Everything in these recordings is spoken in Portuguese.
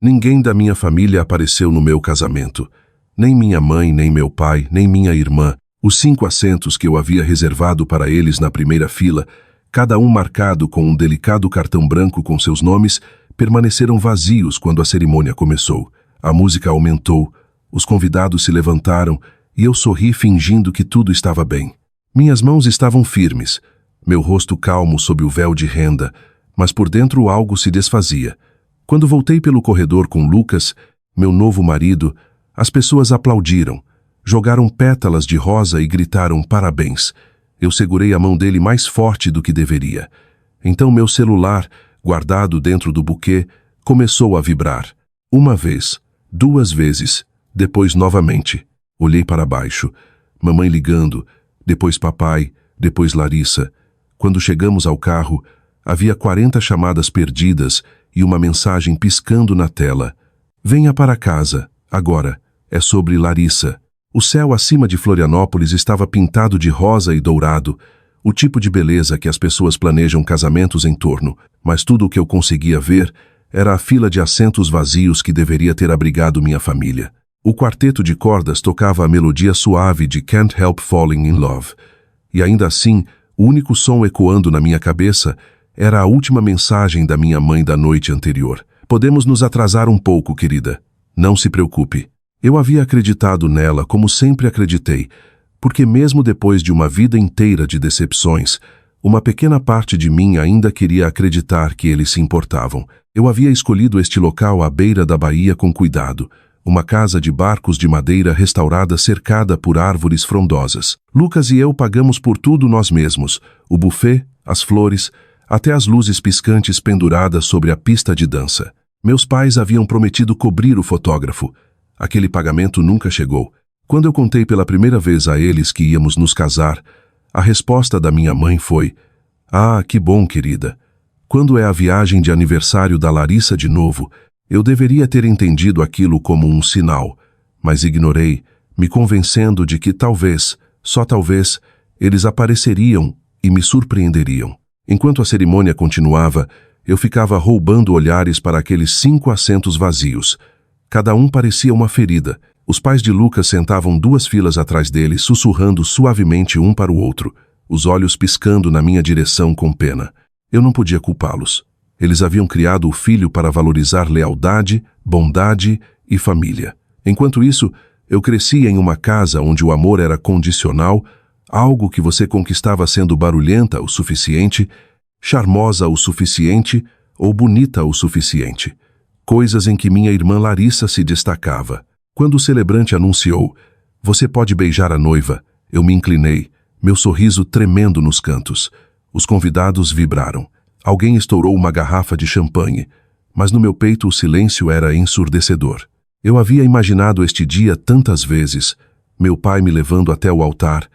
Ninguém da minha família apareceu no meu casamento. Nem minha mãe, nem meu pai, nem minha irmã. Os 5 assentos que eu havia reservado para eles na primeira fila, cada um marcado com um delicado cartão branco com seus nomes, permaneceram vazios quando a cerimônia começou. A música aumentou, os convidados se levantaram e eu sorri fingindo que tudo estava bem. Minhas mãos estavam firmes, meu rosto calmo sob o véu de renda, mas por dentro algo se desfazia. Quando voltei pelo corredor com Lucas, meu novo marido, as pessoas aplaudiram, jogaram pétalas de rosa e gritaram parabéns. Eu segurei a mão dele mais forte do que deveria. Então meu celular, guardado dentro do buquê, começou a vibrar. 1 vez, 2 vezes, depois novamente. Olhei para baixo. Mamãe ligando, depois papai, depois Larissa. Quando chegamos ao carro, havia 40 chamadas perdidas e uma mensagem piscando na tela. Venha para casa, agora. É sobre Larissa. O céu acima de Florianópolis estava pintado de rosa e dourado, o tipo de beleza que as pessoas planejam casamentos em torno, mas tudo o que eu conseguia ver era a fila de assentos vazios que deveria ter abrigado minha família. O quarteto de cordas tocava a melodia suave de Can't Help Falling in Love. E ainda assim, o único som ecoando na minha cabeça era a última mensagem da minha mãe da noite anterior. Podemos nos atrasar um pouco, querida. Não se preocupe. Eu havia acreditado nela como sempre acreditei, porque mesmo depois de uma vida inteira de decepções, uma pequena parte de mim ainda queria acreditar que eles se importavam. Eu havia escolhido este local à beira da baía com cuidado, uma casa de barcos de madeira restaurada cercada por árvores frondosas. Lucas e eu pagamos por tudo nós mesmos, o buffet, as flores, até as luzes piscantes penduradas sobre a pista de dança. Meus pais haviam prometido cobrir o fotógrafo. Aquele pagamento nunca chegou. Quando eu contei pela primeira vez a eles que íamos nos casar, a resposta da minha mãe foi: "Ah, que bom, querida. Quando é a viagem de aniversário da Larissa de novo?" Eu deveria ter entendido aquilo como um sinal, mas ignorei, me convencendo de que talvez, só talvez, eles apareceriam e me surpreenderiam. Enquanto a cerimônia continuava, eu ficava roubando olhares para aqueles 5 assentos vazios. Cada um parecia uma ferida. Os pais de Lucas sentavam 2 filas atrás dele, sussurrando suavemente um para o outro, os olhos piscando na minha direção com pena. Eu não podia culpá-los. Eles haviam criado o filho para valorizar lealdade, bondade e família. Enquanto isso, eu crescia em uma casa onde o amor era condicional, algo que você conquistava sendo barulhenta o suficiente, charmosa o suficiente ou bonita o suficiente. Coisas em que minha irmã Larissa se destacava. Quando o celebrante anunciou: "Você pode beijar a noiva", eu me inclinei, meu sorriso tremendo nos cantos. Os convidados vibraram. Alguém estourou uma garrafa de champanhe, mas no meu peito o silêncio era ensurdecedor. Eu havia imaginado este dia tantas vezes, meu pai me levando até o altar,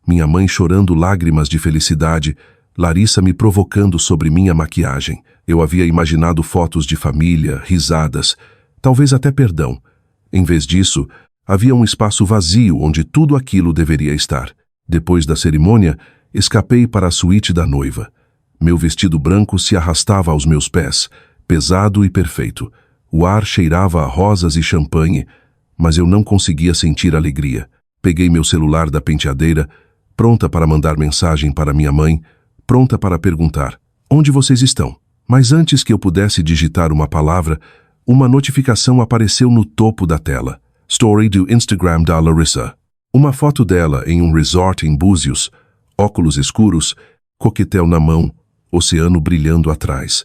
minha mãe chorando lágrimas de felicidade, Larissa me provocando sobre minha maquiagem. Eu havia imaginado fotos de família, risadas, talvez até perdão. Em vez disso, havia um espaço vazio onde tudo aquilo deveria estar. Depois da cerimônia, escapei para a suíte da noiva. Meu vestido branco se arrastava aos meus pés, pesado e perfeito. O ar cheirava a rosas e champanhe, mas eu não conseguia sentir alegria. Peguei meu celular da penteadeira, pronta para mandar mensagem para minha mãe, pronta para perguntar: "Onde vocês estão?" Mas antes que eu pudesse digitar uma palavra, uma notificação apareceu no topo da tela. Story do Instagram da Larissa. Uma foto dela em um resort em Búzios, óculos escuros, coquetel na mão, oceano brilhando atrás.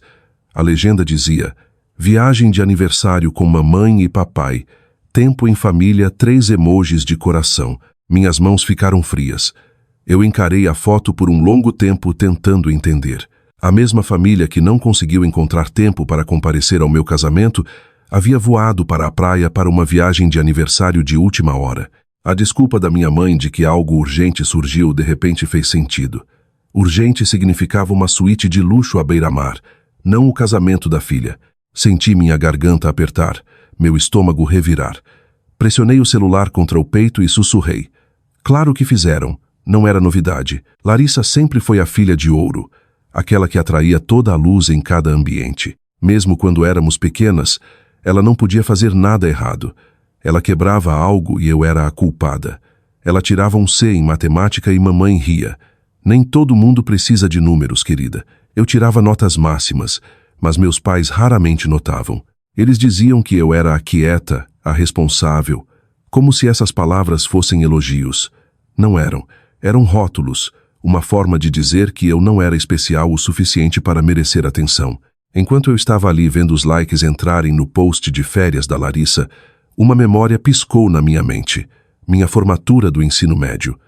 A legenda dizia: "Viagem de aniversário com mamãe e papai. Tempo em família", 3 emojis de coração. Minhas mãos ficaram frias. Eu encarei a foto por um longo tempo tentando entender. A mesma família que não conseguiu encontrar tempo para comparecer ao meu casamento havia voado para a praia para uma viagem de aniversário de última hora. A desculpa da minha mãe de que algo urgente surgiu de repente fez sentido. Urgente significava uma suíte de luxo à beira-mar, não o casamento da filha. Senti minha garganta apertar, meu estômago revirar. Pressionei o celular contra o peito e sussurrei: "Claro que fizeram, não era novidade. Larissa sempre foi a filha de ouro, aquela que atraía toda a luz em cada ambiente. Mesmo quando éramos pequenas, Ela não podia fazer nada errado. Ela quebrava algo e eu era a culpada. Ela tirava um C em matemática e mamãe ria. Nem todo mundo precisa de números, querida. Eu tirava notas máximas, mas meus pais raramente notavam. Eles diziam que eu era a quieta, a responsável, como se essas palavras fossem elogios. Não eram. Eram rótulos, uma forma de dizer que eu não era especial o suficiente para merecer atenção. Enquanto eu estava ali vendo os likes entrarem no post de férias da Larissa, uma memória piscou na minha mente. Minha formatura do ensino médio.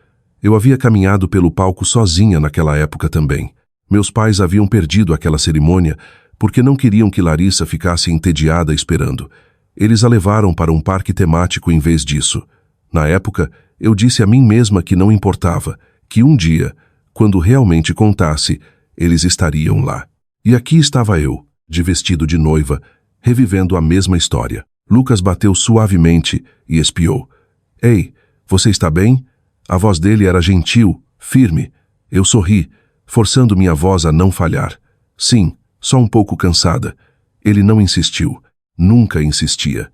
Eu havia caminhado pelo palco sozinha naquela época também. Meus pais haviam perdido aquela cerimônia porque não queriam que Larissa ficasse entediada esperando. Eles a levaram para um parque temático em vez disso. Na época, eu disse a mim mesma que não importava, que um dia, quando realmente contasse, eles estariam lá. E aqui estava eu, de vestido de noiva, revivendo a mesma história. Lucas bateu suavemente e espiou. Ei, você está bem? A voz dele era gentil, firme. Eu sorri, forçando minha voz a não falhar. Sim, só um pouco cansada. Ele não insistiu. Nunca insistia.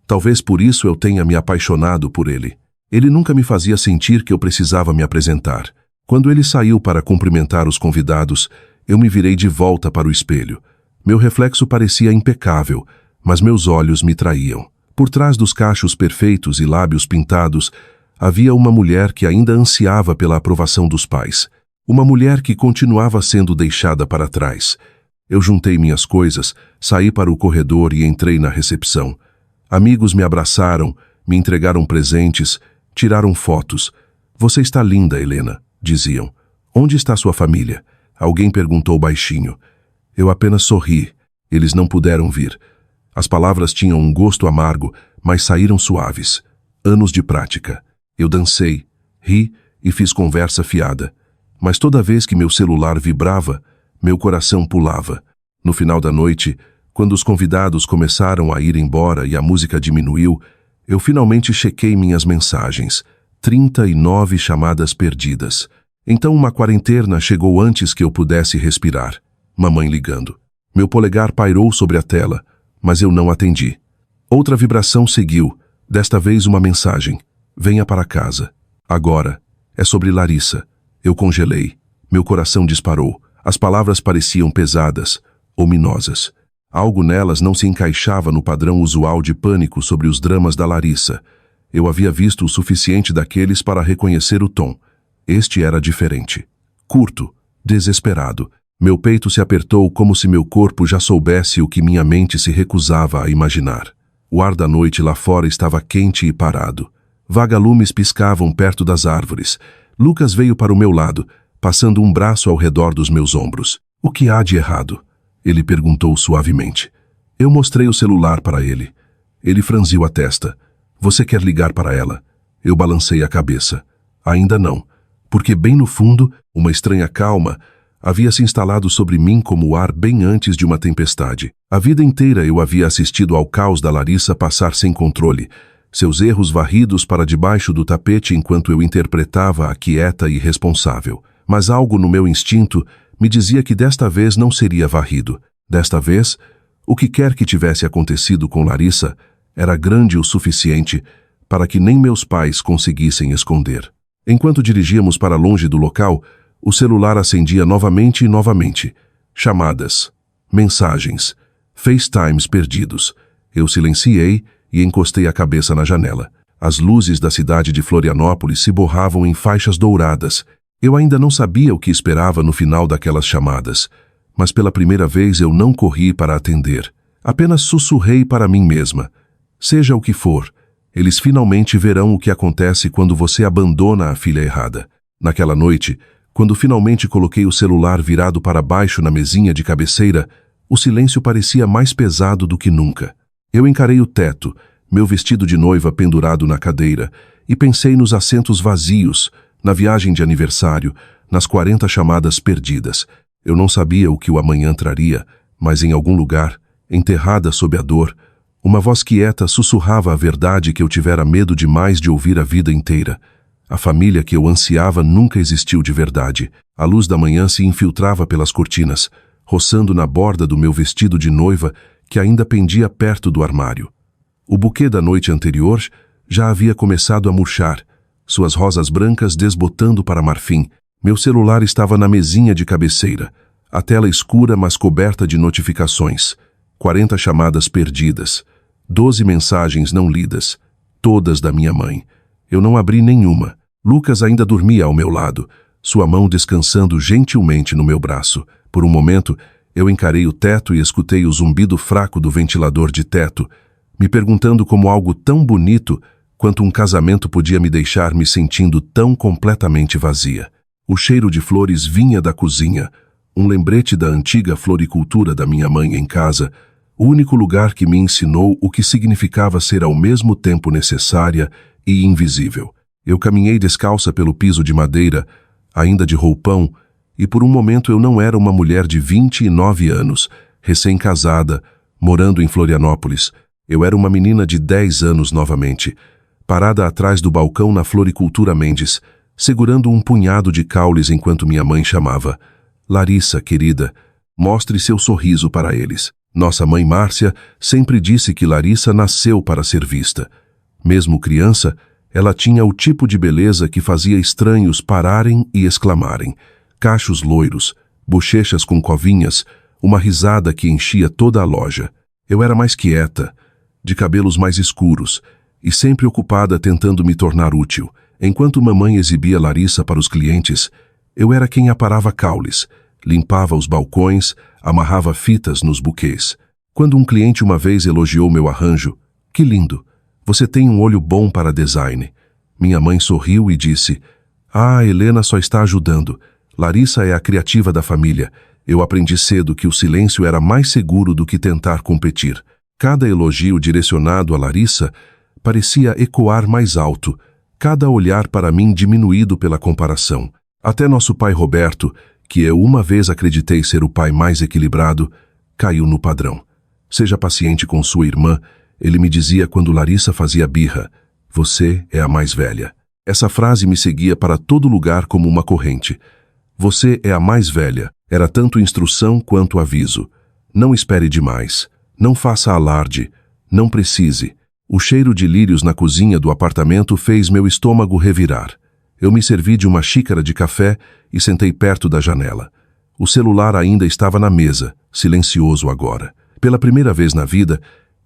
Talvez por isso eu tenha me apaixonado por ele. Ele nunca me fazia sentir que eu precisava me apresentar. Quando ele saiu para cumprimentar os convidados, eu me virei de volta para o espelho. Meu reflexo parecia impecável, mas meus olhos me traíam. Por trás dos cachos perfeitos e lábios pintados, havia uma mulher que ainda ansiava pela aprovação dos pais. Uma mulher que continuava sendo deixada para trás. Eu juntei minhas coisas, saí para o corredor e entrei na recepção. Amigos me abraçaram, me entregaram presentes, tiraram fotos. Você está linda, Helena, diziam. Onde está sua família? Alguém perguntou baixinho. Eu apenas sorri. Eles não puderam vir. As palavras tinham um gosto amargo, mas saíram suaves. Anos de prática. Eu dancei, ri e fiz conversa fiada. Mas toda vez que meu celular vibrava, meu coração pulava. No final da noite, quando os convidados começaram a ir embora e a música diminuiu, eu finalmente chequei minhas mensagens. 39 chamadas perdidas. Então uma quarentena chegou antes que eu pudesse respirar. Mamãe ligando. Meu polegar pairou sobre a tela, mas eu não atendi. Outra vibração seguiu, desta vez uma mensagem. Venha para casa. Agora. É sobre Larissa. Eu congelei. Meu coração disparou. As palavras pareciam pesadas, ominosas. Algo nelas não se encaixava no padrão usual de pânico sobre os dramas da Larissa. Eu havia visto o suficiente daqueles para reconhecer o tom. Este era diferente. Curto, desesperado. Meu peito se apertou como se meu corpo já soubesse o que minha mente se recusava a imaginar. O ar da noite lá fora estava quente e parado. Vagalumes piscavam perto das árvores. Lucas veio para o meu lado, passando um braço ao redor dos meus ombros. O que há de errado? Ele perguntou suavemente. Eu mostrei o celular para ele. Ele franziu a testa. Você quer ligar para ela? Eu balancei a cabeça. Ainda não, porque bem no fundo, uma estranha calma havia se instalado sobre mim como o ar bem antes de uma tempestade. A vida inteira eu havia assistido ao caos da Larissa passar sem controle, seus erros varridos para debaixo do tapete enquanto eu interpretava a quieta e responsável. Mas algo no meu instinto me dizia que desta vez não seria varrido. Desta vez, o que quer que tivesse acontecido com Larissa era grande o suficiente para que nem meus pais conseguissem esconder. Enquanto dirigíamos para longe do local, o celular acendia novamente e novamente. Chamadas, mensagens, FaceTimes perdidos. Eu silenciei e encostei a cabeça na janela. As luzes da cidade de Florianópolis se borravam em faixas douradas. Eu ainda não sabia o que esperava no final daquelas chamadas, mas pela primeira vez eu não corri para atender. Apenas sussurrei para mim mesma. Seja o que for, eles finalmente verão o que acontece quando você abandona a filha errada. Naquela noite, quando finalmente coloquei o celular virado para baixo na mesinha de cabeceira, o silêncio parecia mais pesado do que nunca. Eu encarei o teto, meu vestido de noiva pendurado na cadeira, e pensei nos assentos vazios, na viagem de aniversário, nas 40 chamadas perdidas. Eu não sabia o que o amanhã traria, mas em algum lugar, enterrada sob a dor, uma voz quieta sussurrava a verdade que eu tivera medo demais de ouvir a vida inteira. A família que eu ansiava nunca existiu de verdade. A luz da manhã se infiltrava pelas cortinas, roçando na borda do meu vestido de noiva, que ainda pendia perto do armário. O buquê da noite anterior já havia começado a murchar, suas rosas brancas desbotando para marfim. Meu celular estava na mesinha de cabeceira, a tela escura mas coberta de notificações. 40 chamadas perdidas, 12 mensagens não lidas, todas da minha mãe. Eu não abri nenhuma. Lucas ainda dormia ao meu lado, sua mão descansando gentilmente no meu braço. Por um momento, eu encarei o teto e escutei o zumbido fraco do ventilador de teto, me perguntando como algo tão bonito quanto um casamento podia me deixar me sentindo tão completamente vazia. O cheiro de flores vinha da cozinha, um lembrete da antiga floricultura da minha mãe em casa, o único lugar que me ensinou o que significava ser ao mesmo tempo necessária e invisível. Eu caminhei descalça pelo piso de madeira, ainda de roupão, e por um momento eu não era uma mulher de 29 anos, recém-casada, morando em Florianópolis. Eu era uma menina de 10 anos novamente, parada atrás do balcão na Floricultura Mendes, segurando um punhado de caules enquanto minha mãe chamava: Larissa, querida, mostre seu sorriso para eles. Nossa mãe Márcia sempre disse que Larissa nasceu para ser vista. Mesmo criança, ela tinha o tipo de beleza que fazia estranhos pararem e exclamarem. Cachos loiros, bochechas com covinhas, uma risada que enchia toda a loja. Eu era mais quieta, de cabelos mais escuros, e sempre ocupada tentando me tornar útil. Enquanto mamãe exibia Larissa para os clientes, eu era quem aparava caules, limpava os balcões, amarrava fitas nos buquês. Quando um cliente uma vez elogiou meu arranjo: que lindo, você tem um olho bom para design. Minha mãe sorriu e disse: ah, Helena só está ajudando. Larissa é a criativa da família. Eu aprendi cedo que o silêncio era mais seguro do que tentar competir. Cada elogio direcionado a Larissa parecia ecoar mais alto, cada olhar para mim diminuído pela comparação. Até nosso pai Roberto, que eu uma vez acreditei ser o pai mais equilibrado, caiu no padrão. Seja paciente com sua irmã, ele me dizia quando Larissa fazia birra: você é a mais velha. Essa frase me seguia para todo lugar como uma corrente. Você é a mais velha, era tanto instrução quanto aviso. Não espere demais, não faça alarde, não precise. O cheiro de lírios na cozinha do apartamento fez meu estômago revirar. Eu me servi de uma xícara de café e sentei perto da janela. O celular ainda estava na mesa, silencioso agora. Pela primeira vez na vida,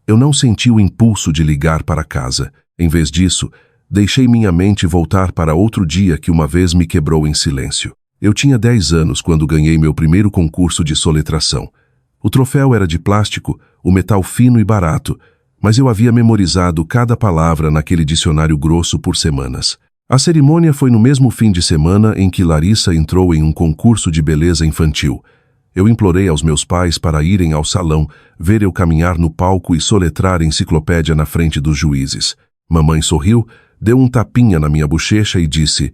eu não senti o impulso de ligar para casa. Em vez disso, deixei minha mente voltar para outro dia que uma vez me quebrou em silêncio. Eu tinha 10 anos quando ganhei meu primeiro concurso de soletração. O troféu era de plástico, o metal fino e barato, mas eu havia memorizado cada palavra naquele dicionário grosso por semanas. A cerimônia foi no mesmo fim de semana em que Larissa entrou em um concurso de beleza infantil. Eu implorei aos meus pais para irem ao salão, ver eu caminhar no palco e soletrar a enciclopédia na frente dos juízes. Mamãe sorriu, deu um tapinha na minha bochecha e disse: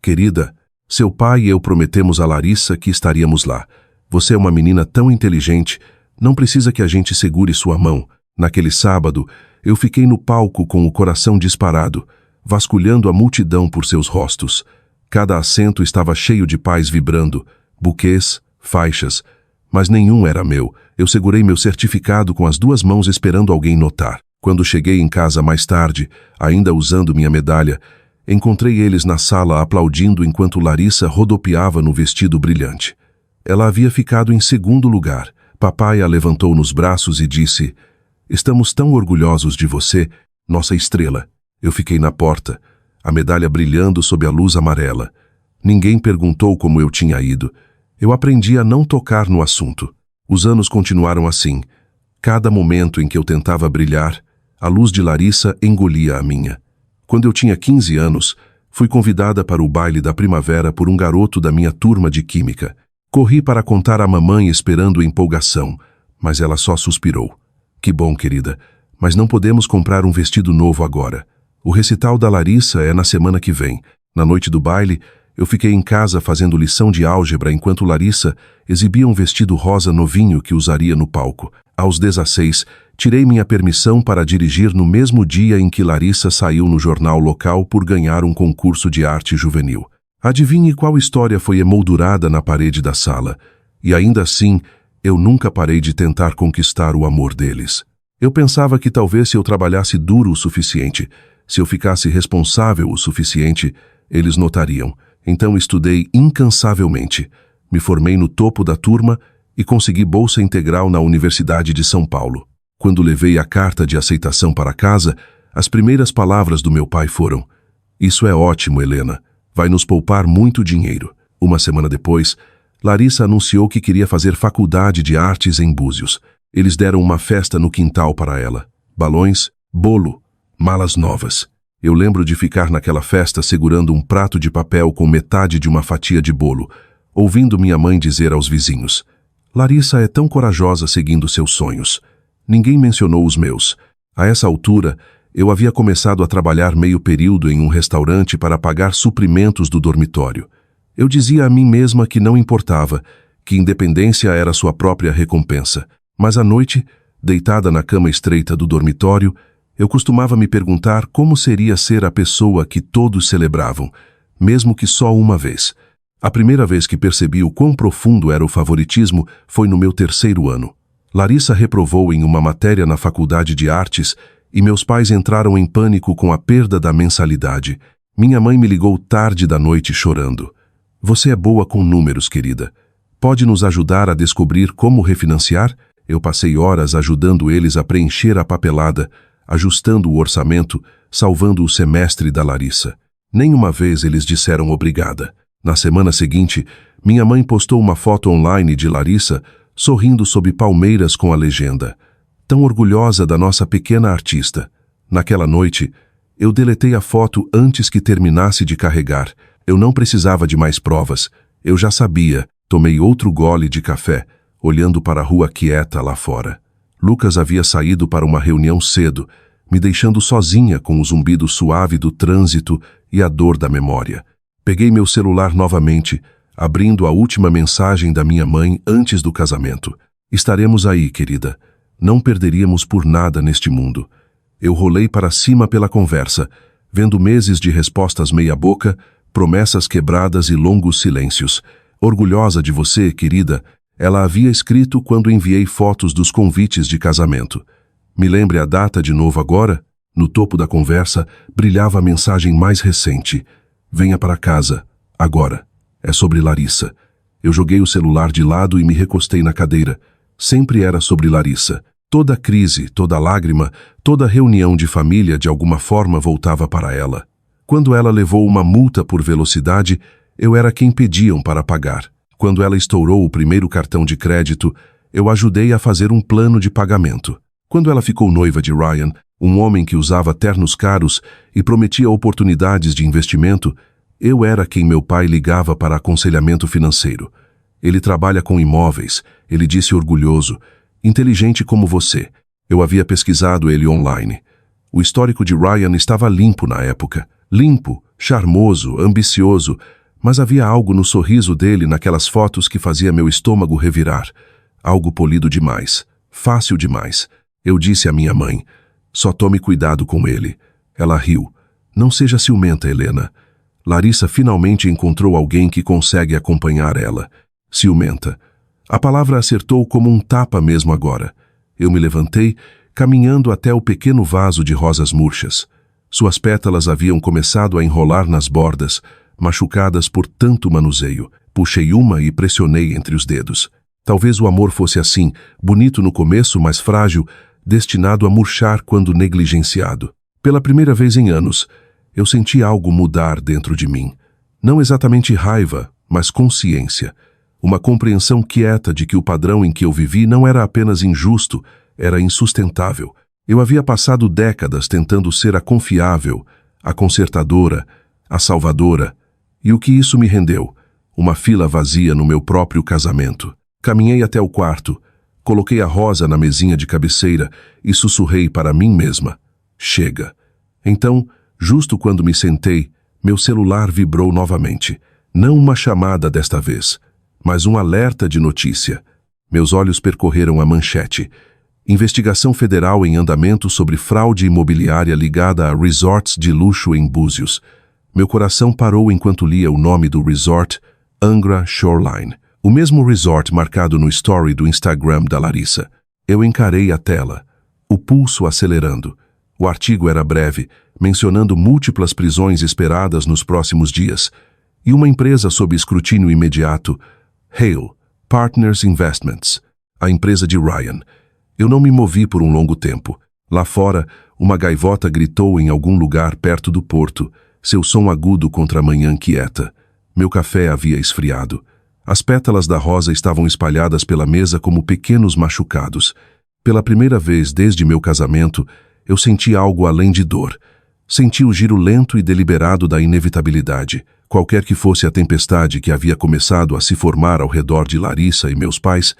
querida, seu pai e eu prometemos a Larissa que estaríamos lá. Você é uma menina tão inteligente, não precisa que a gente segure sua mão. Naquele sábado, eu fiquei no palco com o coração disparado, vasculhando a multidão por seus rostos. Cada assento estava cheio de pais vibrando, buquês, faixas, mas nenhum era meu. Eu segurei meu certificado com as 2 mãos esperando alguém notar. Quando cheguei em casa mais tarde, ainda usando minha medalha, encontrei eles na sala aplaudindo enquanto Larissa rodopiava no vestido brilhante. Ela havia ficado em segundo lugar. Papai a levantou nos braços e disse: estamos tão orgulhosos de você, nossa estrela. Eu fiquei na porta, a medalha brilhando sob a luz amarela. Ninguém perguntou como eu tinha ido. Eu aprendi a não tocar no assunto. Os anos continuaram assim. Cada momento em que eu tentava brilhar, a luz de Larissa engolia a minha. Quando eu tinha 15 anos, fui convidada para o baile da primavera por um garoto da minha turma de química. Corri para contar à mamãe esperando empolgação, mas ela só suspirou. Que bom, querida, mas não podemos comprar um vestido novo agora. O recital da Larissa é na semana que vem. Na noite do baile, eu fiquei em casa fazendo lição de álgebra enquanto Larissa exibia um vestido rosa novinho que usaria no palco. Aos 16, tirei minha permissão para dirigir no mesmo dia em que Larissa saiu no jornal local por ganhar um concurso de arte juvenil. Adivinhe qual história foi emoldurada na parede da sala. E ainda assim, Eu nunca parei de tentar conquistar o amor deles. Eu pensava que talvez se eu trabalhasse duro o suficiente, se eu ficasse responsável o suficiente, eles notariam. Então estudei incansavelmente. Me formei no topo da turma e consegui bolsa integral na Universidade de São Paulo. Quando levei a carta de aceitação para casa, as primeiras palavras do meu pai foram: "Isso é ótimo, Helena. Vai nos poupar muito dinheiro." Uma semana depois, Larissa anunciou que queria fazer faculdade de artes em Búzios. Eles deram uma festa no quintal para ela. Balões, bolo, malas novas. Eu lembro de ficar naquela festa segurando um prato de papel com metade de uma fatia de bolo, ouvindo minha mãe dizer aos vizinhos: "Larissa é tão corajosa seguindo seus sonhos." Ninguém mencionou os meus. A essa altura, eu havia começado a trabalhar meio período em um restaurante para pagar suprimentos do dormitório. Eu dizia a mim mesma que não importava, que independência era sua própria recompensa. Mas à noite, deitada na cama estreita do dormitório, eu costumava me perguntar como seria ser a pessoa que todos celebravam, mesmo que só uma vez. A primeira vez que percebi o quão profundo era o favoritismo foi no meu 3º ano. Larissa reprovou em uma matéria na Faculdade de Artes e meus pais entraram em pânico com a perda da mensalidade. Minha mãe me ligou tarde da noite chorando. "Você é boa com números, querida. Pode nos ajudar a descobrir como refinanciar?" Eu passei horas ajudando eles a preencher a papelada, ajustando o orçamento, salvando o semestre da Larissa. Nenhuma vez eles disseram obrigada. Na semana seguinte, minha mãe postou uma foto online de Larissa sorrindo sob palmeiras com a legenda: "Tão orgulhosa da nossa pequena artista." Naquela noite, eu deletei a foto antes que terminasse de carregar. Eu não precisava de mais provas. Eu já sabia. Tomei outro gole de café, olhando para a rua quieta lá fora. Lucas havia saído para uma reunião cedo, me deixando sozinha com o zumbido suave do trânsito e a dor da memória. Peguei meu celular novamente, abrindo a última mensagem da minha mãe antes do casamento. "Estaremos aí, querida. Não perderíamos por nada neste mundo." Eu rolei para cima pela conversa, vendo meses de respostas meia-boca, promessas quebradas e longos silêncios. "Orgulhosa de você, querida," ela havia escrito quando enviei fotos dos convites de casamento. "Me lembre a data de novo agora?" No topo da conversa brilhava a mensagem mais recente: "Venha para casa, agora." É sobre Larissa. Eu joguei o celular de lado e me recostei na cadeira. Sempre era sobre Larissa. Toda crise, toda lágrima, toda reunião de família de alguma forma voltava para ela. Quando ela levou uma multa por velocidade, eu era quem pediam para pagar. Quando ela estourou o primeiro cartão de crédito, eu ajudei a fazer um plano de pagamento. Quando ela ficou noiva de Ryan, um homem que usava ternos caros e prometia oportunidades de investimento, eu era quem meu pai ligava para aconselhamento financeiro. "Ele trabalha com imóveis," ele disse orgulhoso, "inteligente como você." Eu havia pesquisado ele online. O histórico de Ryan estava limpo na época. Limpo, charmoso, ambicioso, mas havia algo no sorriso dele naquelas fotos que fazia meu estômago revirar. Algo polido demais, fácil demais. Eu disse à minha mãe: "Só tome cuidado com ele." Ela riu. "Não seja ciumenta, Helena." Larissa finalmente encontrou alguém que consegue acompanhar ela. Ciumenta. A palavra acertou como um tapa mesmo agora. Eu me levantei, caminhando até o pequeno vaso de rosas murchas. Suas pétalas haviam começado a enrolar nas bordas, machucadas por tanto manuseio. Puxei uma e pressionei entre os dedos. Talvez o amor fosse assim, bonito no começo, mas frágil, destinado a murchar quando negligenciado. Pela primeira vez em anos, eu senti algo mudar dentro de mim. Não exatamente raiva, mas consciência. Uma compreensão quieta de que o padrão em que eu vivi não era apenas injusto, era insustentável. Eu havia passado décadas tentando ser a confiável, a consertadora, a salvadora. E o que isso me rendeu? Uma fila vazia no meu próprio casamento. Caminhei até o quarto, coloquei a rosa na mesinha de cabeceira e sussurrei para mim mesma: "Chega." Então, justo quando me sentei, meu celular vibrou novamente. Não uma chamada desta vez, mas um alerta de notícia. Meus olhos percorreram a manchete: "Investigação federal em andamento sobre fraude imobiliária ligada a resorts de luxo em Búzios." Meu coração parou enquanto lia o nome do resort: Angra Shoreline. O mesmo resort marcado no story do Instagram da Larissa. Eu encarei a tela, o pulso acelerando. O artigo era breve, mencionando múltiplas prisões esperadas nos próximos dias, e uma empresa sob escrutínio imediato, Hale Partners Investments, a empresa de Ryan. Eu não me movi por um longo tempo. Lá fora, uma gaivota gritou em algum lugar perto do porto, seu som agudo contra a manhã quieta. Meu café havia esfriado. As pétalas da rosa estavam espalhadas pela mesa como pequenos machucados. Pela primeira vez desde meu casamento, eu senti algo além de dor. Senti o giro lento e deliberado da inevitabilidade. Qualquer que fosse a tempestade que havia começado a se formar ao redor de Larissa e meus pais,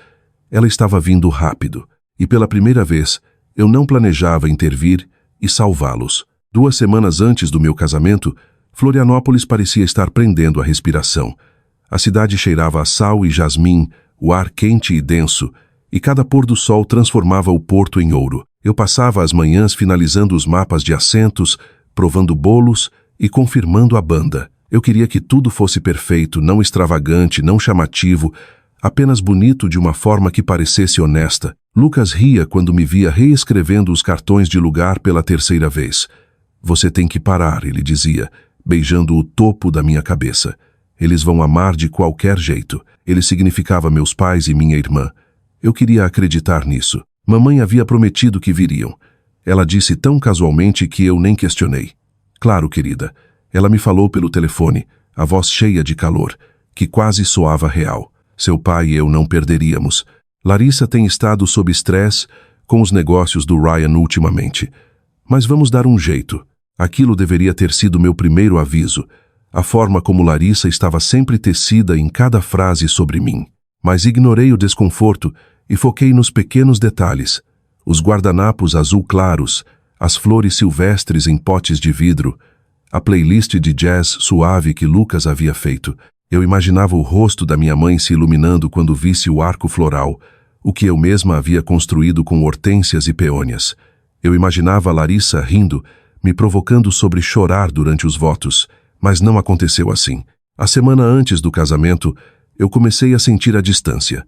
ela estava vindo rápido. E pela primeira vez, eu não planejava intervir e salvá-los. 2 semanas antes do meu casamento, Florianópolis parecia estar prendendo a respiração. A cidade cheirava a sal e jasmim, o ar quente e denso, e cada pôr do sol transformava o porto em ouro. Eu passava as manhãs finalizando os mapas de assentos, provando bolos e confirmando a banda. Eu queria que tudo fosse perfeito, não extravagante, não chamativo, apenas bonito de uma forma que parecesse honesta. Lucas ria quando me via reescrevendo os cartões de lugar pela 3ª vez. Você tem que parar, ele dizia, beijando o topo da minha cabeça. Eles vão amar de qualquer jeito. Ele significava meus pais e minha irmã. Eu queria acreditar nisso. Mamãe havia prometido que viriam. Ela disse tão casualmente que eu nem questionei. Claro, querida. Ela me falou pelo telefone, a voz cheia de calor, que quase soava real. Seu pai e eu não perderíamos. Larissa tem estado sob estresse com os negócios do Ryan ultimamente. Mas vamos dar um jeito. Aquilo deveria ter sido meu primeiro aviso. A forma como Larissa estava sempre tecida em cada frase sobre mim. Mas ignorei o desconforto e foquei nos pequenos detalhes. Os guardanapos azul claros, as flores silvestres em potes de vidro, a playlist de jazz suave que Lucas havia feito. Eu imaginava o rosto da minha mãe se iluminando quando visse o arco floral, o que eu mesma havia construído com hortênsias e peônias. Eu imaginava Larissa rindo, me provocando sobre chorar durante os votos, mas não aconteceu assim. A semana antes do casamento, eu comecei a sentir a distância.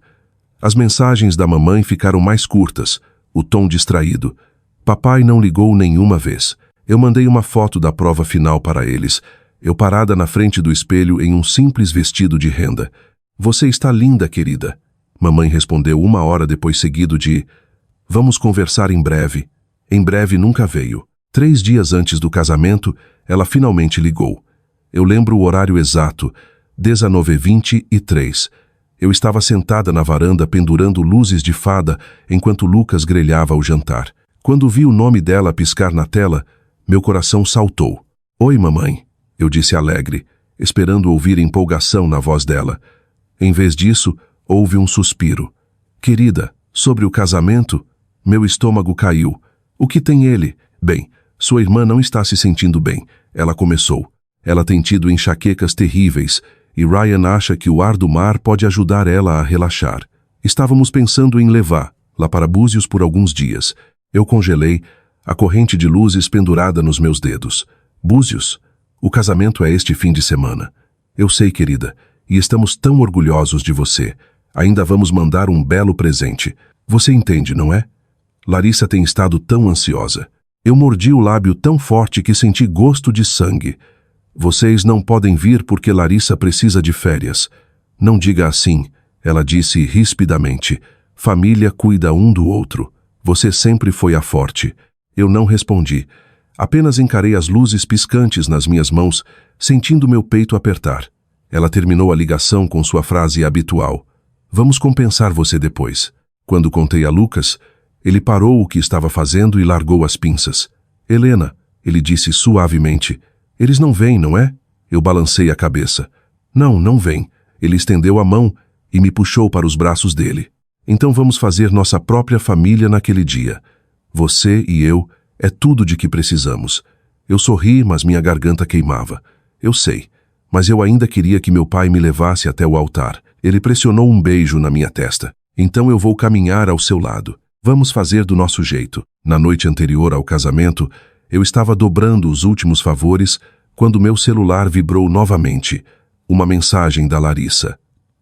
As mensagens da mamãe ficaram mais curtas, o tom distraído. Papai não ligou nenhuma vez. Eu mandei uma foto da prova final para eles, eu parada na frente do espelho em um simples vestido de renda. Você está linda, querida. Mamãe respondeu 1 hora depois seguido de vamos conversar em breve. Em breve nunca veio. 3 dias antes do casamento, ela finalmente ligou. Eu lembro o horário exato, 19h23. Eu estava sentada na varanda pendurando luzes de fada enquanto Lucas grelhava o jantar. Quando vi o nome dela piscar na tela, meu coração saltou. Oi, mamãe, eu disse alegre, esperando ouvir empolgação na voz dela. Em vez disso, houve um suspiro. Querida, sobre o casamento? Meu estômago caiu. O que tem ele? Bem, sua irmã não está se sentindo bem. Ela começou. Ela tem tido enxaquecas terríveis e Ryan acha que o ar do mar pode ajudar ela a relaxar. Estávamos pensando em levar lá para Búzios por alguns dias. Eu congelei, a corrente de luzes pendurada nos meus dedos. Búzios? O casamento é este fim de semana. Eu sei, querida, e estamos tão orgulhosos de você. Ainda vamos mandar um belo presente. Você entende, não é? Larissa tem estado tão ansiosa. Eu mordi o lábio tão forte que senti gosto de sangue. Vocês não podem vir porque Larissa precisa de férias. Não diga assim, ela disse rispidamente. Família cuida um do outro. Você sempre foi a forte. Eu não respondi. Apenas encarei as luzes piscantes nas minhas mãos, sentindo meu peito apertar. Ela terminou a ligação com sua frase habitual. Vamos compensar você depois. Quando contei a Lucas, ele parou o que estava fazendo e largou as pinças. Helena, ele disse suavemente. Eles não vêm, não é? Eu balancei a cabeça. Não, não vêm. Ele estendeu a mão e me puxou para os braços dele. Então vamos fazer nossa própria família naquele dia. Você e eu, é tudo de que precisamos. Eu sorri, mas minha garganta queimava. Eu sei, mas eu ainda queria que meu pai me levasse até o altar. Ele pressionou um beijo na minha testa. Então eu vou caminhar ao seu lado. Vamos fazer do nosso jeito. Na noite anterior ao casamento, eu estava dobrando os últimos favores quando meu celular vibrou novamente. Uma mensagem da Larissa.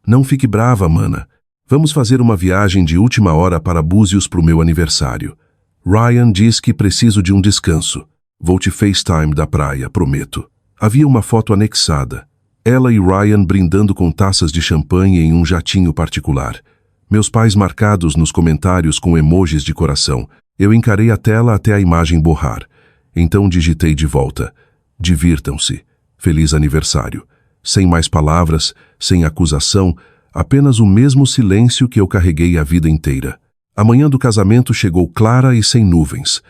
Não fique brava, mana. Vamos fazer uma viagem de última hora para Búzios pro meu aniversário. Ryan diz que preciso de um descanso. Vou te FaceTime da praia, prometo. Havia uma foto anexada. Ela e Ryan brindando com taças de champanhe em um jatinho particular. Meus pais marcados nos comentários com emojis de coração. Eu encarei a tela até a imagem borrar. Então digitei de volta. Divirtam-se. Feliz aniversário. Sem mais palavras, sem acusação, apenas o mesmo silêncio que eu carreguei a vida inteira. A manhã do casamento chegou clara e sem nuvens.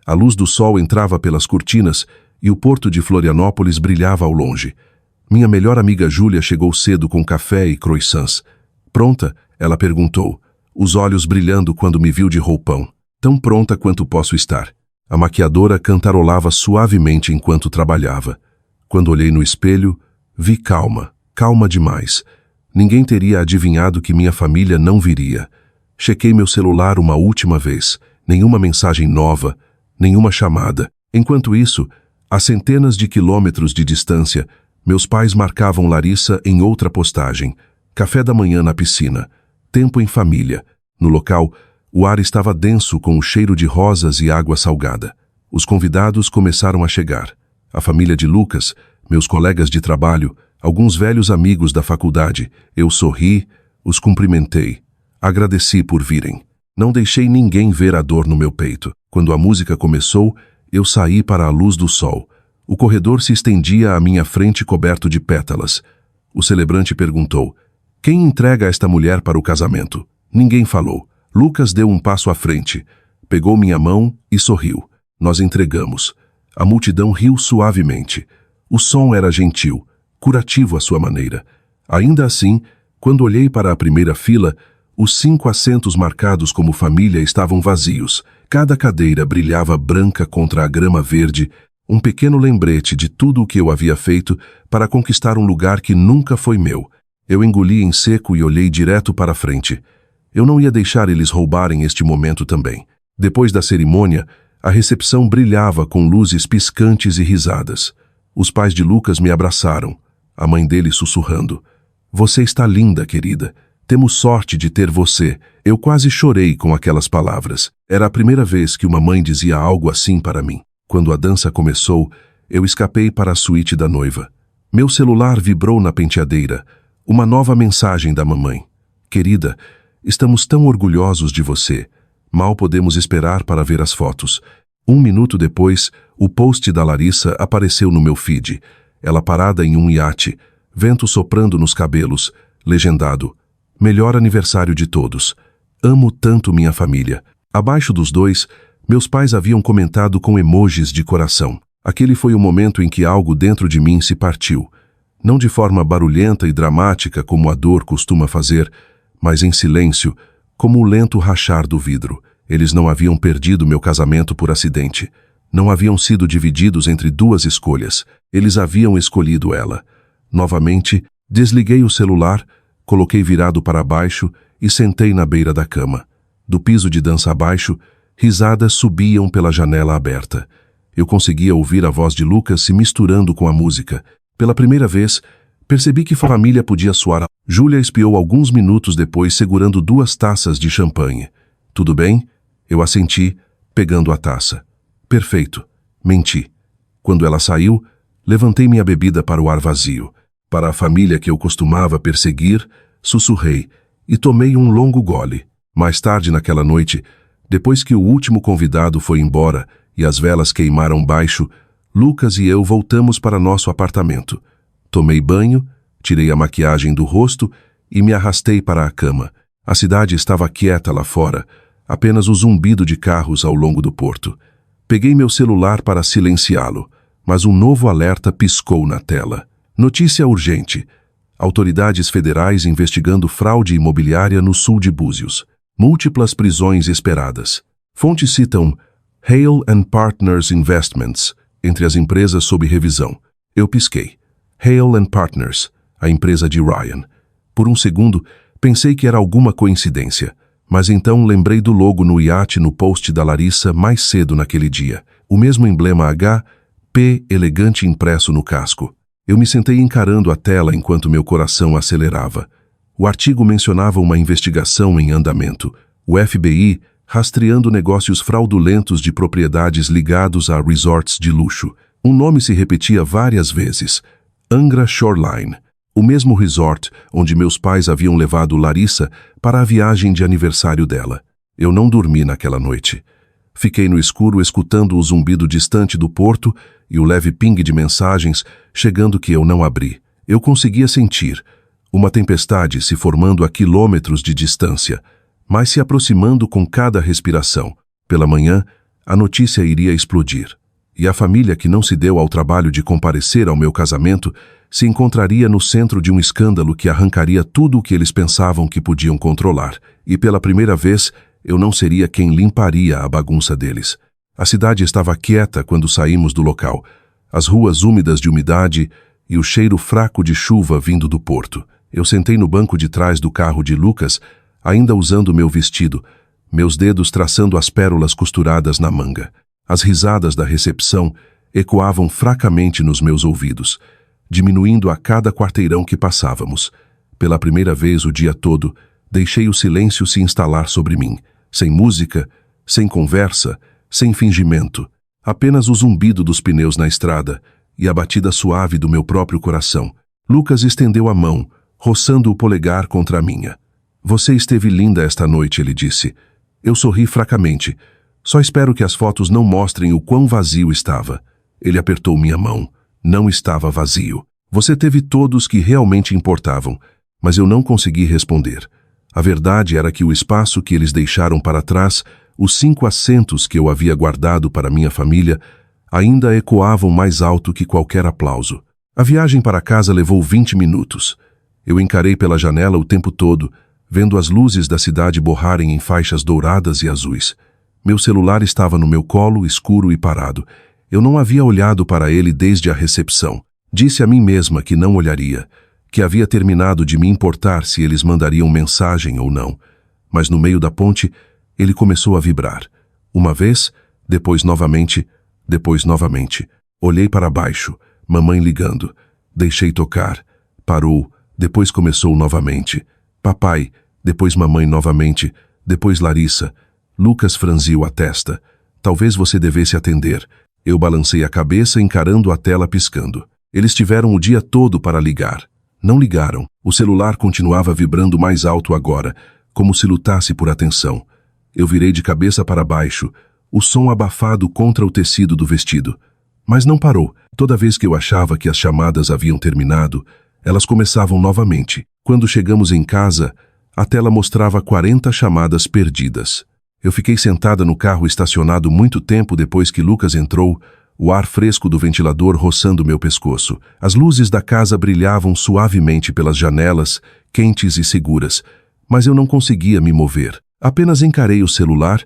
A luz do sol entrava pelas cortinas e o porto de Florianópolis brilhava ao longe. Minha melhor amiga Júlia chegou cedo com café e croissants. Pronta? Ela perguntou, os olhos brilhando quando me viu de roupão. Tão pronta quanto posso estar. A maquiadora cantarolava suavemente enquanto trabalhava. Quando olhei no espelho, vi calma, calma demais. Ninguém teria adivinhado que minha família não viria. Chequei meu celular uma última vez. Nenhuma mensagem nova, nenhuma chamada. Enquanto isso, a centenas de quilômetros de distância, meus pais marcavam Larissa em outra postagem. Café da manhã na piscina. Tempo em família. No local, o ar estava denso com o cheiro de rosas e água salgada. Os convidados começaram a chegar. A família de Lucas, meus colegas de trabalho, alguns velhos amigos da faculdade. Eu sorri, os cumprimentei. Agradeci por virem. Não deixei ninguém ver a dor no meu peito. Quando a música começou, eu saí para a luz do sol. O corredor se estendia à minha frente coberto de pétalas. O celebrante perguntou, quem entrega esta mulher para o casamento? Ninguém falou. Lucas deu um passo à frente, pegou minha mão e sorriu. Nós entregamos. A multidão riu suavemente. O som era gentil, curativo à sua maneira. Ainda assim, quando olhei para a primeira fila, os 5 assentos marcados como família estavam vazios. Cada cadeira brilhava branca contra a grama verde, um pequeno lembrete de tudo o que eu havia feito para conquistar um lugar que nunca foi meu. Eu engoli em seco e olhei direto para a frente. Eu não ia deixar eles roubarem este momento também. Depois da cerimônia, a recepção brilhava com luzes piscantes e risadas. Os pais de Lucas me abraçaram, a mãe dele sussurrando. Você está linda, querida. Temos sorte de ter você. Eu quase chorei com aquelas palavras. Era a primeira vez que uma mãe dizia algo assim para mim. Quando a dança começou, eu escapei para a suíte da noiva. Meu celular vibrou na penteadeira. Uma nova mensagem da mamãe. Querida, estamos tão orgulhosos de você. Mal podemos esperar para ver as fotos. 1 minuto depois, o post da Larissa apareceu no meu feed. Ela parada em um iate, vento soprando nos cabelos, legendado. Melhor aniversário de todos. Amo tanto minha família. Abaixo dos dois, meus pais haviam comentado com emojis de coração. Aquele foi o momento em que algo dentro de mim se partiu. Não de forma barulhenta e dramática como a dor costuma fazer, mas em silêncio, como o lento rachar do vidro. Eles não haviam perdido meu casamento por acidente. Não haviam sido divididos entre 2 escolhas. Eles haviam escolhido ela. Novamente, desliguei o celular, coloquei virado para baixo e sentei na beira da cama. Do piso de dança abaixo, risadas subiam pela janela aberta. Eu conseguia ouvir a voz de Lucas se misturando com a música. Pela primeira vez, percebi que família podia soar. Júlia espiou alguns minutos depois segurando 2 taças de champanhe. Tudo bem? Eu assenti, pegando a taça. Perfeito. Menti. Quando ela saiu, levantei minha bebida para o ar vazio. Para a família que eu costumava perseguir, sussurrei e tomei um longo gole. Mais tarde naquela noite, depois que o último convidado foi embora e as velas queimaram baixo, Lucas e eu voltamos para nosso apartamento. Tomei banho, tirei a maquiagem do rosto e me arrastei para a cama. A cidade estava quieta lá fora, apenas o zumbido de carros ao longo do porto. Peguei meu celular para silenciá-lo, mas um novo alerta piscou na tela. Notícia urgente. Autoridades federais investigando fraude imobiliária no sul de Búzios. Múltiplas prisões esperadas. Fontes citam Hale & Partners Investments, entre as empresas sob revisão. Eu pisquei. Hale & Partners, a empresa de Ryan. Por um segundo, pensei que era alguma coincidência, mas então lembrei do logo no iate no post da Larissa mais cedo naquele dia. O mesmo emblema HP elegante impresso no casco. Eu me sentei encarando a tela enquanto meu coração acelerava. O artigo mencionava uma investigação em andamento. O FBI rastreando negócios fraudulentos de propriedades ligados a resorts de luxo. Um nome se repetia várias vezes: Angra Shoreline, o mesmo resort onde meus pais haviam levado Larissa para a viagem de aniversário dela. Eu não dormi naquela noite. Fiquei no escuro escutando o zumbido distante do porto e o leve ping de mensagens chegando que eu não abri. Eu conseguia sentir uma tempestade se formando a quilômetros de distância, mas se aproximando com cada respiração. Pela manhã, a notícia iria explodir. E a família que não se deu ao trabalho de comparecer ao meu casamento se encontraria no centro de um escândalo que arrancaria tudo o que eles pensavam que podiam controlar. E pela primeira vez, eu não seria quem limparia a bagunça deles. A cidade estava quieta quando saímos do local. As ruas úmidas de umidade e o cheiro fraco de chuva vindo do porto. Eu sentei no banco de trás do carro de Lucas, ainda usando meu vestido, meus dedos traçando as pérolas costuradas na manga. As risadas da recepção ecoavam fracamente nos meus ouvidos, diminuindo a cada quarteirão que passávamos. Pela primeira vez o dia todo, deixei o silêncio se instalar sobre mim, sem música, sem conversa, sem fingimento, apenas o zumbido dos pneus na estrada e a batida suave do meu próprio coração. Lucas estendeu a mão, roçando o polegar contra a minha. Você esteve linda esta noite, ele disse. Eu sorri fracamente. Só espero que as fotos não mostrem o quão vazio estava. Ele apertou minha mão. Não estava vazio. Você teve todos que realmente importavam, mas eu não consegui responder. A verdade era que o espaço que eles deixaram para trás, os 5 assentos que eu havia guardado para minha família, ainda ecoavam mais alto que qualquer aplauso. A viagem para casa levou 20 minutos. Eu encarei pela janela o tempo todo, vendo as luzes da cidade borrarem em faixas douradas e azuis. Meu celular estava no meu colo, escuro e parado. Eu não havia olhado para ele desde a recepção. Disse a mim mesma que não olharia, que havia terminado de me importar se eles mandariam mensagem ou não. Mas no meio da ponte, ele começou a vibrar. Uma vez, depois novamente, depois novamente. Olhei para baixo, mamãe ligando. Deixei tocar. Parou, depois começou novamente. Papai, depois mamãe novamente, depois Larissa. Lucas franziu a testa. Talvez você devesse atender. Eu balancei a cabeça encarando a tela piscando. Eles tiveram o dia todo para ligar. Não ligaram. O celular continuava vibrando mais alto agora, como se lutasse por atenção. Eu virei de cabeça para baixo, o som abafado contra o tecido do vestido. Mas não parou. Toda vez que eu achava que as chamadas haviam terminado, elas começavam novamente. Quando chegamos em casa, a tela mostrava 40 chamadas perdidas. Eu fiquei sentada no carro estacionado muito tempo depois que Lucas entrou, o ar fresco do ventilador roçando meu pescoço. As luzes da casa brilhavam suavemente pelas janelas, quentes e seguras, mas eu não conseguia me mover. Apenas encarei o celular,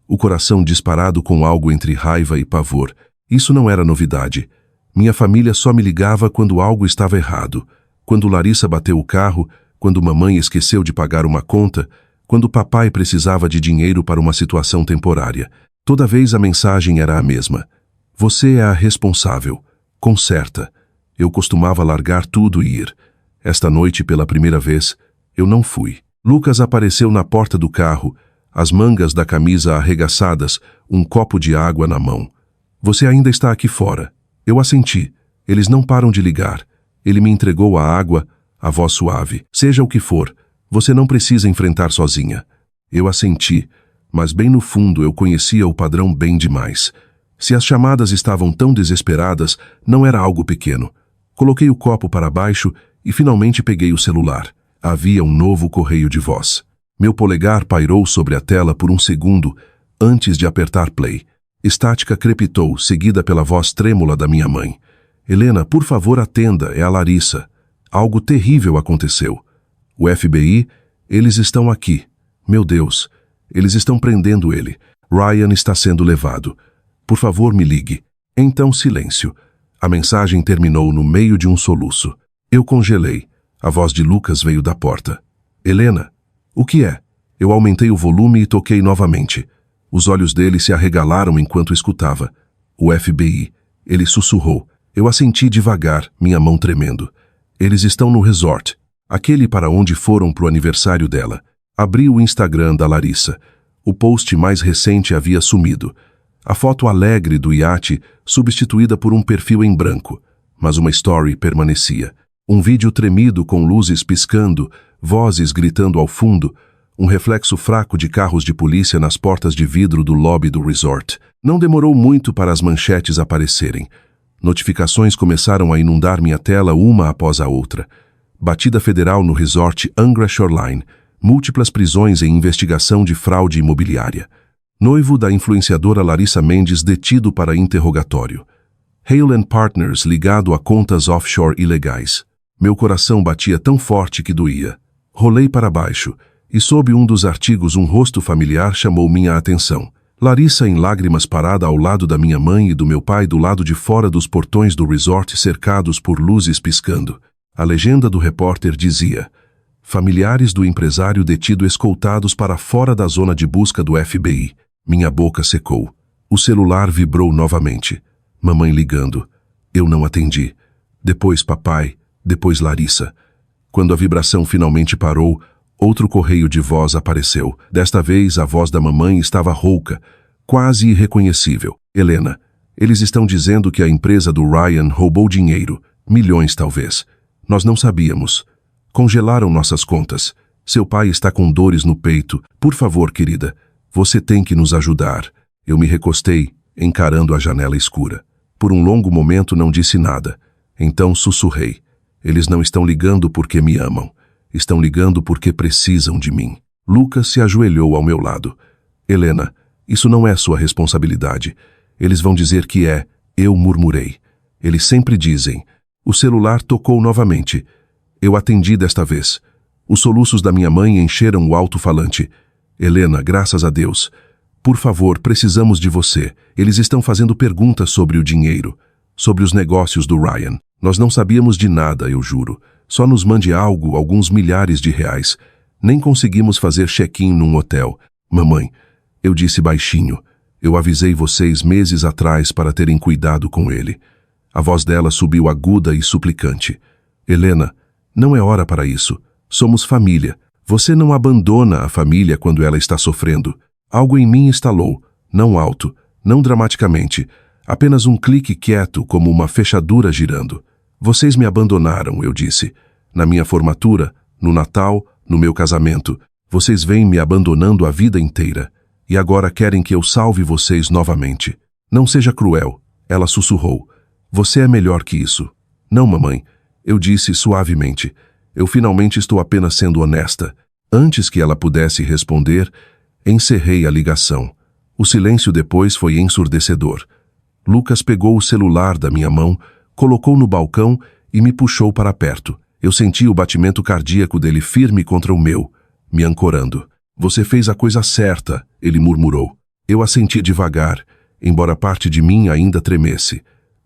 o coração disparado com algo entre raiva e pavor. Isso não era novidade. Minha família só me ligava quando algo estava errado. Quando Larissa bateu o carro, quando mamãe esqueceu de pagar uma conta, quando papai precisava de dinheiro para uma situação temporária. Toda vez a mensagem era a mesma. Você é a responsável. Conserta. Eu costumava largar tudo e ir. Esta noite, pela primeira vez, eu não fui. Lucas apareceu na porta do carro, as mangas da camisa arregaçadas, um copo de água na mão. Você ainda está aqui fora. Eu assenti. Eles não param de ligar. Ele me entregou a água, a voz suave. Seja o que for, você não precisa enfrentar sozinha. Eu assenti, mas bem no fundo eu conhecia o padrão bem demais. Se as chamadas estavam tão desesperadas, não era algo pequeno. Coloquei o copo para baixo e finalmente peguei o celular. Havia um novo correio de voz. Meu polegar pairou sobre a tela por um segundo antes de apertar play. Estática crepitou, seguida pela voz trêmula da minha mãe. Helena, por favor, atenda, é a Larissa. Algo terrível aconteceu. O FBI, eles estão aqui. Meu Deus, eles estão prendendo ele. Ryan está sendo levado. Por favor, me ligue. Então, silêncio. A mensagem terminou no meio de um soluço. Eu congelei. A voz de Lucas veio da porta. Helena, o que é? Eu aumentei o volume e toquei novamente. Os olhos dele se arregalaram enquanto escutava. O FBI. Ele sussurrou. Eu assenti devagar, minha mão tremendo. Eles estão no resort. Aquele para onde foram pro aniversário dela. Abri o Instagram da Larissa. O post mais recente havia sumido. A foto alegre do iate substituída por um perfil em branco. Mas uma story permanecia. Um vídeo tremido com luzes piscando, vozes gritando ao fundo, um reflexo fraco de carros de polícia nas portas de vidro do lobby do resort. Não demorou muito para as manchetes aparecerem. Notificações começaram a inundar minha tela uma após a outra. Batida federal no resort Angra Shoreline. Múltiplas prisões em investigação de fraude imobiliária. Noivo da influenciadora Larissa Mendes detido para interrogatório. Hale & Partners ligado a contas offshore ilegais. Meu coração batia tão forte que doía. Rolei para baixo, e sob um dos artigos um rosto familiar chamou minha atenção. Larissa em lágrimas parada ao lado da minha mãe e do meu pai do lado de fora dos portões do resort cercados por luzes piscando. A legenda do repórter dizia: familiares do empresário detido escoltados para fora da zona de busca do FBI. Minha boca secou. O celular vibrou novamente. Mamãe ligando. Eu não atendi. Depois papai, depois Larissa. Quando a vibração finalmente parou, outro correio de voz apareceu. Desta vez, a voz da mamãe estava rouca, quase irreconhecível. Helena, eles estão dizendo que a empresa do Ryan roubou dinheiro. Milhões, talvez. Nós não sabíamos. Congelaram nossas contas. Seu pai está com dores no peito. Por favor, querida, você tem que nos ajudar. Eu me recostei, encarando a janela escura. Por um longo momento não disse nada. Então sussurrei. Eles não estão ligando porque me amam. Estão ligando porque precisam de mim. Lucas se ajoelhou ao meu lado. Helena, isso não é sua responsabilidade. Eles vão dizer que é. Eu murmurei. Eles sempre dizem. O celular tocou novamente. Eu atendi desta vez. Os soluços da minha mãe encheram o alto-falante. Helena, graças a Deus. Por favor, precisamos de você. Eles estão fazendo perguntas sobre o dinheiro, sobre os negócios do Ryan. Nós não sabíamos de nada, eu juro. Só nos mande algo, alguns milhares de reais. Nem conseguimos fazer check-in num hotel. Mamãe, eu disse baixinho. Eu avisei vocês meses atrás para terem cuidado com ele. A voz dela subiu aguda e suplicante. Helena, não é hora para isso. Somos família. Você não abandona a família quando ela está sofrendo. Algo em mim estalou, não alto, não dramaticamente, apenas um clique quieto como uma fechadura girando. Vocês me abandonaram, eu disse. Na minha formatura, no Natal, no meu casamento. Vocês vêm me abandonando a vida inteira. E agora querem que eu salve vocês novamente. Não seja cruel, ela sussurrou. Você é melhor que isso. Não, mamãe, eu disse suavemente. Eu finalmente estou apenas sendo honesta. Antes que ela pudesse responder, encerrei a ligação. O silêncio depois foi ensurdecedor. Lucas pegou o celular da minha mão, colocou no balcão e me puxou para perto. Eu senti o batimento cardíaco dele firme contra o meu, me ancorando. Você fez a coisa certa, ele murmurou. Eu assenti devagar, embora parte de mim ainda tremesse.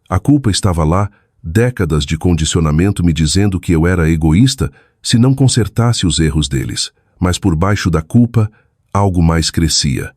A culpa estava lá, décadas de condicionamento me dizendo que eu era egoísta se não consertasse os erros deles. Mas por baixo da culpa, algo mais crescia.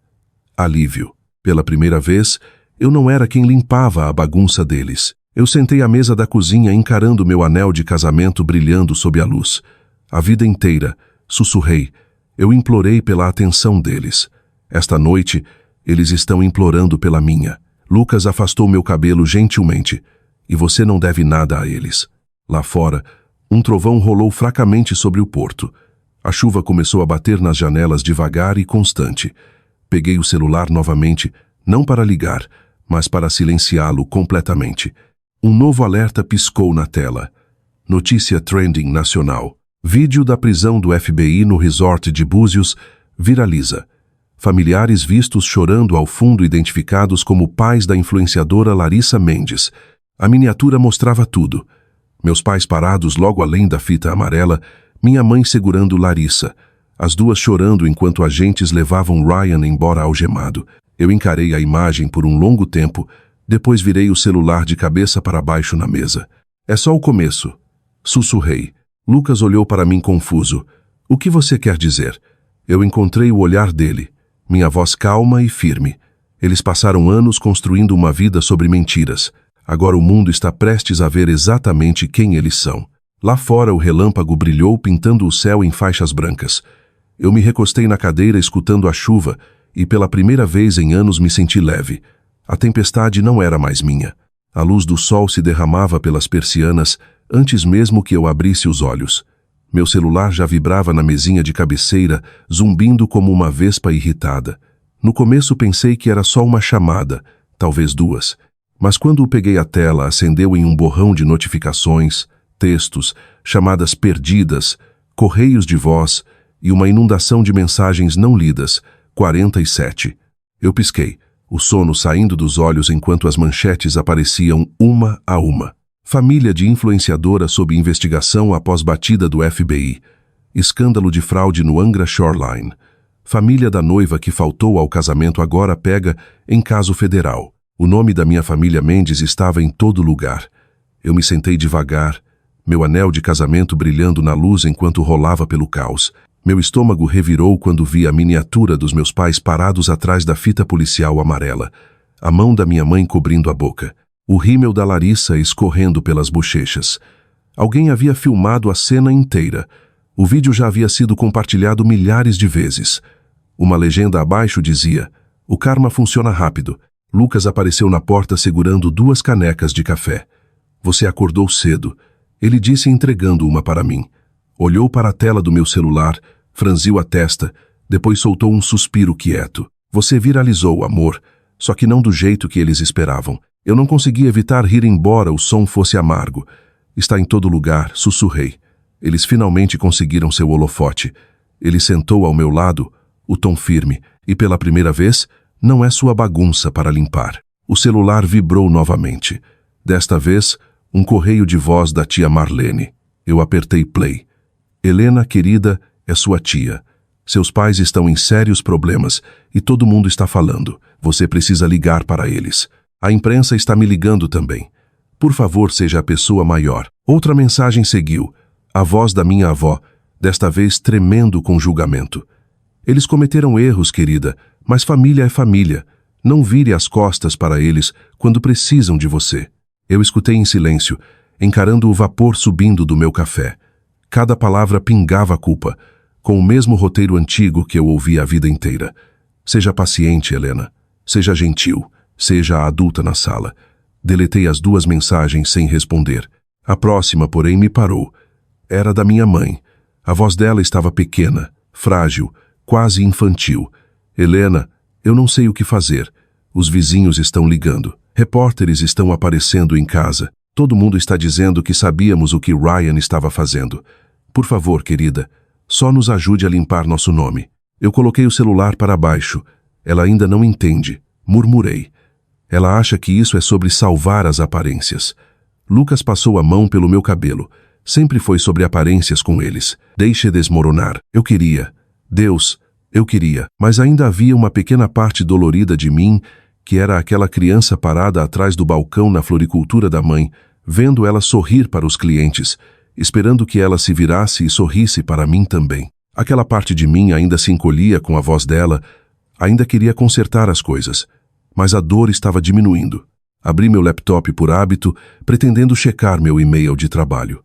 Alívio. Pela primeira vez, eu não era quem limpava a bagunça deles. Eu sentei à mesa da cozinha encarando meu anel de casamento brilhando sob a luz. A vida inteira, sussurrei. Eu implorei pela atenção deles. Esta noite, eles estão implorando pela minha. Lucas afastou meu cabelo gentilmente. E você não deve nada a eles. Lá fora, um trovão rolou fracamente sobre o porto. A chuva começou a bater nas janelas devagar e constante. Peguei o celular novamente, não para ligar, mas para silenciá-lo completamente. Um novo alerta piscou na tela. Notícia trending nacional. Vídeo da prisão do FBI no resort de Búzios viraliza. Familiares vistos chorando ao fundo identificados como pais da influenciadora Larissa Mendes. A miniatura mostrava tudo. Meus pais parados logo além da fita amarela, minha mãe segurando Larissa, as duas chorando enquanto agentes levavam Ryan embora algemado. Eu encarei a imagem por um longo tempo, depois virei o celular de cabeça para baixo na mesa. É só o começo. Sussurrei. Lucas olhou para mim confuso. O que você quer dizer? Eu encontrei o olhar dele, minha voz calma e firme. Eles passaram anos construindo uma vida sobre mentiras. Agora o mundo está prestes a ver exatamente quem eles são. Lá fora o relâmpago brilhou pintando o céu em faixas brancas. Eu me recostei na cadeira escutando a chuva e pela primeira vez em anos me senti leve. A tempestade não era mais minha. A luz do sol se derramava pelas persianas antes mesmo que eu abrisse os olhos. Meu celular já vibrava na mesinha de cabeceira, zumbindo como uma vespa irritada. No começo pensei que era só uma chamada, talvez duas. Mas quando peguei a tela, acendeu em um borrão de notificações, textos, chamadas perdidas, correios de voz e uma inundação de mensagens não lidas, 47. Eu pisquei, o sono saindo dos olhos enquanto as manchetes apareciam uma a uma. Família de influenciadora sob investigação após batida do FBI. Escândalo de fraude no Angra Shoreline. Família da noiva que faltou ao casamento agora pega em caso federal. O nome da minha família Mendes estava em todo lugar. Eu me sentei devagar, meu anel de casamento brilhando na luz enquanto rolava pelo caos. Meu estômago revirou quando vi a miniatura dos meus pais parados atrás da fita policial amarela. A mão da minha mãe cobrindo a boca. O rímel da Larissa escorrendo pelas bochechas. Alguém havia filmado a cena inteira. O vídeo já havia sido compartilhado milhares de vezes. Uma legenda abaixo dizia: "O karma funciona rápido." Lucas apareceu na porta segurando 2 canecas de café. "Você acordou cedo," ele disse entregando uma para mim. Olhou para a tela do meu celular, franziu a testa, depois soltou um suspiro quieto. "Você viralizou, amor, só que não do jeito que eles esperavam." Eu não consegui evitar rir embora o som fosse amargo. "Está em todo lugar," sussurrei. Eles finalmente conseguiram seu holofote. Ele sentou ao meu lado, o tom firme, e pela primeira vez, não é sua bagunça para limpar. O celular vibrou novamente. Desta vez, um correio de voz da tia Marlene. Eu apertei play. "Helena, querida, é sua tia. Seus pais estão em sérios problemas e todo mundo está falando. Você precisa ligar para eles. A imprensa está me ligando também. Por favor, seja a pessoa maior." Outra mensagem seguiu. A voz da minha avó, desta vez tremendo com julgamento. "Eles cometeram erros, querida, mas família é família. Não vire as costas para eles quando precisam de você." Eu escutei em silêncio, encarando o vapor subindo do meu café. Cada palavra pingava culpa, com o mesmo roteiro antigo que eu ouvi a vida inteira. "Seja paciente, Helena. Seja gentil. Seja a adulta na sala." Deletei as 2 mensagens sem responder. A próxima, porém, me parou. Era da minha mãe. A voz dela estava pequena, frágil, quase infantil. "Helena, eu não sei o que fazer. Os vizinhos estão ligando. Repórteres estão aparecendo em casa. Todo mundo está dizendo que sabíamos o que Ryan estava fazendo. Por favor, querida, só nos ajude a limpar nosso nome." Eu coloquei o celular para baixo. "Ela ainda não entende," murmurei. "Ela acha que isso é sobre salvar as aparências." Lucas passou a mão pelo meu cabelo. Sempre foi sobre aparências com eles. "Deixe desmoronar. Eu queria. Deus, eu queria." Mas ainda havia uma pequena parte dolorida de mim, que era aquela criança parada atrás do balcão na floricultura da mãe, vendo ela sorrir para os clientes, esperando que ela se virasse e sorrisse para mim também. Aquela parte de mim ainda se encolhia com a voz dela, ainda queria consertar as coisas. Mas a dor estava diminuindo. Abri meu laptop por hábito, pretendendo checar meu e-mail de trabalho.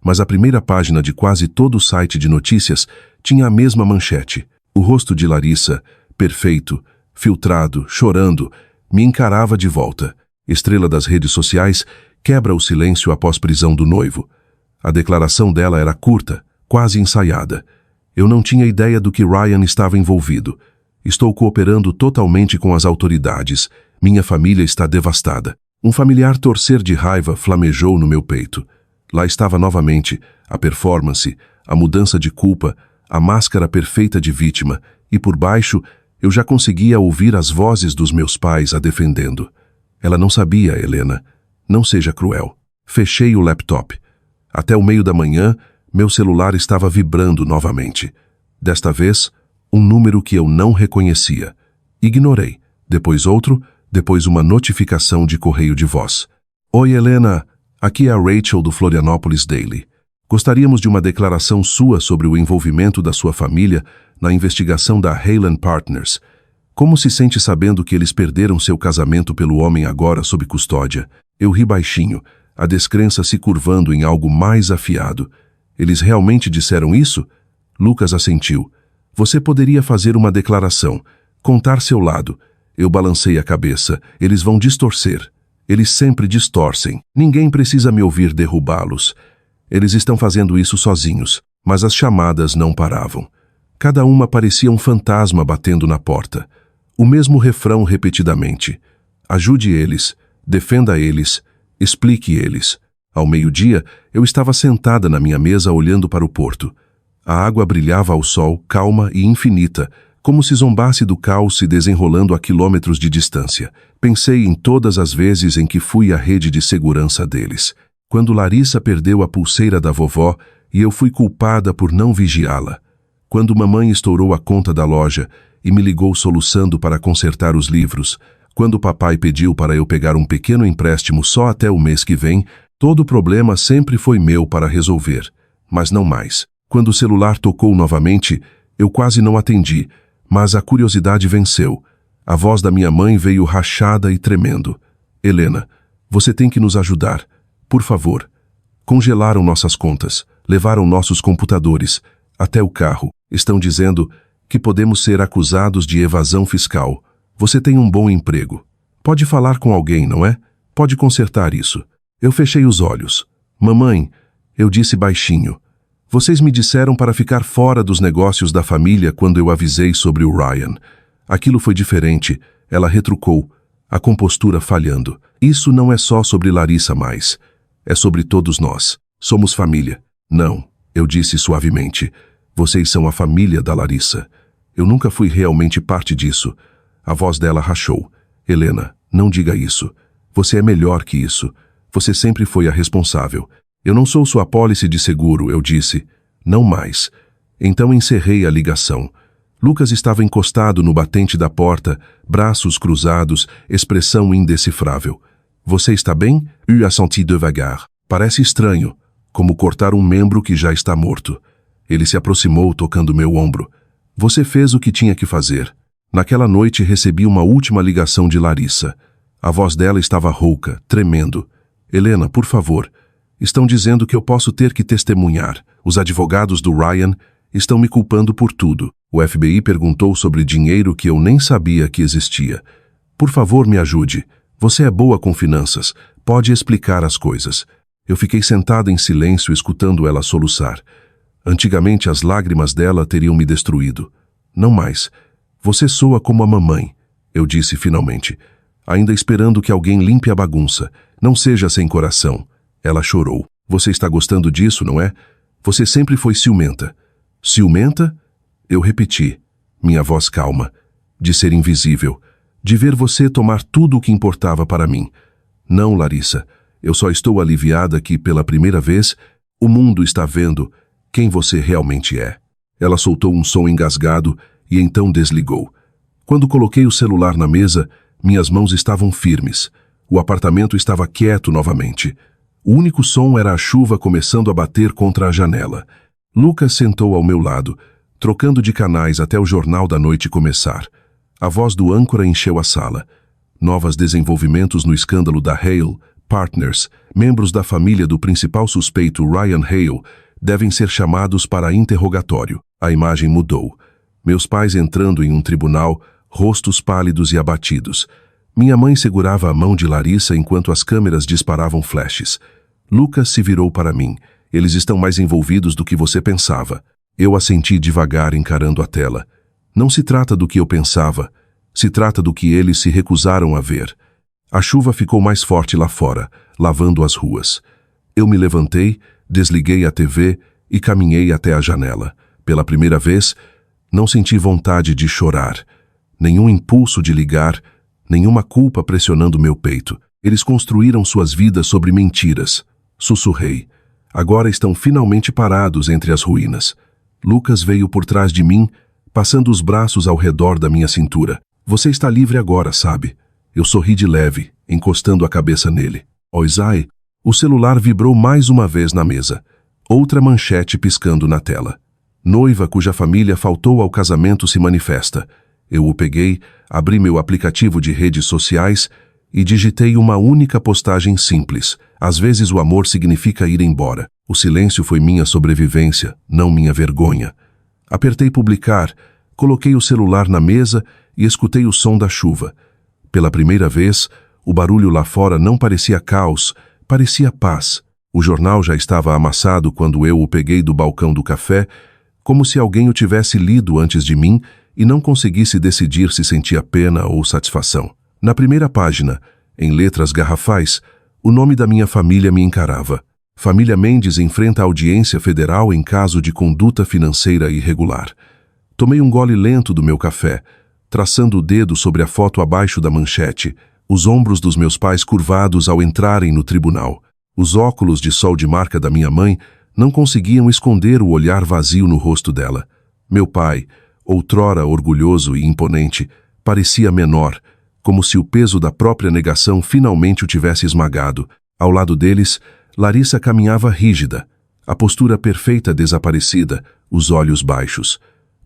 Mas a primeira página de quase todo o site de notícias tinha a mesma manchete. O rosto de Larissa, perfeito, filtrado, chorando, me encarava de volta. Estrela das redes sociais, quebra o silêncio após prisão do noivo. A declaração dela era curta, quase ensaiada. Eu não tinha ideia do que Ryan estava envolvido. Estou cooperando totalmente com as autoridades. Minha família está devastada. Um familiar torcer de raiva flamejou no meu peito. Lá estava novamente a performance, a mudança de culpa, a máscara perfeita de vítima, e por baixo eu já conseguia ouvir as vozes dos meus pais a defendendo. "Ela não sabia, Helena. Não seja cruel." Fechei o laptop. Até o meio da manhã, meu celular estava vibrando novamente. Desta vez, um número que eu não reconhecia. Ignorei. Depois outro, depois uma notificação de correio de voz. "Oi, Helena. Aqui é a Rachel do Florianópolis Daily. Gostaríamos de uma declaração sua sobre o envolvimento da sua família na investigação da Haylen Partners. Como se sente sabendo que eles perderam seu casamento pelo homem agora sob custódia?" Eu ri baixinho, a descrença se curvando em algo mais afiado. Eles realmente disseram isso? Lucas assentiu. Você poderia fazer uma declaração, contar seu lado. Eu balancei a cabeça. Eles vão distorcer. Eles sempre distorcem. Ninguém precisa me ouvir derrubá-los. Eles estão fazendo isso sozinhos, mas as chamadas não paravam. Cada uma parecia um fantasma batendo na porta. O mesmo refrão repetidamente. Ajude eles, defenda eles, explique eles. Ao meio-dia, eu estava sentada na minha mesa olhando para o porto. A água brilhava ao sol, calma e infinita, como se zombasse do caos se desenrolando a quilômetros de distância. Pensei em todas as vezes em que fui a rede de segurança deles. Quando Larissa perdeu a pulseira da vovó e eu fui culpada por não vigiá-la. Quando mamãe estourou a conta da loja e me ligou soluçando para consertar os livros. Quando papai pediu para eu pegar um pequeno empréstimo só até o mês que vem, todo o problema sempre foi meu para resolver, mas não mais. Quando o celular tocou novamente, eu quase não atendi, mas a curiosidade venceu. A voz da minha mãe veio rachada e tremendo. Helena, você tem que nos ajudar. Por favor. Congelaram nossas contas, levaram nossos computadores, até o carro. Estão dizendo que podemos ser acusados de evasão fiscal. Você tem um bom emprego. Pode falar com alguém, não é? Pode consertar isso. Eu fechei os olhos. Mamãe, eu disse baixinho. Vocês me disseram para ficar fora dos negócios da família quando eu avisei sobre o Ryan. Aquilo foi diferente. Ela retrucou, a compostura falhando. Isso não é só sobre Larissa mais. É sobre todos nós. Somos família. Não, eu disse suavemente. Vocês são a família da Larissa. Eu nunca fui realmente parte disso. A voz dela rachou. Helena, não diga isso. Você é melhor que isso. Você sempre foi a responsável. Eu não sou sua apólice de seguro, eu disse. Não mais. Então encerrei a ligação. Lucas estava encostado no batente da porta, braços cruzados, expressão indecifrável. Você está bem? Eu assenti devagar. Parece estranho, como cortar um membro que já está morto. Ele se aproximou tocando meu ombro. Você fez o que tinha que fazer. Naquela noite recebi uma última ligação de Larissa. A voz dela estava rouca, tremendo. Helena, por favor. Estão dizendo que eu posso ter que testemunhar. Os advogados do Ryan estão me culpando por tudo. O FBI perguntou sobre dinheiro que eu nem sabia que existia. Por favor, me ajude. Você é boa com finanças. Pode explicar as coisas. Eu fiquei sentada em silêncio escutando ela soluçar. Antigamente as lágrimas dela teriam me destruído. Não mais. Você soa como a mamãe, eu disse finalmente, ainda esperando que alguém limpe a bagunça. Não seja sem coração. Ela chorou. Você está gostando disso, não é? Você sempre foi ciumenta. Ciumenta? Eu repeti, minha voz calma, de ser invisível, de ver você tomar tudo o que importava para mim. Não, Larissa, eu só estou aliviada que, pela primeira vez, o mundo está vendo quem você realmente é. Ela soltou um som engasgado e então desligou. Quando coloquei o celular na mesa, minhas mãos estavam firmes. O apartamento estava quieto novamente. O único som era a chuva começando a bater contra a janela. Lucas sentou ao meu lado, trocando de canais até o jornal da noite começar. A voz do âncora encheu a sala. Novos desenvolvimentos no escândalo da Hale Partners, membros da família do principal suspeito Ryan Hale, devem ser chamados para interrogatório. A imagem mudou. Meus pais entrando em um tribunal, rostos pálidos e abatidos. Minha mãe segurava a mão de Larissa enquanto as câmeras disparavam flashes. Lucas se virou para mim. Eles estão mais envolvidos do que você pensava. Eu assenti devagar encarando a tela. Não se trata do que eu pensava. Se trata do que eles se recusaram a ver. A chuva ficou mais forte lá fora, lavando as ruas. Eu me levantei, desliguei a TV e caminhei até a janela. Pela primeira vez, não senti vontade de chorar. Nenhum impulso de ligar, nenhuma culpa pressionando meu peito. Eles construíram suas vidas sobre mentiras. Sussurrei. Agora estão finalmente parados entre as ruínas. Lucas veio por trás de mim, passando os braços ao redor da minha cintura. Você está livre agora, sabe? Eu sorri de leve, encostando a cabeça nele. Oisai, o celular vibrou mais uma vez na mesa. Outra manchete piscando na tela. Noiva cuja família faltou ao casamento se manifesta. Eu o peguei, abri meu aplicativo de redes sociais e digitei uma única postagem simples. Às vezes o amor significa ir embora. O silêncio foi minha sobrevivência, não minha vergonha. Apertei publicar, coloquei o celular na mesa e escutei o som da chuva. Pela primeira vez, o barulho lá fora não parecia caos, parecia paz. O jornal já estava amassado quando eu o peguei do balcão do café, como se alguém o tivesse lido antes de mim e não conseguisse decidir se sentia pena ou satisfação. Na primeira página, em letras garrafais, o nome da minha família me encarava. Família Mendes enfrenta a audiência federal em caso de conduta financeira irregular. Tomei um gole lento do meu café, traçando o dedo sobre a foto abaixo da manchete, os ombros dos meus pais curvados ao entrarem no tribunal. Os óculos de sol de marca da minha mãe não conseguiam esconder o olhar vazio no rosto dela. Meu pai, outrora orgulhoso e imponente, parecia menor, como se o peso da própria negação finalmente o tivesse esmagado. Ao lado deles, Larissa caminhava rígida, a postura perfeita desaparecida, os olhos baixos.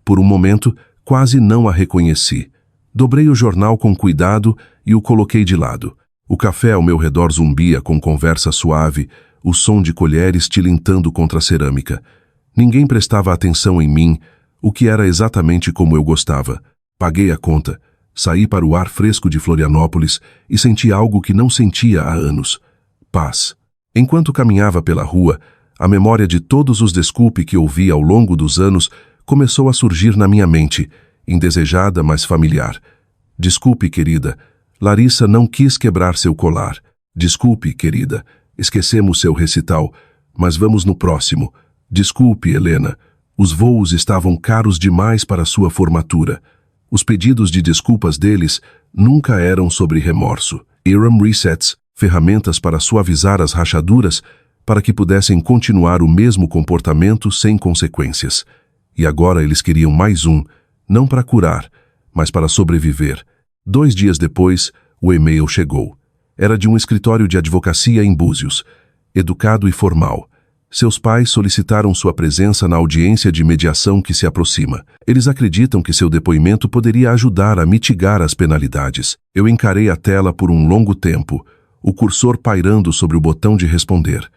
Por um momento, quase não a reconheci. Dobrei o jornal com cuidado e o coloquei de lado. O café ao meu redor zumbia com conversa suave, o som de colheres tilintando contra a cerâmica. Ninguém prestava atenção em mim, o que era exatamente como eu gostava. Paguei a conta, saí para o ar fresco de Florianópolis e senti algo que não sentia há anos. Paz. Enquanto caminhava pela rua, a memória de todos os desculpe que ouvi ao longo dos anos começou a surgir na minha mente, indesejada, mas familiar. Desculpe, querida. Larissa não quis quebrar seu colar. Desculpe, querida. Esquecemos seu recital, mas vamos no próximo. Desculpe, Helena. Os voos estavam caros demais para sua formatura. Os pedidos de desculpas deles nunca eram sobre remorso. Iram resets, ferramentas para suavizar as rachaduras, para que pudessem continuar o mesmo comportamento sem consequências. E agora eles queriam mais um, não para curar, mas para sobreviver. 2 dias depois, o e-mail chegou. Era de um escritório de advocacia em Búzios, educado e formal. Seus pais solicitaram sua presença na audiência de mediação que se aproxima. Eles acreditam que seu depoimento poderia ajudar a mitigar as penalidades. Eu encarei a tela por um longo tempo, o cursor pairando sobre o botão de responder.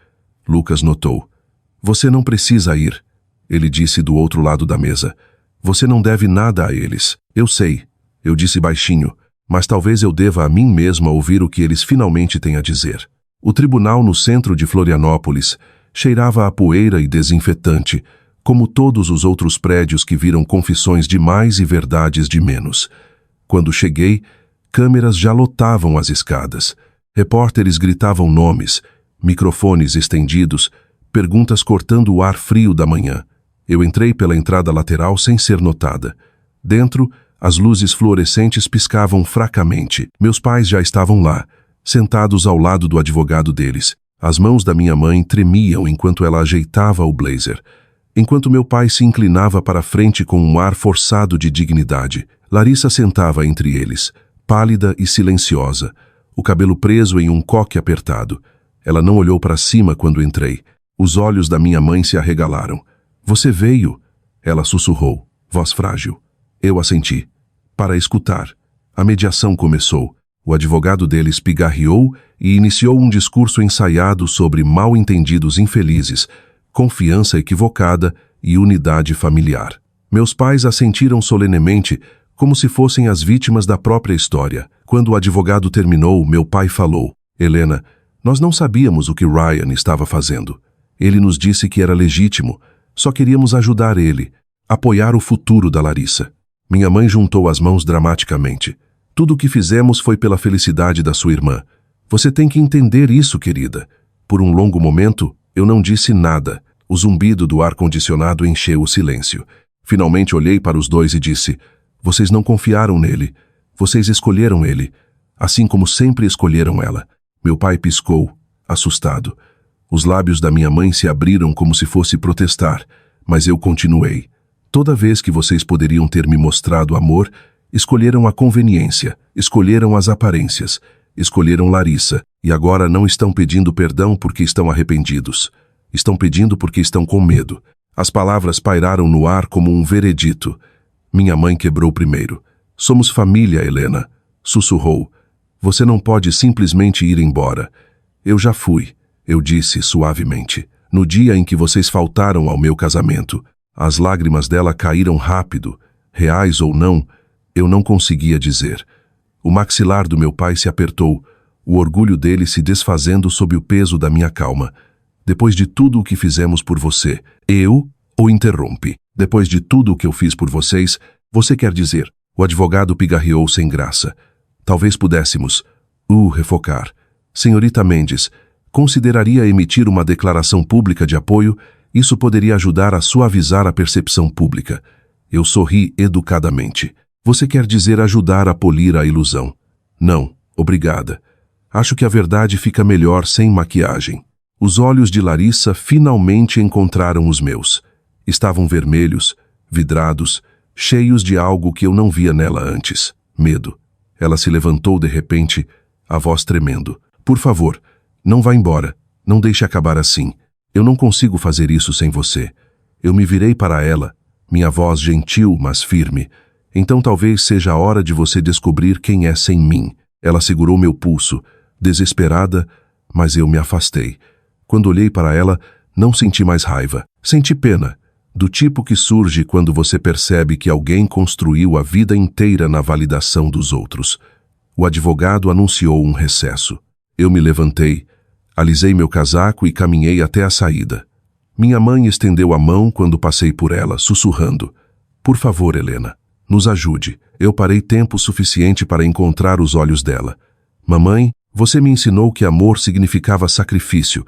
Lucas notou. Você não precisa ir, ele disse do outro lado da mesa. Você não deve nada a eles. Eu sei, eu disse baixinho, mas talvez eu deva a mim mesma ouvir o que eles finalmente têm a dizer. O tribunal no centro de Florianópolis cheirava a poeira e desinfetante, como todos os outros prédios que viram confissões de mais e verdades de menos. Quando cheguei, câmeras já lotavam as escadas. Repórteres gritavam nomes, microfones estendidos, perguntas cortando o ar frio da manhã. Eu entrei pela entrada lateral sem ser notada. Dentro, as luzes fluorescentes piscavam fracamente. Meus pais já estavam lá, sentados ao lado do advogado deles. As mãos da minha mãe tremiam enquanto ela ajeitava o blazer. Enquanto meu pai se inclinava para frente com um ar forçado de dignidade, Larissa sentava entre eles, pálida e silenciosa, o cabelo preso em um coque apertado. Ela não olhou para cima quando entrei. Os olhos da minha mãe se arregalaram. Você veio? Ela sussurrou, voz frágil. Eu assenti. Para escutar. A mediação começou. O advogado deles pigarreou e iniciou um discurso ensaiado sobre mal-entendidos infelizes, confiança equivocada e unidade familiar. Meus pais assentiram solenemente, como se fossem as vítimas da própria história. Quando o advogado terminou, meu pai falou, Helena, nós não sabíamos o que Ryan estava fazendo. Ele nos disse que era legítimo, só queríamos ajudar ele, apoiar o futuro da Larissa. Minha mãe juntou as mãos dramaticamente. Tudo o que fizemos foi pela felicidade da sua irmã. Você tem que entender isso, querida. Por um longo momento, eu não disse nada. O zumbido do ar-condicionado encheu o silêncio. Finalmente olhei para os dois e disse, vocês não confiaram nele. Vocês escolheram ele, assim como sempre escolheram ela. Meu pai piscou, assustado. Os lábios da minha mãe se abriram como se fosse protestar, mas eu continuei. Toda vez que vocês poderiam ter me mostrado amor, escolheram a conveniência, escolheram as aparências, escolheram Larissa, e agora não estão pedindo perdão porque estão arrependidos. Estão pedindo porque estão com medo. As palavras pairaram no ar como um veredito. Minha mãe quebrou primeiro. Somos família, Helena, sussurrou. Você não pode simplesmente ir embora. Eu já fui, eu disse suavemente. No dia em que vocês faltaram ao meu casamento, as lágrimas dela caíram rápido, reais ou não, eu não conseguia dizer. O maxilar do meu pai se apertou, o orgulho dele se desfazendo sob o peso da minha calma. Depois de tudo o que fizemos por você, eu o interrompe. Depois de tudo o que eu fiz por vocês, você quer dizer? O advogado pigarreou sem graça. Talvez pudéssemos, refocar. Senhorita Mendes, consideraria emitir uma declaração pública de apoio? Isso poderia ajudar a suavizar a percepção pública. Eu sorri educadamente. Você quer dizer ajudar a polir a ilusão? Não, obrigada. Acho que a verdade fica melhor sem maquiagem. Os olhos de Larissa finalmente encontraram os meus. Estavam vermelhos, vidrados, cheios de algo que eu não via nela antes. Medo. Ela se levantou de repente, a voz tremendo. Por favor, não vá embora. Não deixe acabar assim. Eu não consigo fazer isso sem você. Eu me virei para ela, minha voz gentil, mas firme. Então talvez seja a hora de você descobrir quem é sem mim. Ela segurou meu pulso, desesperada, mas eu me afastei. Quando olhei para ela, não senti mais raiva. Senti pena, do tipo que surge quando você percebe que alguém construiu a vida inteira na validação dos outros. O advogado anunciou um recesso. Eu me levantei, alisei meu casaco e caminhei até a saída. Minha mãe estendeu a mão quando passei por ela, sussurrando. Por favor, Helena, nos ajude. Eu parei tempo suficiente para encontrar os olhos dela. Mamãe, você me ensinou que amor significava sacrifício,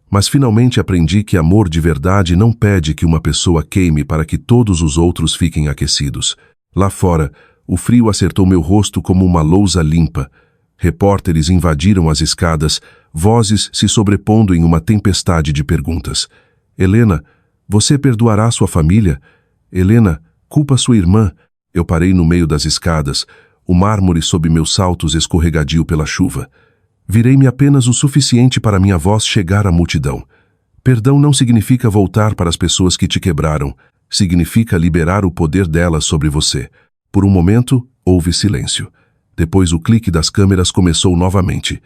mas finalmente aprendi que amor de verdade não pede que uma pessoa queime para que todos os outros fiquem aquecidos. Lá fora, o frio acertou meu rosto como uma lousa limpa. Repórteres invadiram as escadas, vozes se sobrepondo em uma tempestade de perguntas. Helena, você perdoará sua família? Helena, culpa sua irmã. Eu parei no meio das escadas, o mármore sob meus saltos escorregadio pela chuva. Virei-me apenas o suficiente para minha voz chegar à multidão. Perdão não significa voltar para as pessoas que te quebraram. Significa liberar o poder delas sobre você. Por um momento, houve silêncio. Depois o clique das câmeras começou novamente.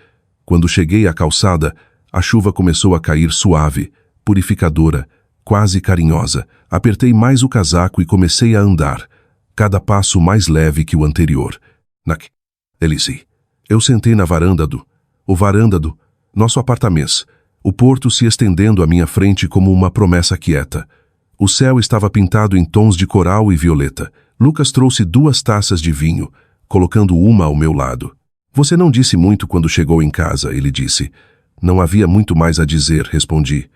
Quando cheguei à calçada, a chuva começou a cair suave, purificadora, quase carinhosa. Apertei mais o casaco e comecei a andar, cada passo mais leve que o anterior. Elise. Eu sentei na varanda do nosso apartamento, o porto se estendendo à minha frente como uma promessa quieta. O céu estava pintado em tons de coral e violeta. Lucas trouxe 2 taças de vinho, colocando uma ao meu lado. Você não disse muito quando chegou em casa, ele disse. Não havia muito mais a dizer, respondi.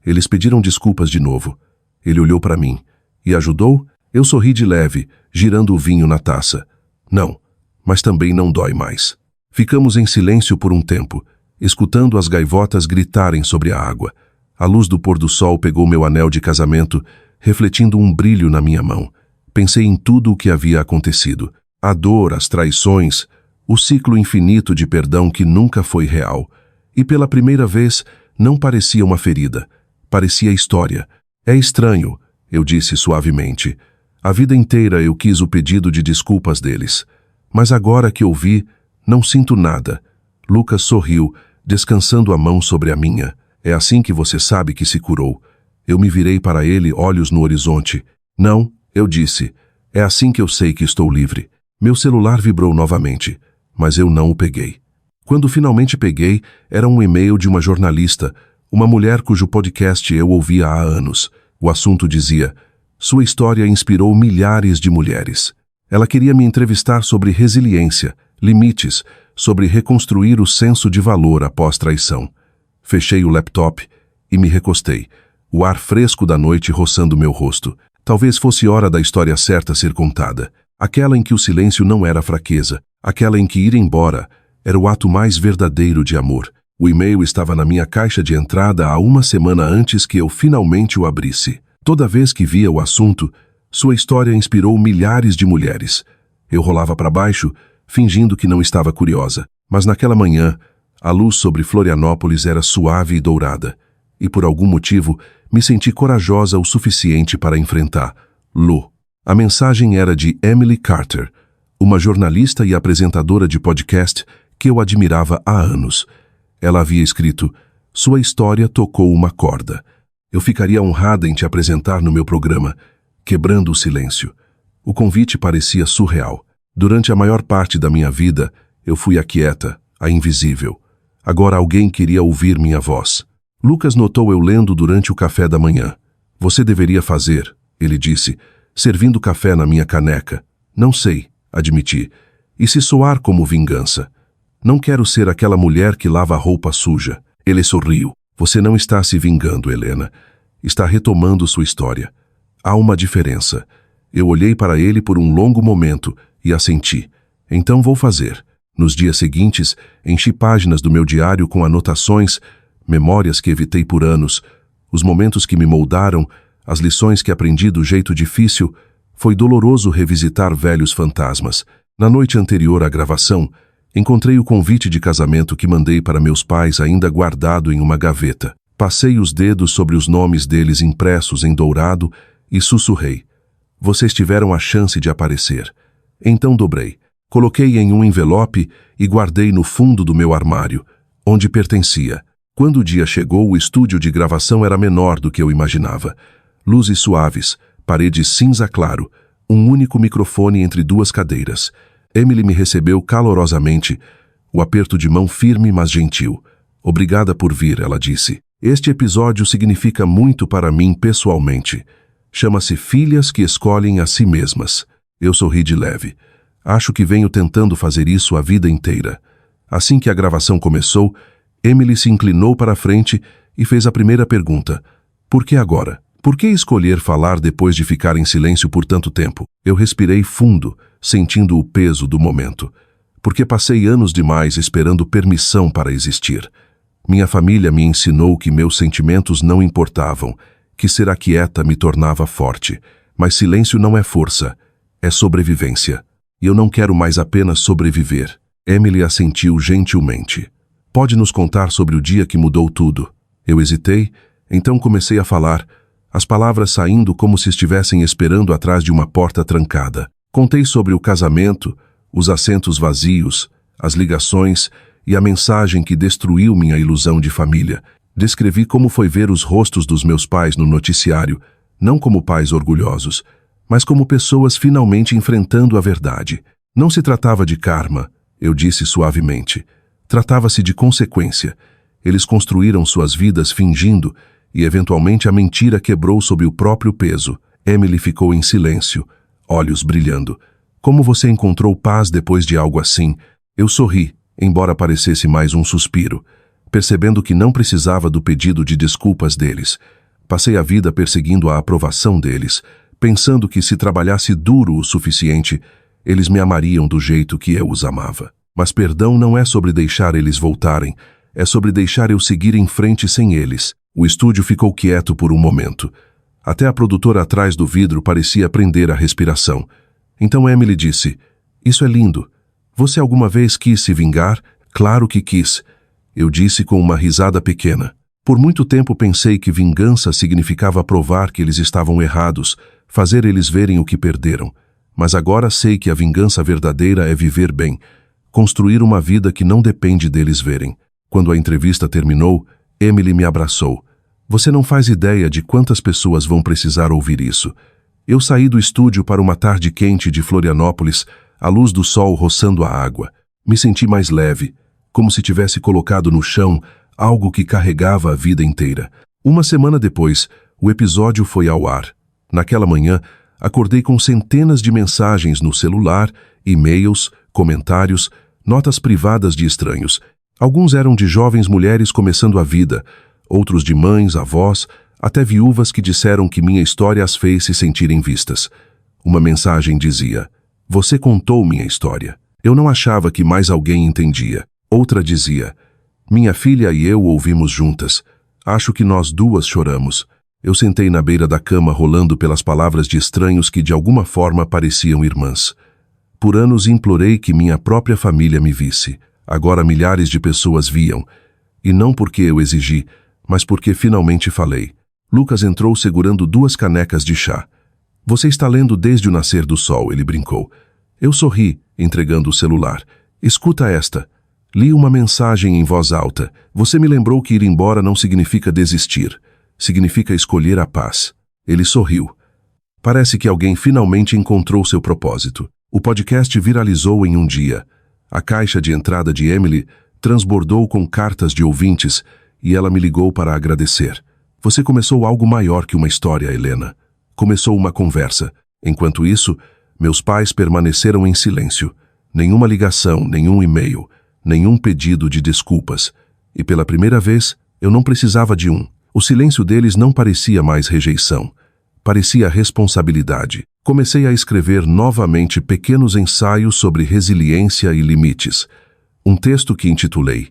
Eles pediram desculpas de novo. Ele olhou para mim. E ajudou? Eu sorri de leve, girando o vinho na taça. Não, mas também não dói mais. Ficamos em silêncio por um tempo, escutando as gaivotas gritarem sobre a água. A luz do pôr do sol pegou meu anel de casamento, refletindo um brilho na minha mão. Pensei em tudo o que havia acontecido. A dor, as traições, o ciclo infinito de perdão que nunca foi real. E pela primeira vez, não parecia uma ferida. Parecia história. É estranho, eu disse suavemente. A vida inteira eu quis o pedido de desculpas deles. Mas agora que ouvi, não sinto nada. Lucas sorriu, descansando a mão sobre a minha. É assim que você sabe que se curou. Eu me virei para ele, olhos no horizonte. Não, eu disse. É assim que eu sei que estou livre. Meu celular vibrou novamente, mas eu não o peguei. Quando finalmente peguei, era um e-mail de uma jornalista, uma mulher cujo podcast eu ouvia há anos. O assunto dizia: sua história inspirou milhares de mulheres. Ela queria me entrevistar sobre resiliência, limites, sobre reconstruir o senso de valor após traição. Fechei o laptop e me recostei, o ar fresco da noite roçando meu rosto. Talvez fosse hora da história certa ser contada, aquela em que o silêncio não era fraqueza, aquela em que ir embora era o ato mais verdadeiro de amor. O e-mail estava na minha caixa de entrada há 1 semana antes que eu finalmente o abrisse. Toda vez que via o assunto, sua história inspirou milhares de mulheres. Eu rolava para baixo, fingindo que não estava curiosa. Mas naquela manhã, a luz sobre Florianópolis era suave e dourada. E por algum motivo, me senti corajosa o suficiente para enfrentar Lu. A mensagem era de Emily Carter, uma jornalista e apresentadora de podcast que eu admirava há anos. Ela havia escrito: "Sua história tocou uma corda. Eu ficaria honrada em te apresentar no meu programa", quebrando o silêncio. O convite parecia surreal. Durante a maior parte da minha vida, eu fui a quieta, a invisível. Agora alguém queria ouvir minha voz. Lucas notou eu lendo durante o café da manhã. "Você deveria fazer", ele disse, servindo café na minha caneca. "Não sei", admiti. "E se soar como vingança? Não quero ser aquela mulher que lava a roupa suja." Ele sorriu. "Você não está se vingando, Helena. Está retomando sua história. Há uma diferença." Eu olhei para ele por um longo momento e assenti. "Então vou fazer." Nos dias seguintes, enchi páginas do meu diário com anotações, memórias que evitei por anos, os momentos que me moldaram, as lições que aprendi do jeito difícil. Foi doloroso revisitar velhos fantasmas. Na noite anterior à gravação, encontrei o convite de casamento que mandei para meus pais ainda guardado em uma gaveta. Passei os dedos sobre os nomes deles impressos em dourado e sussurrei: "Vocês tiveram a chance de aparecer." Então dobrei. Coloquei em um envelope e guardei no fundo do meu armário, onde pertencia. Quando o dia chegou, o estúdio de gravação era menor do que eu imaginava. Luzes suaves, paredes cinza claro, um único microfone entre duas cadeiras. Emily me recebeu calorosamente, o aperto de mão firme mas gentil. "Obrigada por vir", ela disse. "Este episódio significa muito para mim pessoalmente. Chama-se Filhas que Escolhem a Si Mesmas." Eu sorri de leve. Acho que venho tentando fazer isso a vida inteira. Assim que a gravação começou, Emily se inclinou para a frente e fez a primeira pergunta: "Por que agora? Por que escolher falar depois de ficar em silêncio por tanto tempo?" Eu respirei fundo, sentindo o peso do momento. Porque passei anos demais esperando permissão para existir. Minha família me ensinou que meus sentimentos não importavam, que ser aquieta me tornava forte. Mas silêncio não é força, é sobrevivência. E eu não quero mais apenas sobreviver. Emily assentiu gentilmente. "Pode nos contar sobre o dia que mudou tudo?" Eu hesitei, então comecei a falar, as palavras saindo como se estivessem esperando atrás de uma porta trancada. Contei sobre o casamento, os assentos vazios, as ligações e a mensagem que destruiu minha ilusão de família. Descrevi como foi ver os rostos dos meus pais no noticiário, não como pais orgulhosos, mas como pessoas finalmente enfrentando a verdade. Não se tratava de karma, eu disse suavemente. Tratava-se de consequência. Eles construíram suas vidas fingindo, e eventualmente a mentira quebrou sob o próprio peso. Emily ficou em silêncio, olhos brilhando. "Como você encontrou paz depois de algo assim?" Eu sorri, embora parecesse mais um suspiro, percebendo que não precisava do pedido de desculpas deles. Passei a vida perseguindo a aprovação deles, pensando que se trabalhasse duro o suficiente, eles me amariam do jeito que eu os amava. Mas perdão não é sobre deixar eles voltarem, é sobre deixar eu seguir em frente sem eles. O estúdio ficou quieto por um momento. Até a produtora atrás do vidro parecia prender a respiração. Então Emily disse: "Isso é lindo. Você alguma vez quis se vingar?" "Claro que quis", eu disse com uma risada pequena. Por muito tempo pensei que vingança significava provar que eles estavam errados, fazer eles verem o que perderam. Mas agora sei que a vingança verdadeira é viver bem, construir uma vida que não depende deles verem. Quando a entrevista terminou, Emily me abraçou. "Você não faz ideia de quantas pessoas vão precisar ouvir isso." Eu saí do estúdio para uma tarde quente de Florianópolis, a luz do sol roçando a água. Me senti mais leve, como se tivesse colocado no chão algo que carregava a vida inteira. Uma semana depois, o episódio foi ao ar. Naquela manhã, acordei com centenas de mensagens no celular, e-mails, comentários, notas privadas de estranhos. Alguns eram de jovens mulheres começando a vida, outros de mães, avós, até viúvas que disseram que minha história as fez se sentirem vistas. Uma mensagem dizia: "Você contou minha história. Eu não achava que mais alguém entendia." Outra dizia: "Minha filha e eu ouvimos juntas. Acho que nós duas choramos." Eu sentei na beira da cama rolando pelas palavras de estranhos que de alguma forma pareciam irmãs. Por anos implorei que minha própria família me visse. Agora milhares de pessoas viam. E não porque eu exigi, mas porque finalmente falei. Lucas entrou segurando 2 canecas de chá. "Você está lendo desde o nascer do sol", ele brincou. Eu sorri, entregando o celular. "Escuta esta." Li uma mensagem em voz alta. Você me lembrou que ir embora não significa desistir. Significa escolher a paz. Ele sorriu. Parece que alguém finalmente encontrou seu propósito. O podcast viralizou em um dia. A caixa de entrada de Emily transbordou com cartas de ouvintes e ela me ligou para agradecer. Você começou algo maior que uma história, Helena. Começou uma conversa. Enquanto isso, meus pais permaneceram em silêncio. Nenhuma ligação, nenhum e-mail, nenhum pedido de desculpas. E pela primeira vez, eu não precisava de um. O silêncio deles não parecia mais rejeição. Parecia responsabilidade. Comecei a escrever novamente pequenos ensaios sobre resiliência e limites. Um texto que intitulei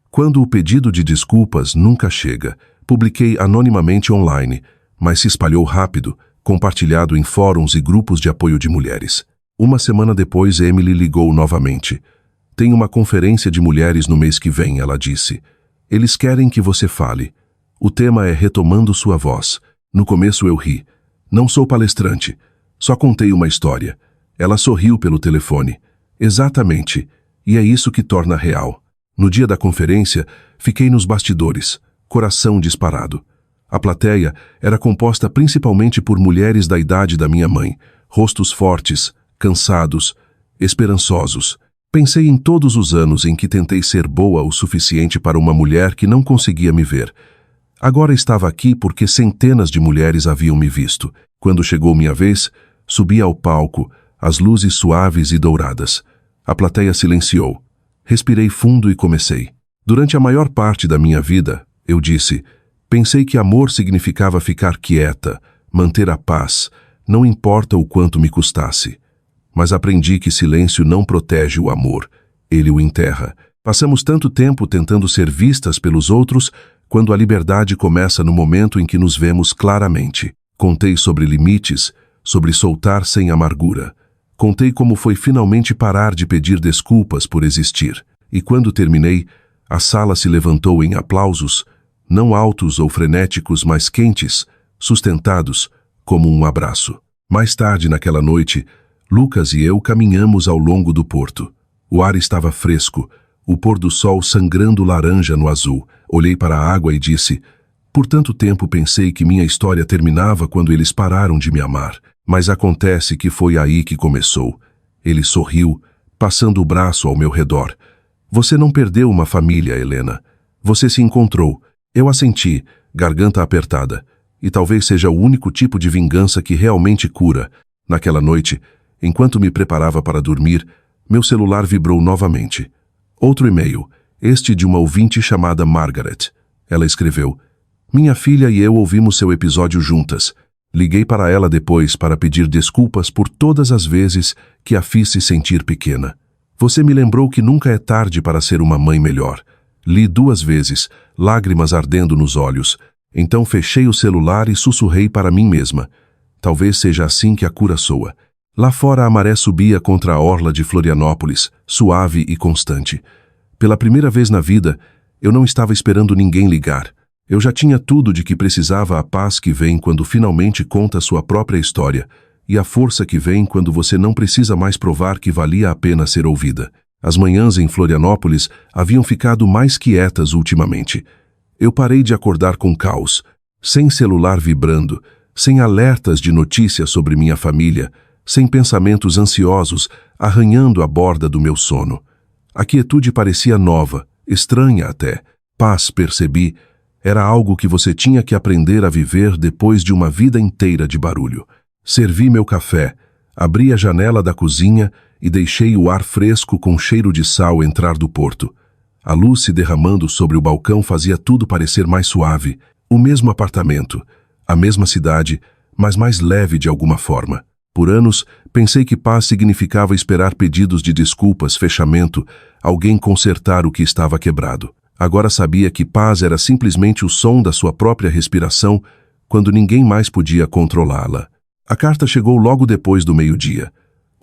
Quando o pedido de desculpas nunca chega. Publiquei anonimamente online, mas se espalhou rápido, compartilhado em fóruns e grupos de apoio de mulheres. Uma semana depois, Emily ligou novamente. Tem uma conferência de mulheres no mês que vem, ela disse. Eles querem que você fale. O tema é retomando sua voz. No começo eu ri. Não sou palestrante. Só contei uma história. Ela sorriu pelo telefone. Exatamente. E é isso que torna real. No dia da conferência, fiquei nos bastidores, coração disparado. A plateia era composta principalmente por mulheres da idade da minha mãe, rostos fortes, cansados, esperançosos. Pensei em todos os anos em que tentei ser boa o suficiente para uma mulher que não conseguia me ver. Agora estava aqui porque centenas de mulheres haviam me visto. Quando chegou minha vez, subi ao palco, as luzes suaves e douradas. A plateia silenciou. Respirei fundo e comecei. Durante a maior parte da minha vida, eu disse, pensei que amor significava ficar quieta, manter a paz, não importa o quanto me custasse. Mas aprendi que silêncio não protege o amor, ele o enterra. Passamos tanto tempo tentando ser vistas pelos outros, quando a liberdade começa no momento em que nos vemos claramente. Contei sobre limites, sobre soltar sem amargura. Contei como foi finalmente parar de pedir desculpas por existir. E quando terminei, a sala se levantou em aplausos, não altos ou frenéticos, mas quentes, sustentados, como um abraço. Mais tarde naquela noite, Lucas e eu caminhamos ao longo do porto. O ar estava fresco, o pôr do sol sangrando laranja no azul. Olhei para a água e disse, por tanto tempo pensei que minha história terminava quando eles pararam de me amar. Mas acontece que foi aí que começou. Ele sorriu, passando o braço ao meu redor. Você não perdeu uma família, Helena. Você se encontrou. Eu assenti, garganta apertada. E talvez seja o único tipo de vingança que realmente cura. Naquela noite, enquanto me preparava para dormir, meu celular vibrou novamente. Outro e-mail, este de uma ouvinte chamada Margaret. Ela escreveu, minha filha e eu ouvimos seu episódio juntas. Liguei para ela depois para pedir desculpas por todas as vezes que a fiz se sentir pequena. Você me lembrou que nunca é tarde para ser uma mãe melhor. Li 2 vezes, lágrimas ardendo nos olhos. Então fechei o celular e sussurrei para mim mesma. Talvez seja assim que a cura soa. Lá fora a maré subia contra a orla de Florianópolis, suave e constante. Pela primeira vez na vida, eu não estava esperando ninguém ligar. Eu já tinha tudo de que precisava, a paz que vem quando finalmente conta sua própria história e a força que vem quando você não precisa mais provar que valia a pena ser ouvida. As manhãs em Florianópolis haviam ficado mais quietas ultimamente. Eu parei de acordar com caos, sem celular vibrando, sem alertas de notícias sobre minha família, sem pensamentos ansiosos arranhando a borda do meu sono. A quietude parecia nova, estranha até. Paz, percebi, era algo que você tinha que aprender a viver depois de uma vida inteira de barulho. Servi meu café, abri a janela da cozinha e deixei o ar fresco com cheiro de sal entrar do porto. A luz se derramando sobre o balcão fazia tudo parecer mais suave. O mesmo apartamento, a mesma cidade, mas mais leve de alguma forma. Por anos, pensei que paz significava esperar pedidos de desculpas, fechamento, alguém consertar o que estava quebrado. Agora sabia que paz era simplesmente o som da sua própria respiração quando ninguém mais podia controlá-la. A carta chegou logo depois do meio-dia.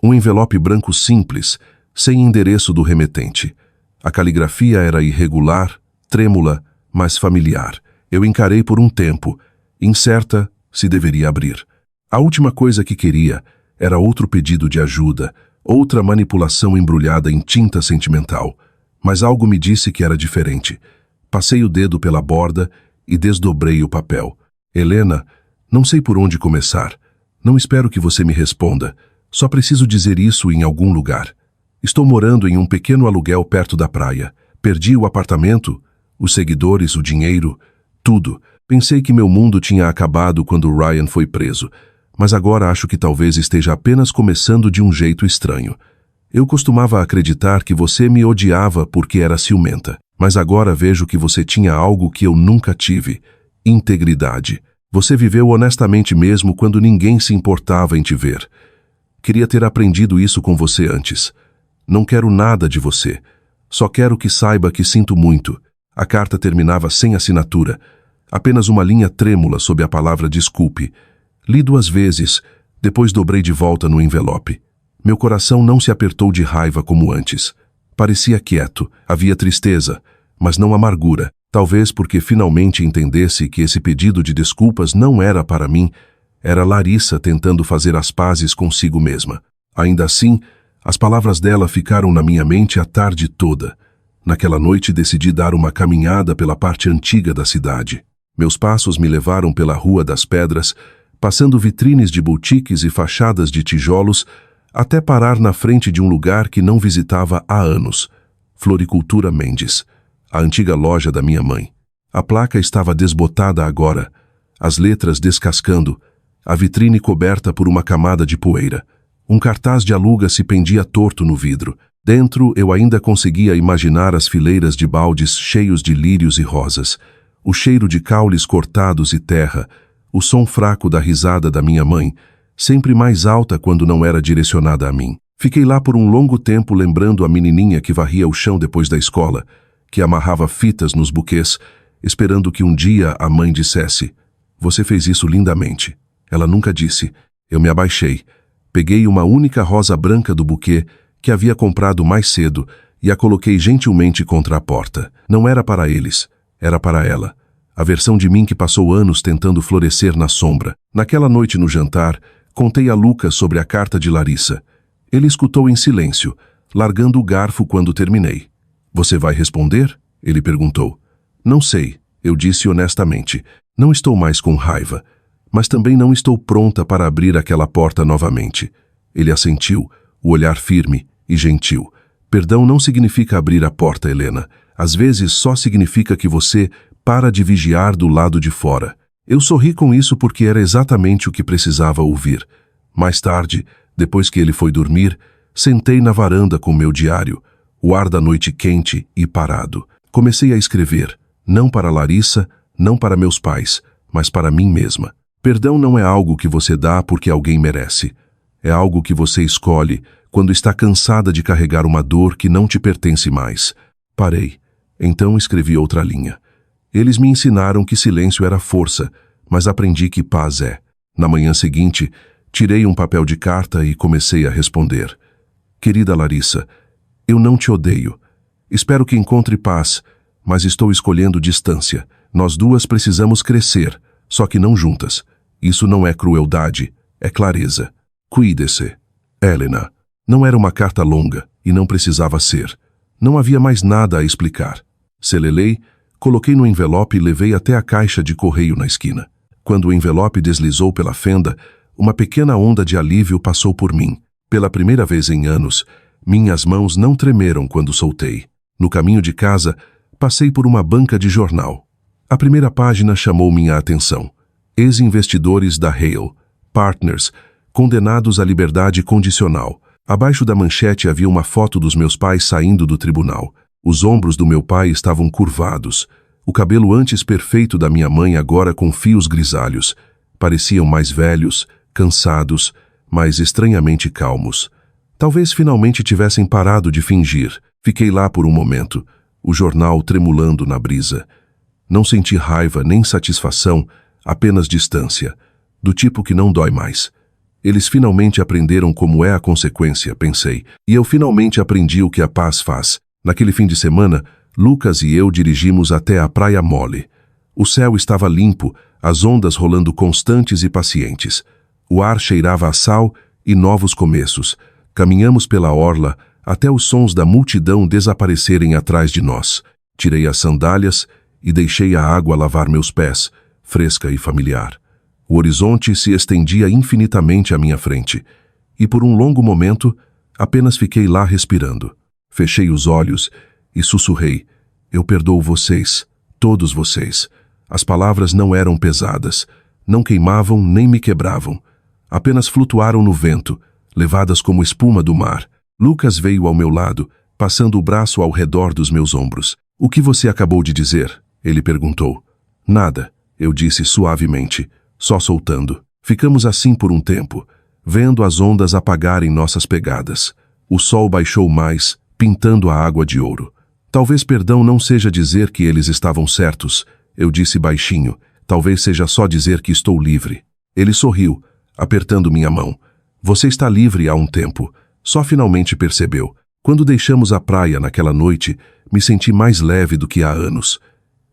Um envelope branco simples, sem endereço do remetente. A caligrafia era irregular, trêmula, mas familiar. Eu encarei por um tempo, incerta se deveria abrir. A última coisa que queria era outro pedido de ajuda, outra manipulação embrulhada em tinta sentimental. Mas algo me disse que era diferente. Passei o dedo pela borda e desdobrei o papel. Helena, não sei por onde começar. Não espero que você me responda. Só preciso dizer isso em algum lugar. Estou morando em um pequeno aluguel perto da praia. Perdi o apartamento, os seguidores, o dinheiro, tudo. Pensei que meu mundo tinha acabado quando Ryan foi preso, mas agora acho que talvez esteja apenas começando de um jeito estranho. Eu costumava acreditar que você me odiava porque era ciumenta, mas agora vejo que você tinha algo que eu nunca tive: integridade. Você viveu honestamente mesmo quando ninguém se importava em te ver. Queria ter aprendido isso com você antes. Não quero nada de você. Só quero que saiba que sinto muito. A carta terminava sem assinatura. Apenas uma linha trêmula sob a palavra desculpe. Li 2 vezes, depois dobrei de volta no envelope. Meu coração não se apertou de raiva como antes. Parecia quieto, havia tristeza, mas não amargura. Talvez porque finalmente entendesse que esse pedido de desculpas não era para mim, era Larissa tentando fazer as pazes consigo mesma. Ainda assim, as palavras dela ficaram na minha mente a tarde toda. Naquela noite decidi dar uma caminhada pela parte antiga da cidade. Meus passos me levaram pela Rua das Pedras, passando vitrines de boutiques e fachadas de tijolos, até parar na frente de um lugar que não visitava há anos: Floricultura Mendes, a antiga loja da minha mãe. A placa estava desbotada agora, as letras descascando, a vitrine coberta por uma camada de poeira. Um cartaz de aluga se pendia torto no vidro. Dentro eu ainda conseguia imaginar as fileiras de baldes cheios de lírios e rosas, o cheiro de caules cortados e terra, o som fraco da risada da minha mãe, sempre mais alta quando não era direcionada a mim. Fiquei lá por um longo tempo lembrando a menininha que varria o chão depois da escola, que amarrava fitas nos buquês, esperando que um dia a mãe dissesse: "Você fez isso lindamente." Ela nunca disse. Eu me abaixei, peguei uma única rosa branca do buquê que havia comprado mais cedo e a coloquei gentilmente contra a porta. Não era para eles, era para ela. A versão de mim que passou anos tentando florescer na sombra. Naquela noite no jantar, contei a Lucas sobre a carta de Larissa. Ele escutou em silêncio, largando o garfo quando terminei. "Você vai responder?" ele perguntou. "Não sei", eu disse honestamente. "Não estou mais com raiva, mas também não estou pronta para abrir aquela porta novamente." Ele assentiu, o olhar firme e gentil. "Perdão não significa abrir a porta, Helena. Às vezes só significa que você para de vigiar do lado de fora." Eu sorri com isso porque era exatamente o que precisava ouvir. Mais tarde, depois que ele foi dormir, sentei na varanda com meu diário, o ar da noite quente e parado. Comecei a escrever, não para Larissa, não para meus pais, mas para mim mesma. Perdão não é algo que você dá porque alguém merece. É algo que você escolhe quando está cansada de carregar uma dor que não te pertence mais. Parei. Então escrevi outra linha. Eles me ensinaram que silêncio era força, mas aprendi que paz é. Na manhã seguinte, tirei um papel de carta e comecei a responder. "Querida Larissa, eu não te odeio. Espero que encontre paz, mas estou escolhendo distância. Nós duas precisamos crescer, só que não juntas. Isso não é crueldade, é clareza. Cuide-se. Helena." Não era uma carta longa e não precisava ser. Não havia mais nada a explicar. Selelei, coloquei no envelope e levei até a caixa de correio na esquina. Quando o envelope deslizou pela fenda, uma pequena onda de alívio passou por mim. Pela primeira vez em anos, minhas mãos não tremeram quando soltei. No caminho de casa, passei por uma banca de jornal. A primeira página chamou minha atenção. Ex-investidores da Hale, Partners, condenados à liberdade condicional. Abaixo da manchete havia uma foto dos meus pais saindo do tribunal. Os ombros do meu pai estavam curvados. O cabelo antes perfeito da minha mãe agora com fios grisalhos. Pareciam mais velhos, cansados, mas estranhamente calmos. Talvez finalmente tivessem parado de fingir. Fiquei lá por um momento, o jornal tremulando na brisa. Não senti raiva nem satisfação, apenas distância, do tipo que não dói mais. Eles finalmente aprenderam como é a consequência, pensei, e eu finalmente aprendi o que a paz faz. Naquele fim de semana, Lucas e eu dirigimos até a Praia Mole. O céu estava limpo, as ondas rolando constantes e pacientes. O ar cheirava a sal e novos começos. Caminhamos pela orla, até os sons da multidão desaparecerem atrás de nós. Tirei as sandálias e deixei a água lavar meus pés, fresca e familiar. O horizonte se estendia infinitamente à minha frente, e por um longo momento apenas fiquei lá respirando. Fechei os olhos e sussurrei: eu perdoo vocês, todos vocês. As palavras não eram pesadas, não queimavam nem me quebravam. Apenas flutuaram no vento, levadas como espuma do mar. Lucas veio ao meu lado, passando o braço ao redor dos meus ombros. O que você acabou de dizer? Ele perguntou. Nada, eu disse suavemente, só soltando. Ficamos assim por um tempo, vendo as ondas apagarem nossas pegadas. O sol baixou mais, pintando a água de ouro. Talvez perdão não seja dizer que eles estavam certos, eu disse baixinho. Talvez seja só dizer que estou livre. Ele sorriu, apertando minha mão. Você está livre há um tempo. Só finalmente percebeu. Quando deixamos a praia naquela noite, me senti mais leve do que há anos.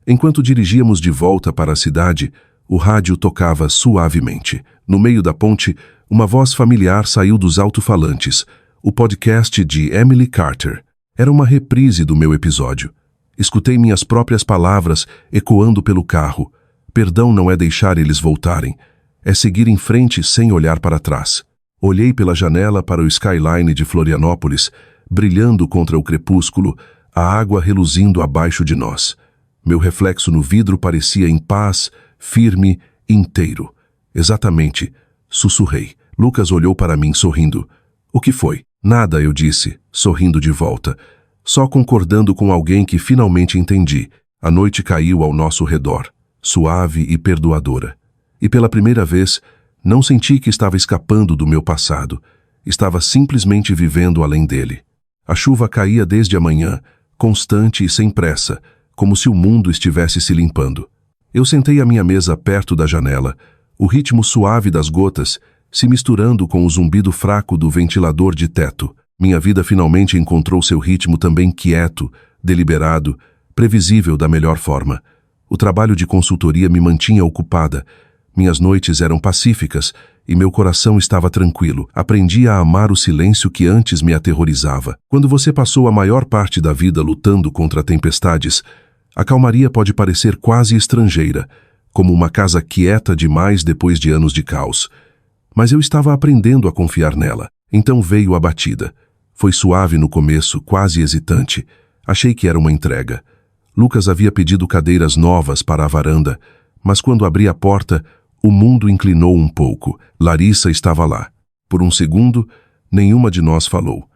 Enquanto dirigíamos de volta para a cidade, o rádio tocava suavemente. No meio da ponte, uma voz familiar saiu dos alto-falantes. O podcast de Emily Carter. Era uma reprise do meu episódio. Escutei minhas próprias palavras ecoando pelo carro. Perdão não é deixar eles voltarem. É seguir em frente sem olhar para trás. Olhei pela janela para o skyline de Florianópolis, brilhando contra o crepúsculo, a água reluzindo abaixo de nós. Meu reflexo no vidro parecia em paz, firme, inteiro. Exatamente, sussurrei. Lucas olhou para mim sorrindo. O que foi? Nada, eu disse, sorrindo de volta. Só concordando com alguém que finalmente entendi. A noite caiu ao nosso redor, suave e perdoadora. E pela primeira vez, não senti que estava escapando do meu passado. Estava simplesmente vivendo além dele. A chuva caía desde a manhã, constante e sem pressa, como se o mundo estivesse se limpando. Eu sentei à minha mesa perto da janela, o ritmo suave das gotas se misturando com o zumbido fraco do ventilador de teto. Minha vida finalmente encontrou seu ritmo também quieto, deliberado, previsível da melhor forma. O trabalho de consultoria me mantinha ocupada. Minhas noites eram pacíficas e meu coração estava tranquilo. Aprendi a amar o silêncio que antes me aterrorizava. Quando você passou a maior parte da vida lutando contra tempestades, a calmaria pode parecer quase estrangeira, como uma casa quieta demais depois de anos de caos. Mas eu estava aprendendo a confiar nela. Então veio a batida. Foi suave no começo, quase hesitante. Achei que era uma entrega. Lucas havia pedido cadeiras novas para a varanda, mas quando abri a porta, o mundo inclinou um pouco. Larissa estava lá. Por um segundo, nenhuma de nós falou.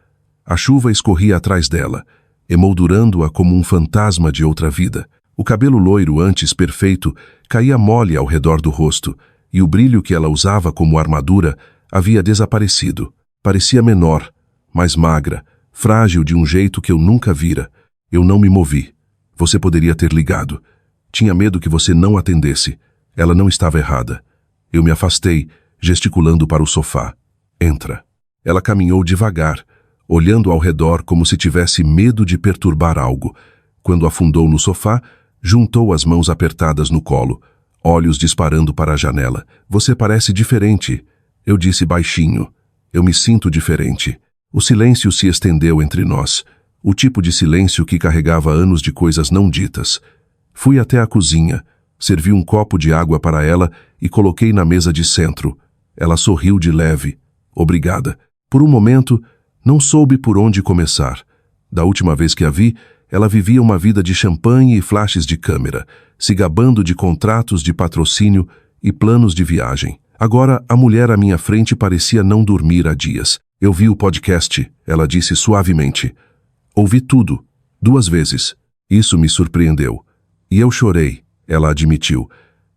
A chuva escorria atrás dela, emoldurando-a como um fantasma de outra vida. O cabelo loiro, antes perfeito, caía mole ao redor do rosto, e o brilho que ela usava como armadura havia desaparecido. Parecia menor, mais magra, frágil de um jeito que eu nunca vira. Eu não me movi. Você poderia ter ligado. Tinha medo que você não atendesse. Ela não estava errada. Eu me afastei, gesticulando para o sofá. Entra. Ela caminhou devagar, olhando ao redor como se tivesse medo de perturbar algo. Quando afundou no sofá, juntou as mãos apertadas no colo, olhos disparando para a janela. Você parece diferente, eu disse baixinho. Eu me sinto diferente. O silêncio se estendeu entre nós, o tipo de silêncio que carregava anos de coisas não ditas. Fui até a cozinha, servi um copo de água para ela e coloquei na mesa de centro. Ela sorriu de leve. Obrigada. Por um momento, não soube por onde começar. Da última vez que a vi, ela vivia uma vida de champanhe e flashes de câmera, se gabando de contratos de patrocínio e planos de viagem. Agora, a mulher à minha frente parecia não dormir há dias. Eu vi o podcast, ela disse suavemente. Ouvi tudo, 2 vezes. Isso me surpreendeu. E eu chorei, ela admitiu.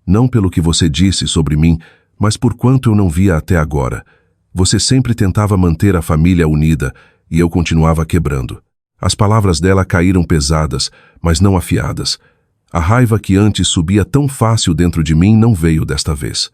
Não pelo que você disse sobre mim, mas por quanto eu não via até agora. Você sempre tentava manter a família unida, e eu continuava quebrando. As palavras dela caíram pesadas, mas não afiadas. A raiva que antes subia tão fácil dentro de mim não veio desta vez.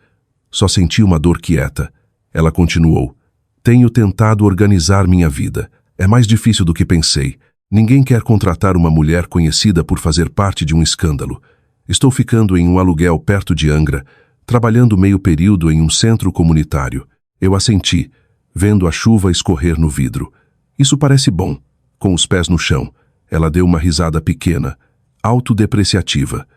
Só senti uma dor quieta. Ela continuou. Tenho tentado organizar minha vida. É mais difícil do que pensei. Ninguém quer contratar uma mulher conhecida por fazer parte de um escândalo. Estou ficando em um aluguel perto de Angra, trabalhando meio período em um centro comunitário. Eu assenti, vendo a chuva escorrer no vidro. Isso parece bom. Com os pés no chão, ela deu uma risada pequena, autodepreciativa.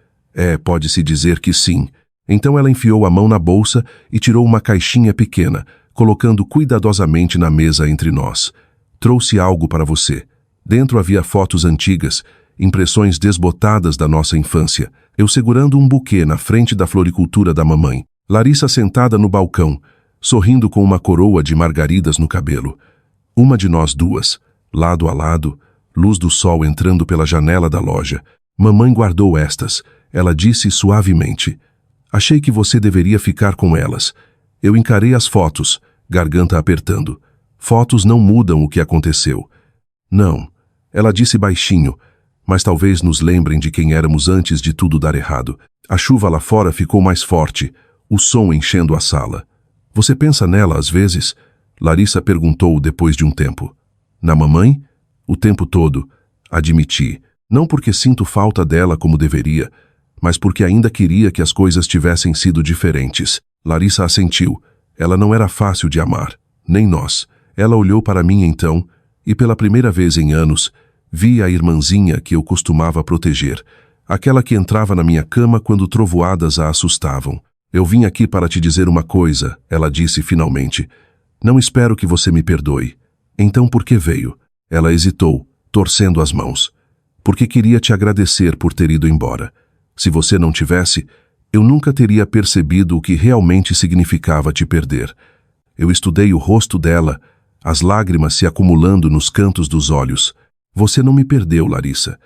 Pode-se dizer que sim. Então ela enfiou a mão na bolsa e tirou uma caixinha pequena, colocando cuidadosamente na mesa entre nós. Trouxe algo para você. Dentro havia fotos antigas, impressões desbotadas da nossa infância. Eu segurando um buquê na frente da floricultura da mamãe. Larissa sentada no balcão, sorrindo com uma coroa de margaridas no cabelo. Uma de nós duas, lado a lado, luz do sol entrando pela janela da loja. Mamãe guardou estas. Ela disse suavemente: "Achei que você deveria ficar com elas." Eu encarei as fotos, garganta apertando. Fotos não mudam o que aconteceu. Não, ela disse baixinho, mas talvez nos lembrem de quem éramos antes de tudo dar errado. A chuva lá fora ficou mais forte, o som enchendo a sala. Você pensa nela às vezes? Larissa perguntou depois de um tempo. Na mamãe? O tempo todo, admiti. Não porque sinto falta dela como deveria, mas porque ainda queria que as coisas tivessem sido diferentes. Larissa assentiu. Ela não era fácil de amar, nem nós. Ela olhou para mim então, e pela primeira vez em anos, vi a irmãzinha que eu costumava proteger, aquela que entrava na minha cama quando trovoadas a assustavam. Eu vim aqui para te dizer uma coisa, ela disse finalmente. Não espero que você me perdoe. Então por que veio? Ela hesitou, torcendo as mãos. Porque queria te agradecer por ter ido embora. Se você não tivesse, eu nunca teria percebido o que realmente significava te perder. Eu estudei o rosto dela, as lágrimas se acumulando nos cantos dos olhos. Você não me perdeu, Larissa.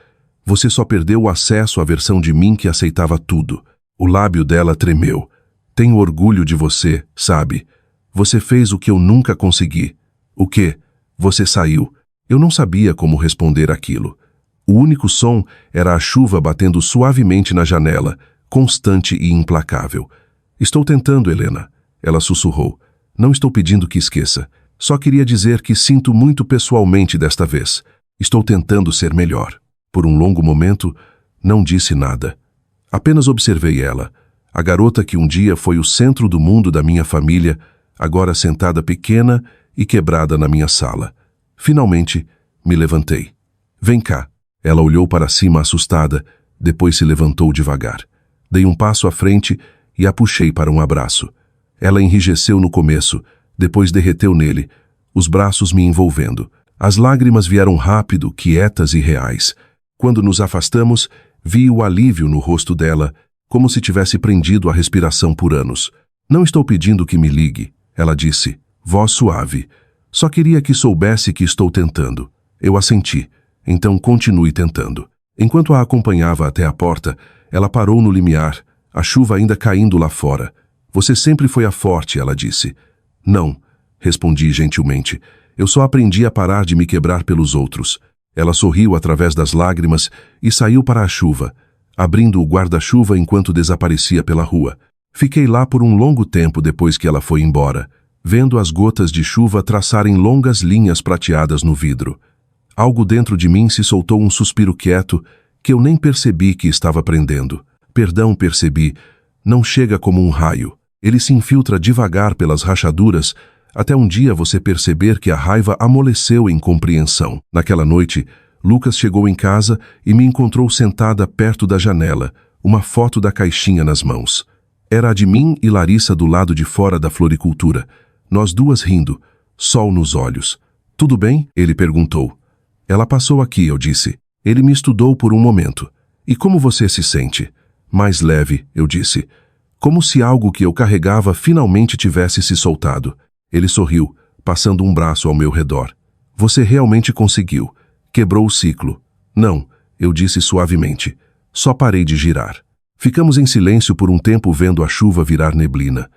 Você só perdeu o acesso à versão de mim que aceitava tudo. O lábio dela tremeu. Tenho orgulho de você, sabe? Você fez o que eu nunca consegui. O quê? Você saiu. Eu não sabia como responder aquilo. O único som era a chuva batendo suavemente na janela, constante e implacável. Estou tentando, Helena. Ela sussurrou. Não estou pedindo que esqueça. Só queria dizer que sinto muito pessoalmente desta vez. Estou tentando ser melhor. Por um longo momento, não disse nada. Apenas observei ela, a garota que um dia foi o centro do mundo da minha família, agora sentada pequena e quebrada na minha sala. Finalmente, me levantei. Vem cá. Ela olhou para cima assustada, depois se levantou devagar. Dei um passo à frente e a puxei para um abraço. Ela enrijeceu no começo, depois derreteu nele, os braços me envolvendo. As lágrimas vieram rápido, quietas e reais. Quando nos afastamos, vi o alívio no rosto dela, como se tivesse prendido a respiração por anos. Não estou pedindo que me ligue, ela disse, voz suave. Só queria que soubesse que estou tentando. Eu assenti. Então continue tentando. Enquanto a acompanhava até a porta, ela parou no limiar, a chuva ainda caindo lá fora. Você sempre foi a forte, ela disse. Não, respondi gentilmente. Eu só aprendi a parar de me quebrar pelos outros. Ela sorriu através das lágrimas e saiu para a chuva, abrindo o guarda-chuva enquanto desaparecia pela rua. Fiquei lá por um longo tempo depois que ela foi embora, vendo as gotas de chuva traçarem longas linhas prateadas no vidro. Algo dentro de mim se soltou um suspiro quieto que eu nem percebi que estava prendendo. Perdão, percebi. Não chega como um raio. Ele se infiltra devagar pelas rachaduras até um dia você perceber que a raiva amoleceu em compreensão. Naquela noite, Lucas chegou em casa e me encontrou sentada perto da janela, uma foto da caixinha nas mãos. Era a de mim e Larissa do lado de fora da floricultura, nós duas rindo, sol nos olhos. Tudo bem? Ele perguntou. Ela passou aqui, eu disse. Ele me estudou por um momento. E como você se sente? Mais leve, eu disse. Como se algo que eu carregava finalmente tivesse se soltado. Ele sorriu, passando um braço ao meu redor. Você realmente conseguiu. Quebrou o ciclo. Não, eu disse suavemente. Só parei de girar. Ficamos em silêncio por um tempo vendo a chuva virar neblina.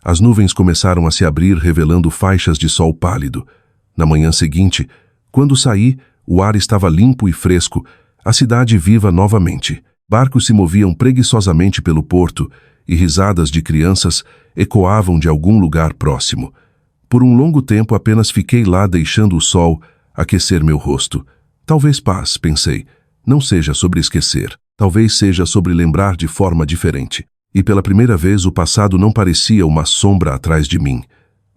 As nuvens começaram a se abrir revelando faixas de sol pálido. Na manhã seguinte, quando saí, o ar estava limpo e fresco, a cidade viva novamente. Barcos se moviam preguiçosamente pelo porto e risadas de crianças ecoavam de algum lugar próximo. Por um longo tempo apenas fiquei lá deixando o sol aquecer meu rosto. Talvez paz, pensei, não seja sobre esquecer. Talvez seja sobre lembrar de forma diferente. E pela primeira vez o passado não parecia uma sombra atrás de mim.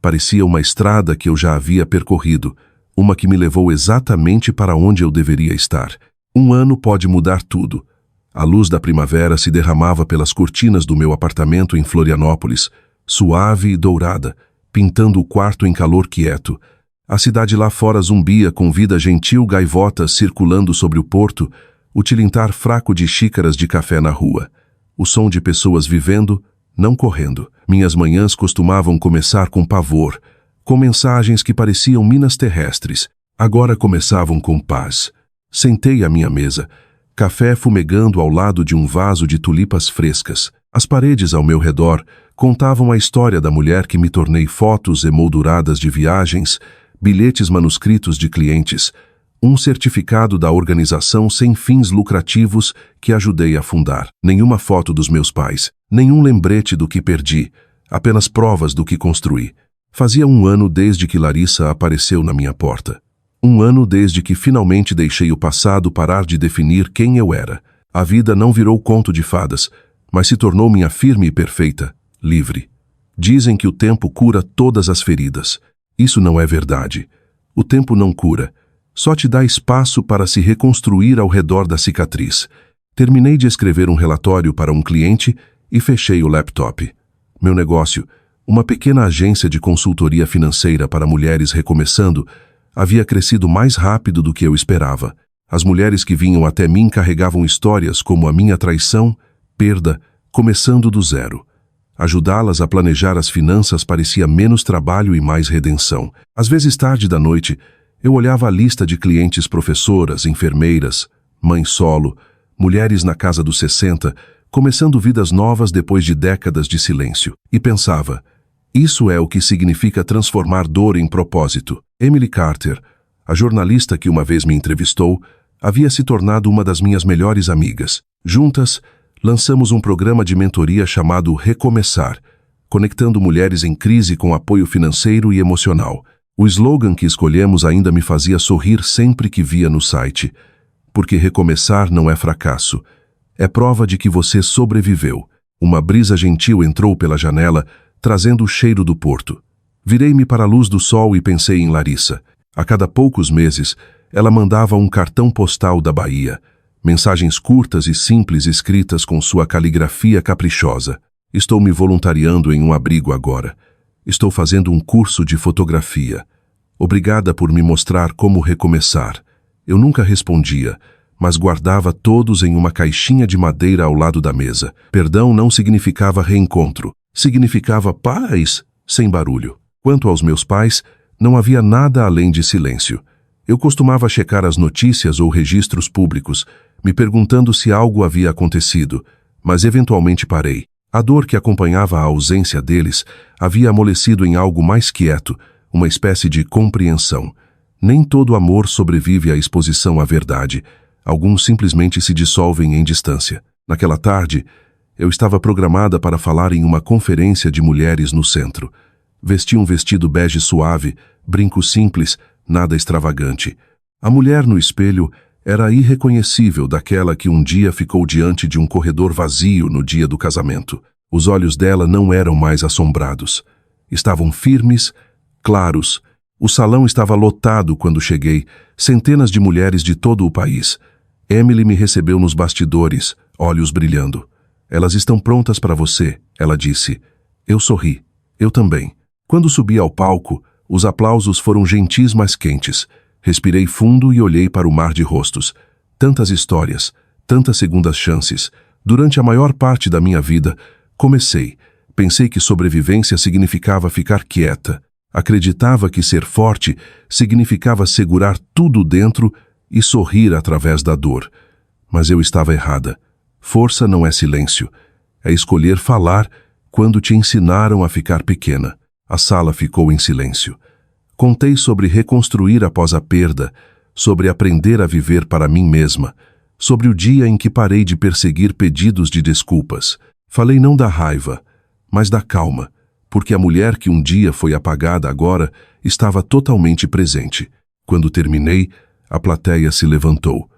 Parecia uma estrada que eu já havia percorrido, uma que me levou exatamente para onde eu deveria estar. Um ano pode mudar tudo. A luz da primavera se derramava pelas cortinas do meu apartamento em Florianópolis, suave e dourada, pintando o quarto em calor quieto. A cidade lá fora zumbia com vida gentil, gaivotas circulando sobre o porto, o tilintar fraco de xícaras de café na rua. O som de pessoas vivendo, não correndo. Minhas manhãs costumavam começar com pavor, com mensagens que pareciam minas terrestres. Agora começavam com paz. Sentei à minha mesa, café fumegando ao lado de um vaso de tulipas frescas. As paredes ao meu redor contavam a história da mulher que me tornei, fotos emolduradas de viagens, bilhetes manuscritos de clientes, um certificado da organização sem fins lucrativos que ajudei a fundar. Nenhuma foto dos meus pais, nenhum lembrete do que perdi, apenas provas do que construí. Fazia um ano desde que Larissa apareceu na minha porta. Um ano desde que finalmente deixei o passado parar de definir quem eu era. A vida não virou conto de fadas, mas se tornou minha firme e perfeita, livre. Dizem que o tempo cura todas as feridas. Isso não é verdade. O tempo não cura. Só te dá espaço para se reconstruir ao redor da cicatriz. Terminei de escrever um relatório para um cliente e fechei o laptop. Meu negócio, uma pequena agência de consultoria financeira para mulheres recomeçando, havia crescido mais rápido do que eu esperava. As mulheres que vinham até mim carregavam histórias como a minha traição, perda, começando do zero. Ajudá-las a planejar as finanças parecia menos trabalho e mais redenção. Às vezes, tarde da noite, eu olhava a lista de clientes: professoras, enfermeiras, mães solo, mulheres na casa dos 60, começando vidas novas depois de décadas de silêncio. E pensava, isso é o que significa transformar dor em propósito. Emily Carter, a jornalista que uma vez me entrevistou, havia se tornado uma das minhas melhores amigas. Juntas, lançamos um programa de mentoria chamado Recomeçar, conectando mulheres em crise com apoio financeiro e emocional. O slogan que escolhemos ainda me fazia sorrir sempre que via no site, porque recomeçar não é fracasso, é prova de que você sobreviveu. Uma brisa gentil entrou pela janela, trazendo o cheiro do porto. Virei-me para a luz do sol e pensei em Larissa. A cada poucos meses, ela mandava um cartão postal da Bahia, mensagens curtas e simples escritas com sua caligrafia caprichosa. Estou me voluntariando em um abrigo agora. Estou fazendo um curso de fotografia. Obrigada por me mostrar como recomeçar. Eu nunca respondia, mas guardava todos em uma caixinha de madeira ao lado da mesa. Perdão não significava reencontro. Significava paz, sem barulho. Quanto aos meus pais, não havia nada além de silêncio. Eu costumava checar as notícias ou registros públicos, me perguntando se algo havia acontecido, mas eventualmente parei. A dor que acompanhava a ausência deles havia amolecido em algo mais quieto, uma espécie de compreensão. Nem todo amor sobrevive à exposição à verdade. Alguns simplesmente se dissolvem em distância. Naquela tarde, eu estava programada para falar em uma conferência de mulheres no centro. Vesti um vestido bege suave, brinco simples, nada extravagante. A mulher no espelho era irreconhecível daquela que um dia ficou diante de um corredor vazio no dia do casamento. Os olhos dela não eram mais assombrados. Estavam firmes, claros. O salão estava lotado quando cheguei, centenas de mulheres de todo o país. Emily me recebeu nos bastidores, olhos brilhando. Elas estão prontas para você, ela disse. Eu sorri. Eu também. Quando subi ao palco, os aplausos foram gentis, mas quentes. Respirei fundo e olhei para o mar de rostos. Tantas histórias, tantas segundas chances. Durante a maior parte da minha vida, pensei que sobrevivência significava ficar quieta. Acreditava que ser forte significava segurar tudo dentro e sorrir através da dor. Mas eu estava errada. Força não é silêncio. É escolher falar quando te ensinaram a ficar pequena. A sala ficou em silêncio. Contei sobre reconstruir após a perda, sobre aprender a viver para mim mesma, sobre o dia em que parei de perseguir pedidos de desculpas. Falei não da raiva, mas da calma, porque a mulher que um dia foi apagada agora estava totalmente presente. Quando terminei, a plateia se levantou.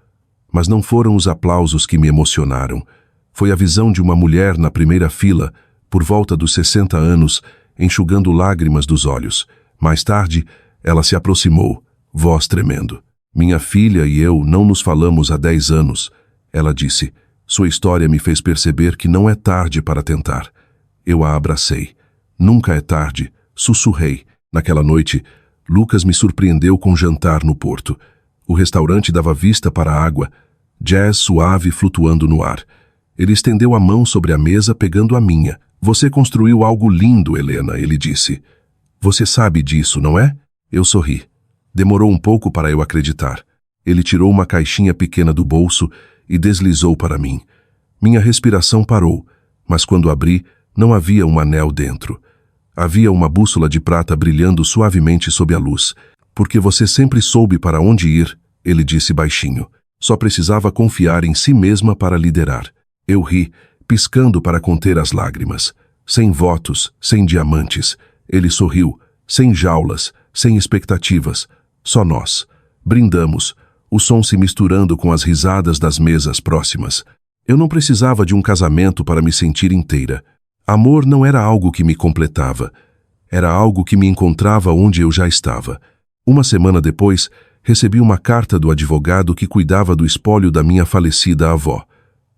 Mas não foram os aplausos que me emocionaram. Foi a visão de uma mulher na primeira fila, por volta dos 60 anos, enxugando lágrimas dos olhos. Mais tarde, ela se aproximou, voz tremendo. Minha filha e eu não nos falamos há 10 anos. Ela disse. Sua história me fez perceber que não é tarde para tentar. Eu a abracei. Nunca é tarde, sussurrei. Naquela noite, Lucas me surpreendeu com jantar no porto. O restaurante dava vista para a água, jazz suave flutuando no ar. Ele estendeu a mão sobre a mesa, pegando a minha. Você construiu algo lindo, Helena, ele disse. Você sabe disso, não é? Eu sorri. Demorou um pouco para eu acreditar. Ele tirou uma caixinha pequena do bolso e deslizou para mim. Minha respiração parou, mas quando abri, não havia um anel dentro. Havia uma bússola de prata brilhando suavemente sob a luz. Porque você sempre soube para onde ir, ele disse baixinho. Só precisava confiar em si mesma para liderar. Eu ri, piscando para conter as lágrimas. Sem votos, sem diamantes. Ele sorriu, sem jaulas, sem expectativas. Só nós. Brindamos, o som se misturando com as risadas das mesas próximas. Eu não precisava de um casamento para me sentir inteira. Amor não era algo que me completava. Era algo que me encontrava onde eu já estava. Uma semana depois, recebi uma carta do advogado que cuidava do espólio da minha falecida avó.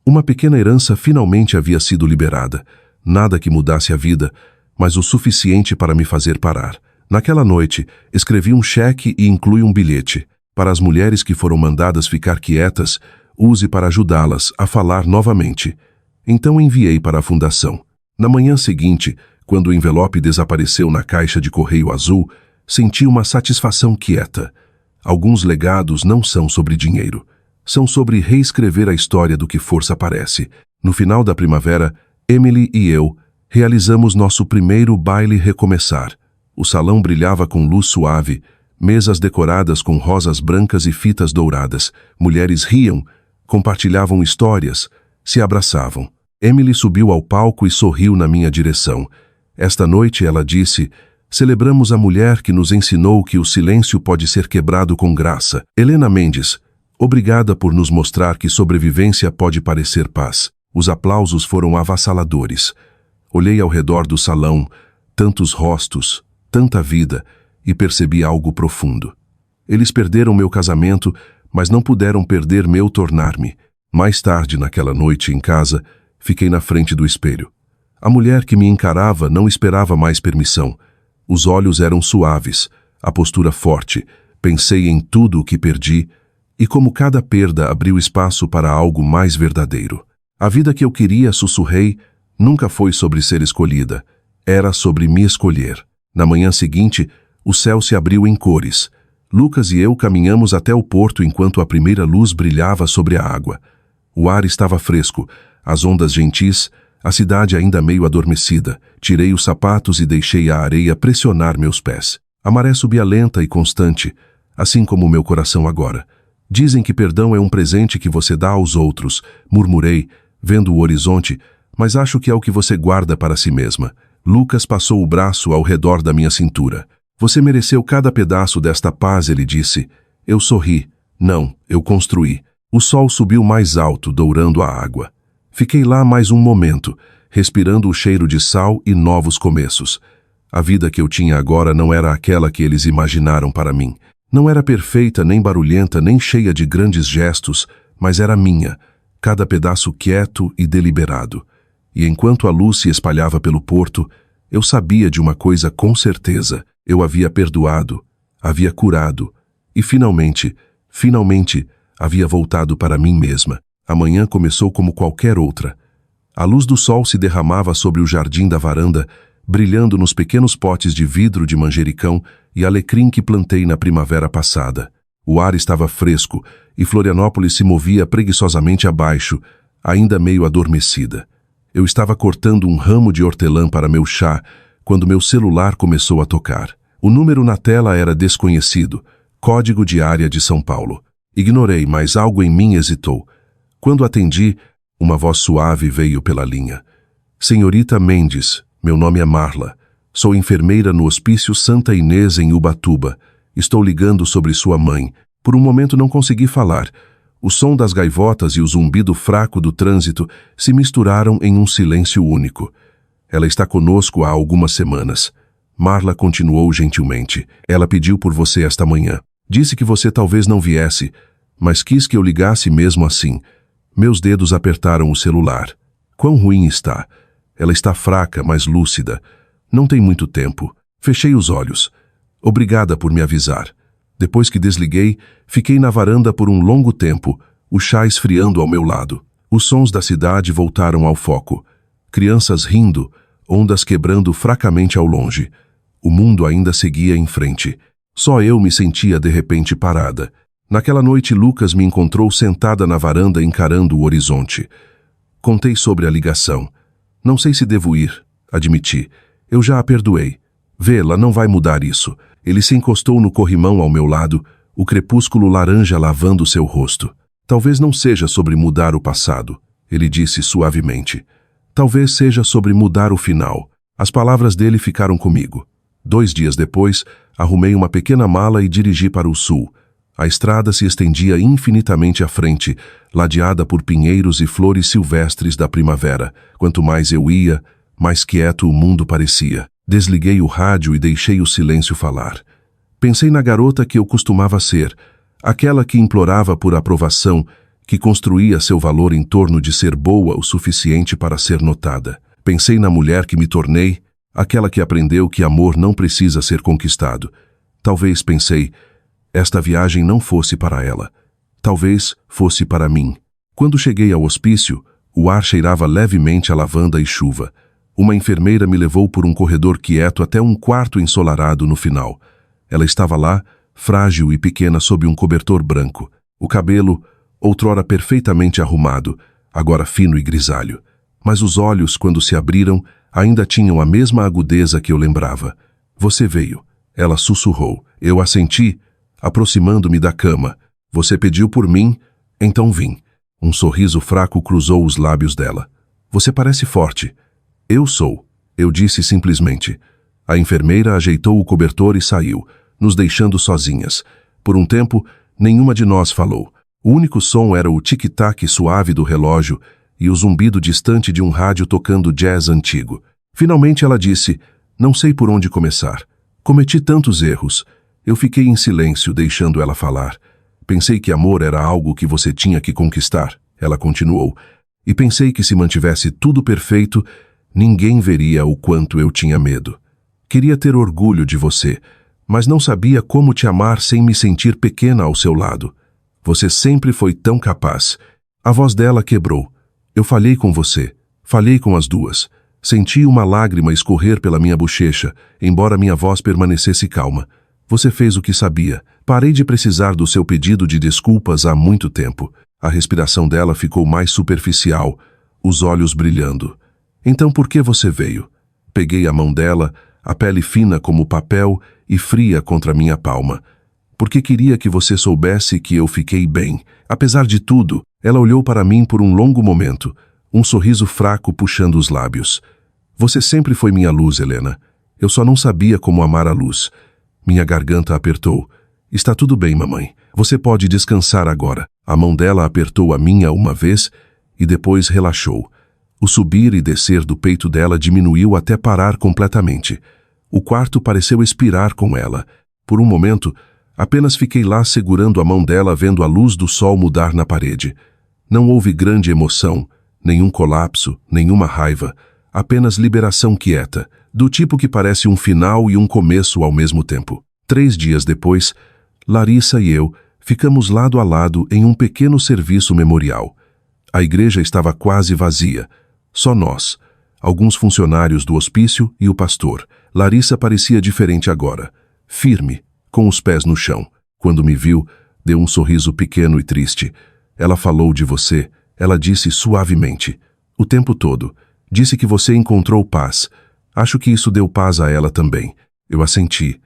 Uma pequena herança finalmente havia sido liberada. Nada que mudasse a vida, mas o suficiente para me fazer parar. Naquela noite, escrevi um cheque e inclui um bilhete. Para as mulheres que foram mandadas ficar quietas, use para ajudá-las a falar novamente. Então enviei para a fundação. Na manhã seguinte, quando o envelope desapareceu na caixa de correio azul, senti uma satisfação quieta. Alguns legados não são sobre dinheiro. São sobre reescrever a história do que força parece. No final da primavera, Emily e eu realizamos nosso primeiro baile recomeçar. O salão brilhava com luz suave, mesas decoradas com rosas brancas e fitas douradas. Mulheres riam, compartilhavam histórias, se abraçavam. Emily subiu ao palco e sorriu na minha direção. Esta noite, ela disse, celebramos a mulher que nos ensinou que o silêncio pode ser quebrado com graça. Helena Mendes, obrigada por nos mostrar que sobrevivência pode parecer paz. Os aplausos foram avassaladores. Olhei ao redor do salão, tantos rostos, tanta vida, e percebi algo profundo. Eles perderam meu casamento, mas não puderam perder meu tornar-me. Mais tarde, naquela noite, em casa, fiquei na frente do espelho. A mulher que me encarava não esperava mais permissão. Os olhos eram suaves, a postura forte. Pensei em tudo o que perdi e como cada perda abriu espaço para algo mais verdadeiro. A vida que eu queria, sussurrei, nunca foi sobre ser escolhida. Era sobre me escolher. Na manhã seguinte, o céu se abriu em cores. Lucas e eu caminhamos até o porto enquanto a primeira luz brilhava sobre a água. O ar estava fresco, as ondas gentis, a cidade ainda meio adormecida. Tirei os sapatos e deixei a areia pressionar meus pés. A maré subia lenta e constante, assim como o meu coração agora. Dizem que perdão é um presente que você dá aos outros, murmurei, vendo o horizonte, mas acho que é o que você guarda para si mesma. Lucas passou o braço ao redor da minha cintura. Você mereceu cada pedaço desta paz, ele disse. Eu sorri. Não, eu construí. O sol subiu mais alto, dourando a água. Fiquei lá mais um momento, respirando o cheiro de sal e novos começos. A vida que eu tinha agora não era aquela que eles imaginaram para mim. Não era perfeita, nem barulhenta, nem cheia de grandes gestos, mas era minha, cada pedaço quieto e deliberado. E enquanto a luz se espalhava pelo porto, eu sabia de uma coisa com certeza. Eu havia perdoado, havia curado e finalmente, havia voltado para mim mesma. A manhã começou como qualquer outra. A luz do sol se derramava sobre o jardim da varanda, brilhando nos pequenos potes de vidro de manjericão e alecrim que plantei na primavera passada. O ar estava fresco e Florianópolis se movia preguiçosamente abaixo, ainda meio adormecida. Eu estava cortando um ramo de hortelã para meu chá, quando meu celular começou a tocar. O número na tela era desconhecido, código de área de São Paulo. Ignorei, mas algo em mim hesitou. Quando atendi, uma voz suave veio pela linha. Senhorita Mendes, meu nome é Marla. Sou enfermeira no Hospício Santa Inês em Ubatuba. Estou ligando sobre sua mãe. Por um momento não consegui falar. O som das gaivotas e o zumbido fraco do trânsito se misturaram em um silêncio único. Ela está conosco há algumas semanas. Marla continuou gentilmente. Ela pediu por você esta manhã. Disse que você talvez não viesse, mas quis que eu ligasse mesmo assim. Meus dedos apertaram o celular. Quão ruim está. Ela está fraca, mas lúcida. Não tem muito tempo. Fechei os olhos. Obrigada por me avisar. Depois que desliguei, fiquei na varanda por um longo tempo, o chá esfriando ao meu lado. Os sons da cidade voltaram ao foco. Crianças rindo, ondas quebrando fracamente ao longe. O mundo ainda seguia em frente. Só eu me sentia de repente parada. Naquela noite, Lucas me encontrou sentada na varanda encarando o horizonte. Contei sobre a ligação. Não sei se devo ir, admiti. Eu já a perdoei. Vê-la não vai mudar isso. Ele se encostou no corrimão ao meu lado, o crepúsculo laranja lavando seu rosto. Talvez não seja sobre mudar o passado, ele disse suavemente. Talvez seja sobre mudar o final. As palavras dele ficaram comigo. 2 dias depois, arrumei uma pequena mala e dirigi para o sul. A estrada se estendia infinitamente à frente, ladeada por pinheiros e flores silvestres da primavera. Quanto mais eu ia, mais quieto o mundo parecia. Desliguei o rádio e deixei o silêncio falar. Pensei na garota que eu costumava ser, aquela que implorava por aprovação, que construía seu valor em torno de ser boa o suficiente para ser notada. Pensei na mulher que me tornei, aquela que aprendeu que amor não precisa ser conquistado. Talvez, pensei, esta viagem não fosse para ela. Talvez fosse para mim. Quando cheguei ao hospício, o ar cheirava levemente a lavanda e chuva. Uma enfermeira me levou por um corredor quieto até um quarto ensolarado no final. Ela estava lá, frágil e pequena sob um cobertor branco. O cabelo, outrora perfeitamente arrumado, agora fino e grisalho. Mas os olhos, quando se abriram, ainda tinham a mesma agudeza que eu lembrava. Você veio. Ela sussurrou. Eu assenti, aproximando-me da cama. Você pediu por mim, então vim. Um sorriso fraco cruzou os lábios dela. Você parece forte. Eu sou, eu disse simplesmente. A enfermeira ajeitou o cobertor e saiu, nos deixando sozinhas. Por um tempo, nenhuma de nós falou. O único som era o tic-tac suave do relógio e o zumbido distante de um rádio tocando jazz antigo. Finalmente ela disse, não sei por onde começar. Cometi tantos erros. Eu fiquei em silêncio, deixando ela falar. Pensei que amor era algo que você tinha que conquistar, ela continuou. E pensei que se mantivesse tudo perfeito, ninguém veria o quanto eu tinha medo. Queria ter orgulho de você, mas não sabia como te amar sem me sentir pequena ao seu lado. Você sempre foi tão capaz. A voz dela quebrou. Eu falhei com você. Falhei com as duas. Senti uma lágrima escorrer pela minha bochecha, embora minha voz permanecesse calma. Você fez o que sabia. Parei de precisar do seu pedido de desculpas há muito tempo. A respiração dela ficou mais superficial, os olhos brilhando. Então por que você veio? Peguei a mão dela, a pele fina como papel e fria contra minha palma. Porque queria que você soubesse que eu fiquei bem. Apesar de tudo, ela olhou para mim por um longo momento, um sorriso fraco puxando os lábios. Você sempre foi minha luz, Helena. Eu só não sabia como amar a luz. Minha garganta apertou. Está tudo bem, mamãe. Você pode descansar agora. A mão dela apertou a minha uma vez e depois relaxou. O subir e descer do peito dela diminuiu até parar completamente. O quarto pareceu expirar com ela. Por um momento, apenas fiquei lá segurando a mão dela, vendo a luz do sol mudar na parede. Não houve grande emoção, nenhum colapso, nenhuma raiva, apenas liberação quieta, do tipo que parece um final e um começo ao mesmo tempo. 3 dias depois, Larissa e eu ficamos lado a lado em um pequeno serviço memorial. A igreja estava quase vazia. Só nós, alguns funcionários do hospício e o pastor. Larissa parecia diferente agora, firme, com os pés no chão. Quando me viu, deu um sorriso pequeno e triste. Ela falou de você, ela disse suavemente. O tempo todo. Disse que você encontrou paz. Acho que isso deu paz a ela também. Eu assenti.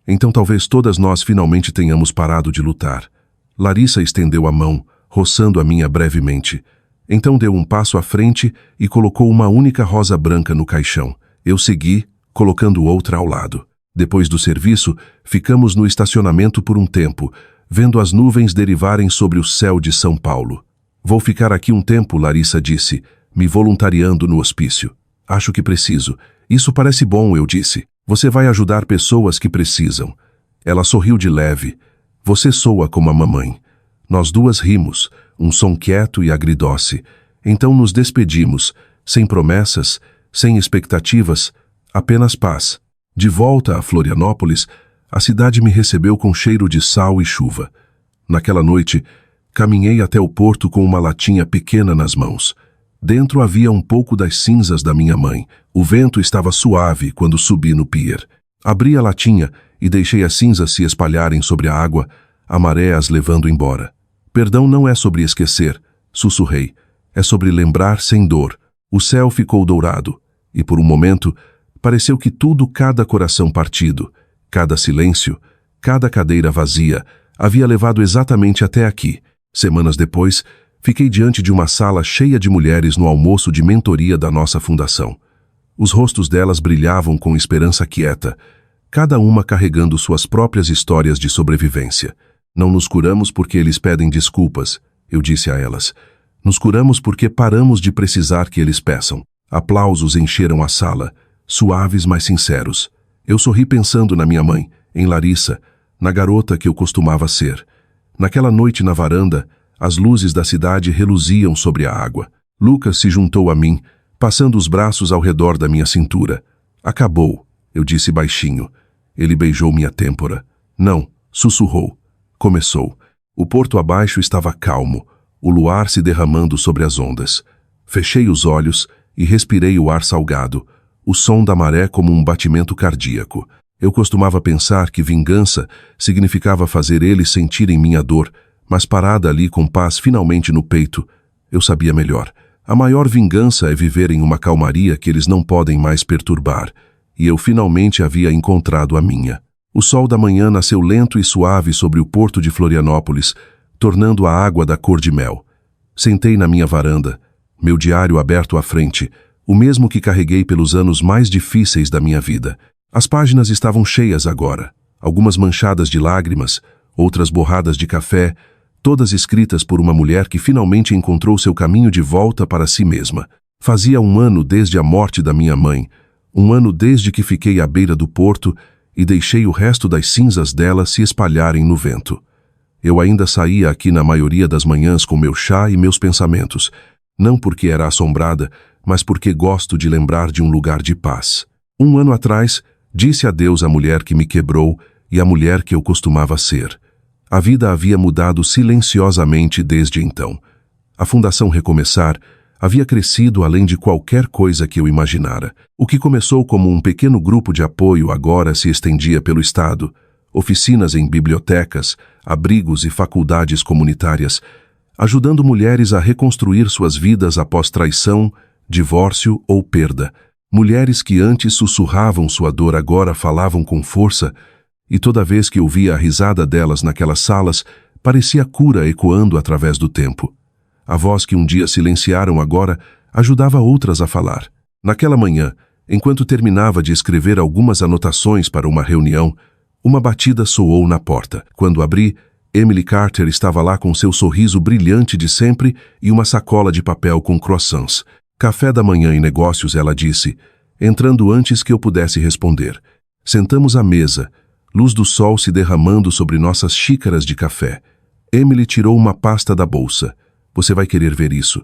Então talvez todas nós finalmente tenhamos parado de lutar. Larissa estendeu a mão, roçando a minha brevemente. Então deu um passo à frente e colocou uma única rosa branca no caixão. Eu segui, colocando outra ao lado. Depois do serviço, ficamos no estacionamento por um tempo, vendo as nuvens derivarem sobre o céu de São Paulo. Vou ficar aqui um tempo, Larissa disse, me voluntariando no hospício. Acho que preciso. Isso parece bom, eu disse. Você vai ajudar pessoas que precisam. Ela sorriu de leve. Você soa como a mamãe. Nós duas rimos, um som quieto e agridoce. Então nos despedimos, sem promessas, sem expectativas, apenas paz. De volta a Florianópolis, a cidade me recebeu com cheiro de sal e chuva. Naquela noite, caminhei até o porto com uma latinha pequena nas mãos. Dentro havia um pouco das cinzas da minha mãe. O vento estava suave quando subi no pier. Abri a latinha e deixei as cinzas se espalharem sobre a água, a maré as levando embora. Perdão não é sobre esquecer, sussurrei. É sobre lembrar sem dor. O céu ficou dourado, e por um momento, pareceu que tudo, cada coração partido, cada silêncio, cada cadeira vazia, havia levado exatamente até aqui. Semanas depois, fiquei diante de uma sala cheia de mulheres no almoço de mentoria da nossa fundação. Os rostos delas brilhavam com esperança quieta, cada uma carregando suas próprias histórias de sobrevivência. Não nos curamos porque eles pedem desculpas, eu disse a elas. Nos curamos porque paramos de precisar que eles peçam. Aplausos encheram a sala, suaves mas sinceros. Eu sorri pensando na minha mãe, em Larissa, na garota que eu costumava ser. Naquela noite na varanda, as luzes da cidade reluziam sobre a água. Lucas se juntou a mim, passando os braços ao redor da minha cintura. Acabou, eu disse baixinho. Ele beijou minha têmpora. Não, sussurrou. Começou. O porto abaixo estava calmo, o luar se derramando sobre as ondas. Fechei os olhos e respirei o ar salgado, o som da maré como um batimento cardíaco. Eu costumava pensar que vingança significava fazer eles sentirem minha dor, mas parada ali com paz finalmente no peito, eu sabia melhor. A maior vingança é viver em uma calmaria que eles não podem mais perturbar, e eu finalmente havia encontrado a minha. O sol da manhã nasceu lento e suave sobre o porto de Florianópolis, tornando a água da cor de mel. Sentei na minha varanda, meu diário aberto à frente, o mesmo que carreguei pelos anos mais difíceis da minha vida. As páginas estavam cheias agora, algumas manchadas de lágrimas, outras borradas de café, todas escritas por uma mulher que finalmente encontrou seu caminho de volta para si mesma. Fazia 1 ano desde a morte da minha mãe, 1 ano desde que fiquei à beira do porto e deixei o resto das cinzas dela se espalharem no vento. Eu ainda saía aqui na maioria das manhãs com meu chá e meus pensamentos, não porque era assombrada, mas porque gosto de lembrar de um lugar de paz. 1 ano atrás, disse adeus à mulher que me quebrou e à mulher que eu costumava ser. A vida havia mudado silenciosamente desde então. A Fundação Recomeçar havia crescido além de qualquer coisa que eu imaginara. O que começou como um pequeno grupo de apoio agora se estendia pelo estado. Oficinas em bibliotecas, abrigos e faculdades comunitárias, ajudando mulheres a reconstruir suas vidas após traição, divórcio ou perda. Mulheres que antes sussurravam sua dor agora falavam com força, e toda vez que eu via a risada delas naquelas salas, parecia cura ecoando através do tempo. A voz que um dia silenciaram agora ajudava outras a falar. Naquela manhã, enquanto terminava de escrever algumas anotações para uma reunião, uma batida soou na porta. Quando abri, Emily Carter estava lá com seu sorriso brilhante de sempre e uma sacola de papel com croissants. Café da manhã e negócios, ela disse, entrando antes que eu pudesse responder. Sentamos à mesa, luz do sol se derramando sobre nossas xícaras de café. Emily tirou uma pasta da bolsa. Você vai querer ver isso.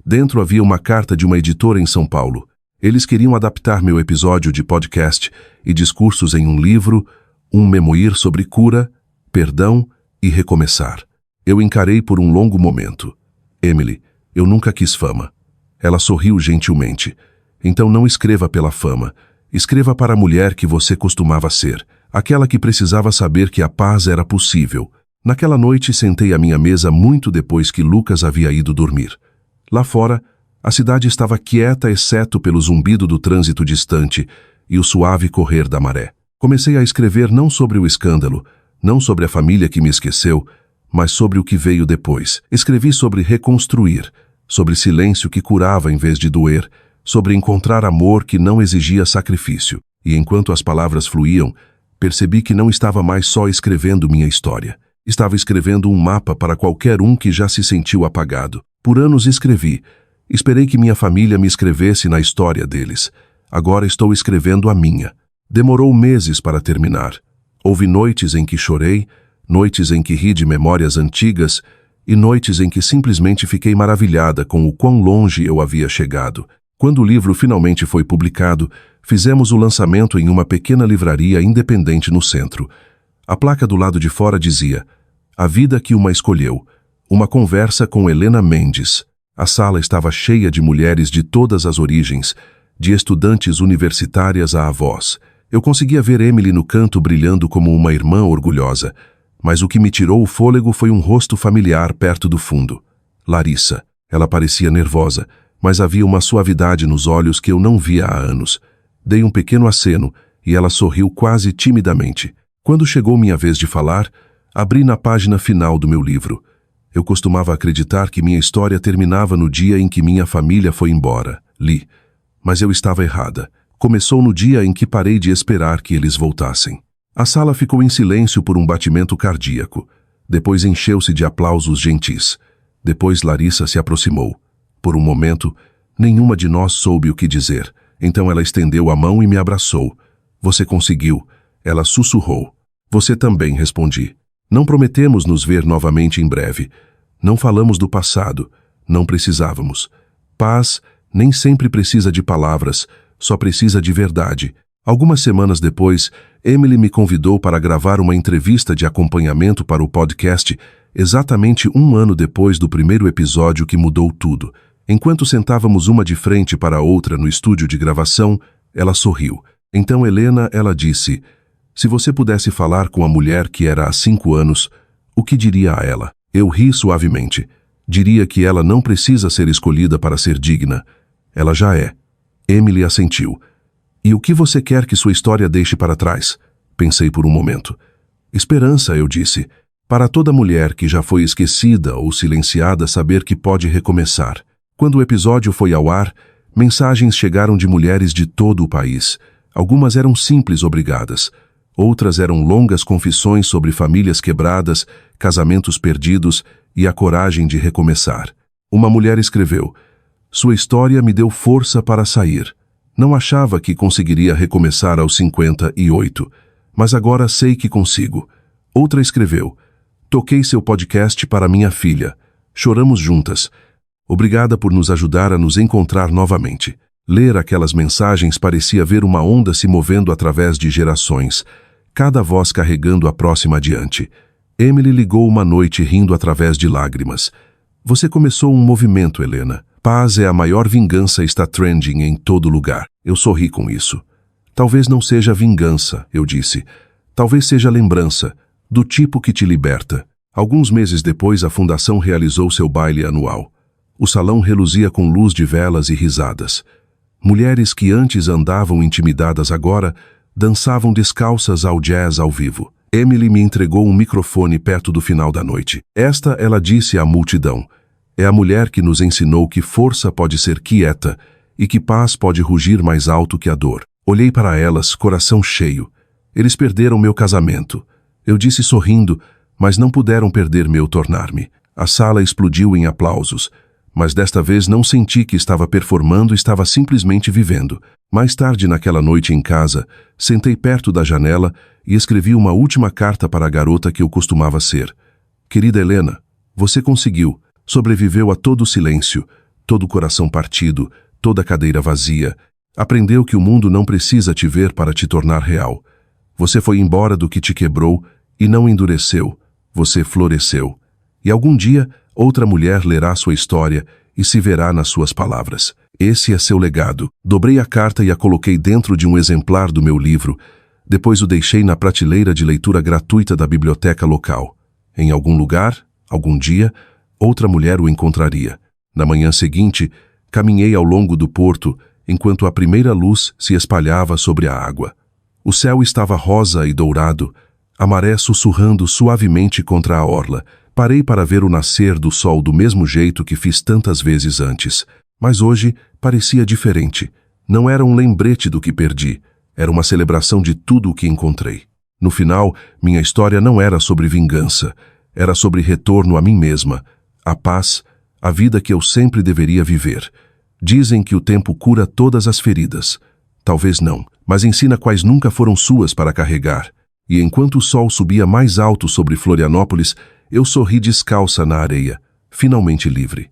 Dentro havia uma carta de uma editora em São Paulo. Eles queriam adaptar meu episódio de podcast e discursos em um livro, um memoir sobre cura, perdão e recomeçar. Eu encarei por um longo momento. Emily, eu nunca quis fama. Ela sorriu gentilmente. Então não escreva pela fama. Escreva para a mulher que você costumava ser, aquela que precisava saber que a paz era possível. Naquela noite sentei à minha mesa muito depois que Lucas havia ido dormir. Lá fora, a cidade estava quieta exceto pelo zumbido do trânsito distante e o suave correr da maré. Comecei a escrever não sobre o escândalo, não sobre a família que me esqueceu, mas sobre o que veio depois. Escrevi sobre reconstruir, sobre silêncio que curava em vez de doer, sobre encontrar amor que não exigia sacrifício. E enquanto as palavras fluíam, percebi que não estava mais só escrevendo minha história. Estava escrevendo um mapa para qualquer um que já se sentiu apagado. Por anos escrevi. Esperei que minha família me escrevesse na história deles. Agora estou escrevendo a minha. Demorou meses para terminar. Houve noites em que chorei, noites em que ri de memórias antigas e noites em que simplesmente fiquei maravilhada com o quão longe eu havia chegado. Quando o livro finalmente foi publicado, fizemos o lançamento em uma pequena livraria independente no centro. A placa do lado de fora dizia: A vida que uma escolheu. Uma conversa com Helena Mendes. A sala estava cheia de mulheres de todas as origens, de estudantes universitárias a avós. Eu conseguia ver Emily no canto brilhando como uma irmã orgulhosa, mas o que me tirou o fôlego foi um rosto familiar perto do fundo. Larissa. Ela parecia nervosa, mas havia uma suavidade nos olhos que eu não via há anos. Dei um pequeno aceno e ela sorriu quase timidamente. Quando chegou minha vez de falar, abri na página final do meu livro. Eu costumava acreditar que minha história terminava no dia em que minha família foi embora. Li. Mas eu estava errada. Começou no dia em que parei de esperar que eles voltassem. A sala ficou em silêncio por um batimento cardíaco. Depois encheu-se de aplausos gentis. Depois Larissa se aproximou. Por um momento, nenhuma de nós soube o que dizer. Então ela estendeu a mão e me abraçou. Você conseguiu. Ela sussurrou. Você também, respondi. Não prometemos nos ver novamente em breve. Não falamos do passado. Não precisávamos. Paz nem sempre precisa de palavras, só precisa de verdade. Algumas semanas depois, Emily me convidou para gravar uma entrevista de acompanhamento para o podcast, exatamente 1 ano depois do primeiro episódio que mudou tudo. Enquanto sentávamos uma de frente para a outra no estúdio de gravação, ela sorriu. Então Helena, ela disse: se você pudesse falar com a mulher que era há 5 anos, o que diria a ela? Eu ri suavemente. Diria que ela não precisa ser escolhida para ser digna. Ela já é. Emily assentiu. E o que você quer que sua história deixe para trás? Pensei por um momento. Esperança, eu disse. Para toda mulher que já foi esquecida ou silenciada saber que pode recomeçar. Quando o episódio foi ao ar, mensagens chegaram de mulheres de todo o país. Algumas eram simples obrigadas. Outras eram longas confissões sobre famílias quebradas, casamentos perdidos e a coragem de recomeçar. Uma mulher escreveu: sua história me deu força para sair. Não achava que conseguiria recomeçar aos 58, mas agora sei que consigo. Outra escreveu: toquei seu podcast para minha filha. Choramos juntas. Obrigada por nos ajudar a nos encontrar novamente. Ler aquelas mensagens parecia ver uma onda se movendo através de gerações, cada voz carregando a próxima adiante. Emily ligou uma noite rindo através de lágrimas. Você começou um movimento, Helena. Paz é a maior vingança, está trending em todo lugar. Eu sorri com isso. Talvez não seja vingança, eu disse. Talvez seja lembrança, do tipo que te liberta. Alguns meses depois, a fundação realizou seu baile anual. O salão reluzia com luz de velas e risadas. Mulheres que antes andavam intimidadas agora dançavam descalças ao jazz ao vivo. Emily me entregou um microfone perto do final da noite. Esta, ela disse à multidão, é a mulher que nos ensinou que força pode ser quieta e que paz pode rugir mais alto que a dor. Olhei para elas, coração cheio. Eles perderam meu casamento. Eu disse sorrindo, mas não puderam perder meu tornar-me. A sala explodiu em aplausos, mas desta vez não senti que estava performando, estava simplesmente vivendo. Mais tarde naquela noite em casa, sentei perto da janela e escrevi uma última carta para a garota que eu costumava ser. Querida Helena, você conseguiu. Sobreviveu a todo o silêncio, todo o coração partido, toda a cadeira vazia. Aprendeu que o mundo não precisa te ver para te tornar real. Você foi embora do que te quebrou e não endureceu. Você floresceu. E algum dia, outra mulher lerá sua história e se verá nas suas palavras. Esse é seu legado. Dobrei a carta e a coloquei dentro de um exemplar do meu livro. Depois o deixei na prateleira de leitura gratuita da biblioteca local. Em algum lugar, algum dia, outra mulher o encontraria. Na manhã seguinte, caminhei ao longo do porto, enquanto a primeira luz se espalhava sobre a água. O céu estava rosa e dourado, a maré sussurrando suavemente contra a orla. Parei para ver o nascer do sol do mesmo jeito que fiz tantas vezes antes. Mas hoje parecia diferente. Não era um lembrete do que perdi, era uma celebração de tudo o que encontrei. No final, minha história não era sobre vingança, era sobre retorno a mim mesma, a paz, a vida que eu sempre deveria viver. Dizem que o tempo cura todas as feridas. Talvez não, mas ensina quais nunca foram suas para carregar. E enquanto o sol subia mais alto sobre Florianópolis, eu sorri descalça na areia, finalmente livre.